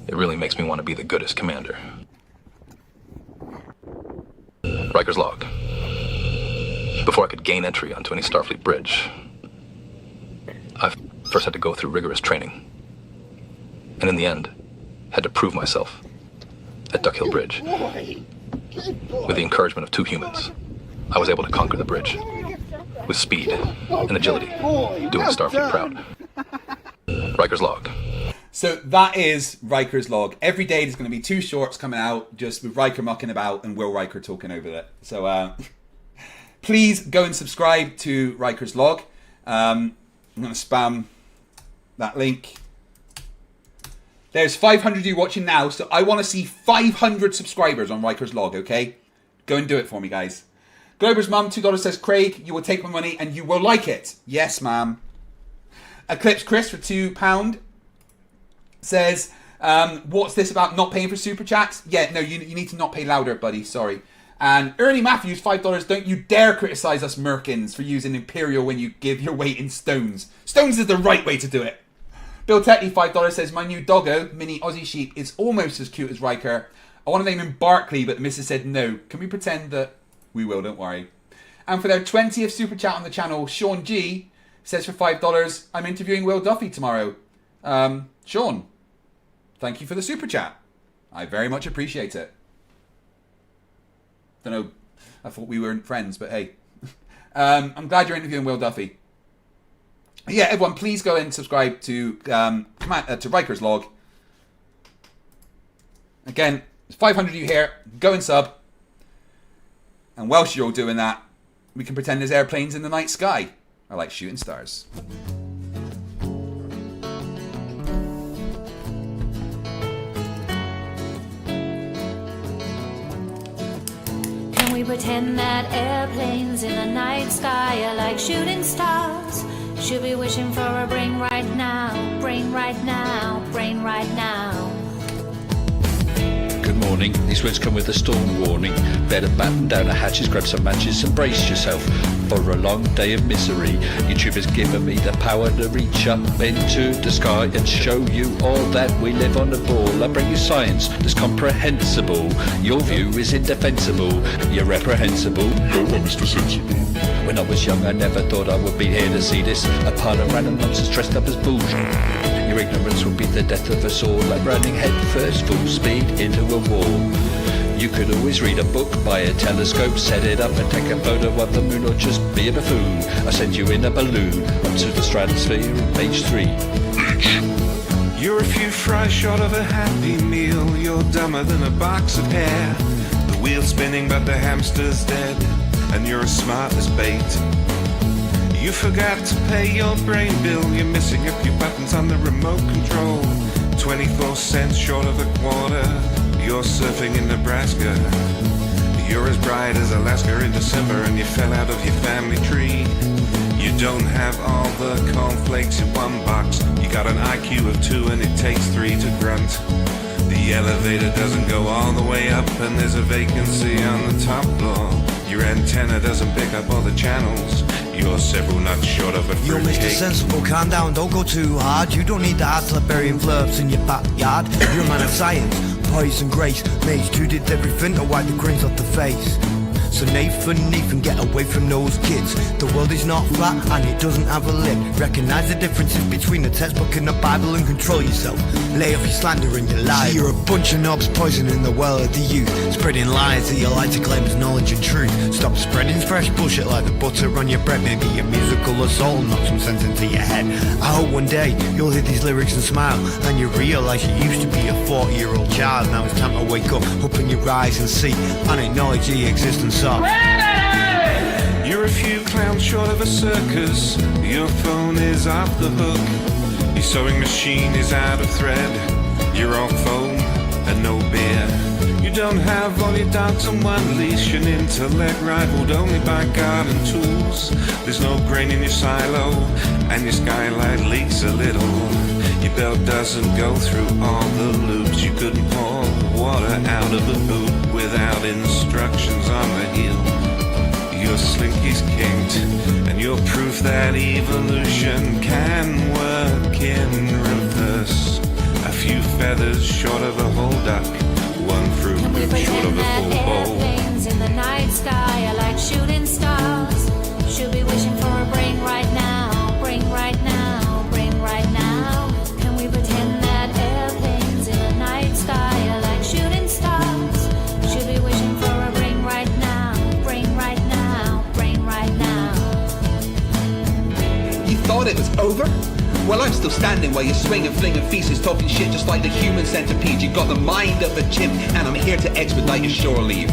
It really makes me want to be the goodest commander. Riker's Log. Before I could gain entry onto any Starfleet bridge, I first had to go through rigorous training. And in the end, had to prove myself at Duck Hill Bridge. With the encouragement of 2 humans, I was able to conquer the bridge. With speed and agility, doing Starfleet proud. Riker's Log. So that is Riker's Log. Every day there's going to be 2 shorts coming out, just with Riker mucking about and Will Riker talking over it. So please go and subscribe to Riker's Log. I'm going to spam that link. There's 500 of you watching now, so I want to see 500 subscribers on Riker's Log, okay? Go and do it for me, guys. Glober's mum, $2 says, Craig, you will take my money and you will like it. Yes, ma'am. Eclipse Chris for £2 says, what's this about not paying for super chats? Yeah, no, you need to not pay louder, buddy. Sorry. And Ernie Matthews, $5, don't you dare criticize us Merkins for using Imperial when you give your weight in stones. Stones is the right way to do it. Bill Tetley, $5 says, my new doggo, mini Aussie sheep, is almost as cute as Riker. I want to name him Barkley, but the missus said no. Can we pretend that we will? Don't worry. And for their 20th super chat on the channel, Sean G says for $5, I'm interviewing Will Duffy tomorrow. Sean, thank you for the super chat. I very much appreciate it. Don't know, I thought we weren't friends, but hey. I'm glad you're interviewing Will Duffy. Yeah, everyone, please go and subscribe to Riker's Log. Again, there's 500 of you here. Go and sub. And whilst you're all doing that, we can pretend there's airplanes in the night sky. I like shooting stars. Can we pretend that airplanes in the night sky are like shooting stars? Should be wishing for a brain right now, brain right now, brain right now. Good morning. These words come with a storm warning. Better batten down the hatches, grab some matches and brace yourself. for a long day of misery. YouTube has given me the power to reach up into the sky and show you all that we live on a ball. I bring you science that's comprehensible. Your view is indefensible. You're reprehensible. No one, Mr. Sensible. When I was young, I never thought I would be here to see this. A pile of random nonsense dressed up as bulls. Your ignorance will be the death of us all, like running head first, full speed into a wall. You could always read a book by a telescope, set it up and take a photo of the moon, or just be a buffoon. I send you in a balloon up to the stratosphere on page 3. You're a few fries short of a happy meal. You're dumber than a box of hair. The wheel's spinning but the hamster's dead, and you're as smart as bait. You forgot to pay your brain bill. You're missing a few buttons on the remote control. 24 cents short of a quarter. You're surfing in Nebraska. You're as bright as Alaska in December, and you fell out of your family tree. You don't have all the cornflakes in one box. You got an IQ of 2 and it takes 3 to grunt. The elevator doesn't go all the way up, and there's a vacancy on the top floor. Your antenna doesn't pick up all the channels. You're several nuts short of a You're Mr. fruitcake. Sensible, calm down, don't go too hard. You don't need to have Siberian Flerfs in your backyard. You're a man of science, poise and grace. Mage 2 did everything to wipe the grins off the face. So Nathan, get away from those kids. The world is not flat and it doesn't have a lid. Recognize the differences between the textbook and the Bible and control yourself. Lay off your slander and your lies. You're a bunch of knobs poisoning the well of the youth, spreading lies that you like to claim as knowledge and truth. Stop spreading fresh bullshit like the butter on your bread. Maybe your musical assault knock some sense into your head. I hope one day you'll hear these lyrics and smile, and you realize you used to be a 40-year-old child. Now it's time to wake up, open your eyes and see, and acknowledge the existence of. You're a few clowns short of a circus. Your phone is off the hook. Your sewing machine is out of thread. You're all foam and no beer. You don't have all your dogs on one leash. An intellect rivaled only by garden tools. There's no grain in your silo, and your skylight leaks a little. Your belt doesn't go through all the loops. You couldn't pour water out of a boot without instructions on the heel. Your slinky's kinked, and you're proof that evolution can work in reverse. A few feathers short of a whole duck, one fruit short of a full bowl. Airplanes in the night sky are like shooting stars. Should be wishing for a brain right now, brain right now, brain right now. Can we pretend that airplanes in the night sky are like shooting stars? Should be wishing for a brain right now, brain right now, brain right now. You thought it was over? Well, I'm still standing while you're swinging, flinging feces, talking shit just like the human centipede. You got the mind of a chimp, and I'm here to expedite your shore leave.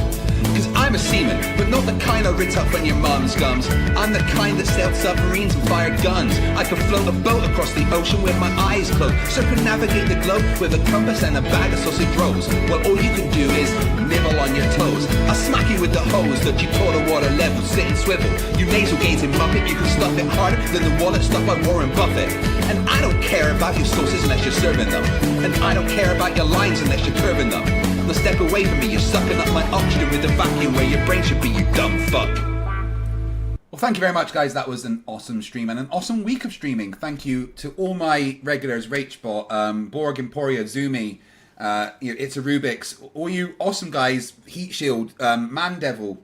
Cause I'm a seaman, but not the kind that rigs up on your mum's gums. I'm the kind that sailed submarines and fired guns. I could float a boat across the ocean with my eyes closed, circumnavigate the globe with a compass and a bag of sausage rolls. Well, all you can do is nibble on your toes. I'll smack you with the hose that you taught a water level, sit and swivel. You nasal gazing muppet, you can stuff it harder than the wallet stuffed by Warren Buffett. And I don't care about your sauces unless you're serving them, and I don't care about your lines unless you're curving them. Now step away from me, you're sucking up my oxygen with the vacuum where your brain should be, you dumb fuck. Well, thank you very much, guys. That was an awesome stream and an awesome week of streaming. Thank you to all my regulars, Rachbot, Borg, Emporia, Zumi, It's a Rubik's, all you awesome guys, Heat Shield, Man Devil.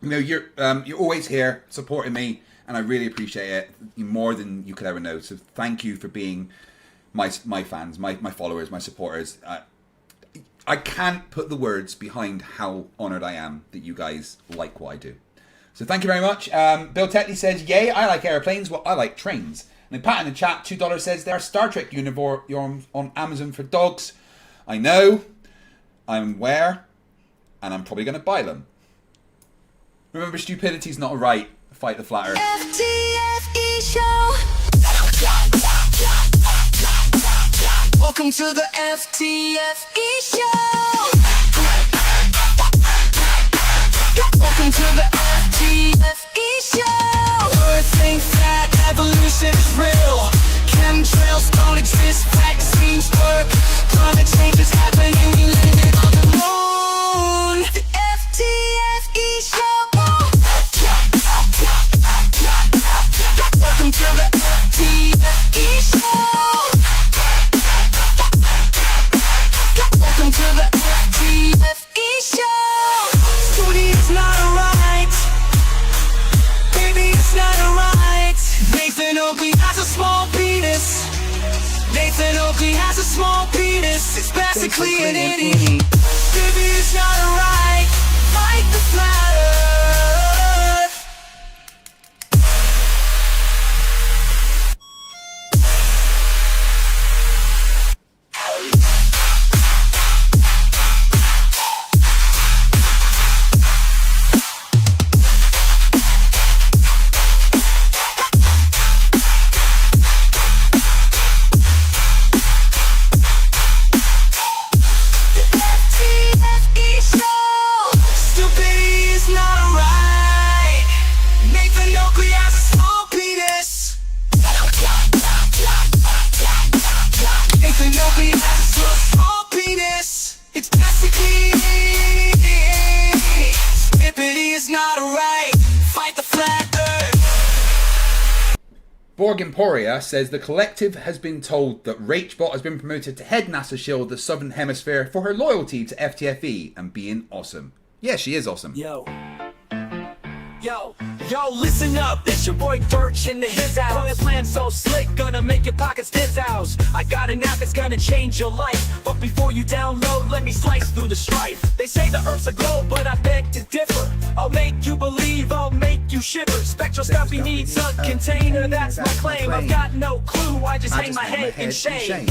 You know, you're always here supporting me, and I really appreciate it more than you could ever know. So thank you for being my fans, my followers, my supporters. I can't put the words behind how honoured I am that you guys like what I do. So thank you very much. Bill Tetley says, yay, I like airplanes. Well, I like trains. And then Pat in the chat, $2 says, there are Star Trek uniforms on Amazon for dogs. I know, I'm aware, and I'm probably going to buy them. Remember, stupidity's not a right. Fight the flat earth. FTFE show. Welcome to the FTFE show. Welcome to the FTFE show. Earth thinks that evolution is real. Chemtrails don't exist, vaccines work. Climate change is happening, we landed on the moon. The FTFE show. small penis. It's basically an innie. Baby, it's not alright. Fight the flat earth. FTFE show. Stupidity is not alright. Nathan Oakley has a small penis. Nathan Oakley has a small penis. It's basically stupidity is not alright. Fight the flat earth. Borg Emporia says the collective has been told that Rachbot has been promoted to head NASA Shield the Southern Hemisphere for her loyalty to FTFE and being awesome. Yeah, she is awesome. Yo, listen up. It's your boy Birch in the his house. Plan so slick, gonna make your pockets his house. I got an app that's gonna change your life. But before you download, let me slice through the strife. They say the earth's a globe, but I beg to differ. I'll make you believe, I'll make you shiver. Spectroscopy needs a container, that's my claim. I've got no clue, I just hang my head in shame.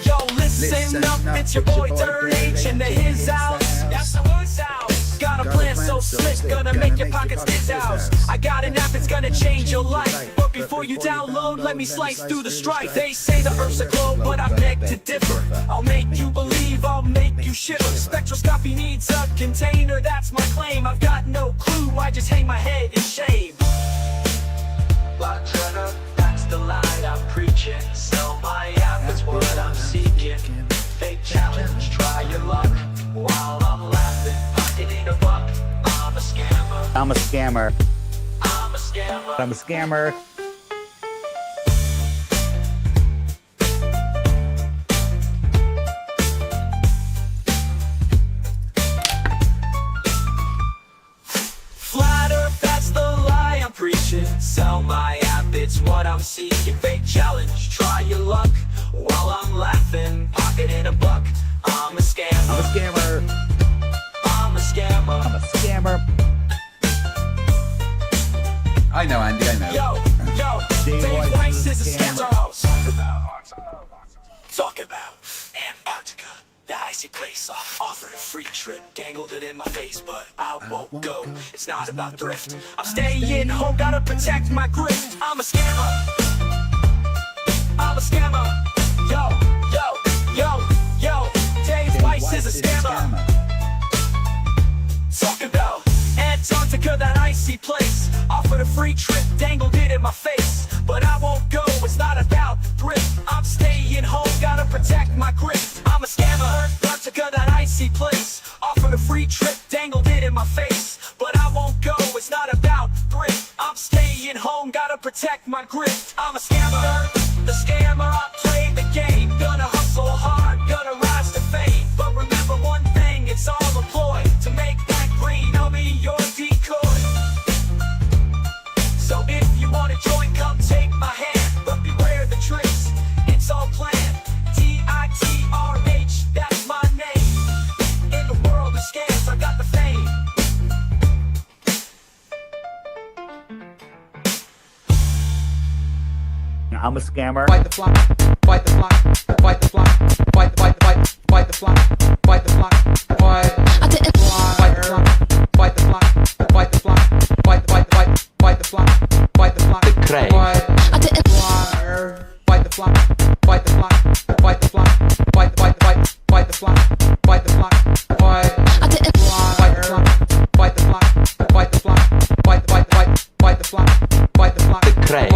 Yo, listen up, it's your boy Dirt H in the his house. That's the hood's house. Got a plan so slick, gonna make your pockets his house. I got an app that's gonna change your life. But before you download, let me slice through the strife. They say the earth's a globe, but I beg to differ. I'll make you believe, I'll make you shiver. Spectroscopy needs a container, that's my claim. I've got no clue, I just hang my head in shame. Bartender, that's the line I'm preaching. Sell my app, it's what I'm seeking. Fake challenge, try your luck. While I'm laughing, pocketing a buck. I'm a scammer. I'm a scammer. I'm a scammer. I'm a scammer. Flat earth, that's the lie I'm preaching. Sell my app, it's what I'm seeking. Fake challenge, try your luck. While I'm laughing, pocketing a buck. I'm a scammer. I'm a scammer. I'm a scammer. I'm a scammer. I know, Andy, I know. Dave Weiss is a scammer. Talk about Antarctica, the icy place. Offered a free trip, dangled it in my face, but I won't go. It's not about thrift. I'm staying home, gotta protect my grift. I'm a scammer. I'm a scammer. Yo, Dave Weiss is a scammer. Talk about Antarctica, that icy place. Offered a free trip, dangled it in my face, but I won't go, it's not about thrift. I'm staying home, gotta protect my grift. I'm a scammer. Antarctica, that icy place. Offered a free trip, dangled it in my face, but I won't go, it's not about thrift. I'm staying home, gotta protect my grift. I'm a scammer. The scammer, I play the game. Gonna hustle hard, gonna rise to fame. But remember one thing, it's all a ploy to make that green, I'll be your decoy. So if you wanna join, come take my hand. But beware the tricks, it's all planned. TITRH, that's my name. In the world of scams, I got the fame. I'm a scammer. Fight the fly, fight the fly, fight the fly, fight the fly, fight the fly, fight the fly, fight the fly, fight the fly, fight the fly, fight the fly, fight the fly, fight the fly, fight the fly, The Cray. fight the fly, fight the fly, fight the fly, fight the fly, fight the fly, fight the fly, fight the fly, fight the fly, fight the fly, fight the fly, fight the fly, fight the fly, fight the fly, fight the fly, The Cray.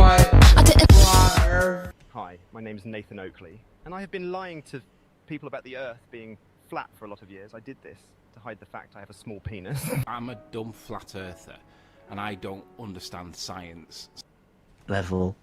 Hi, my name's Nathan Oakley, and I have been lying to people about the Earth being flat for a lot of years. I did this to hide the fact I have a small penis. I'm a dumb flat earther, and I don't understand science. Level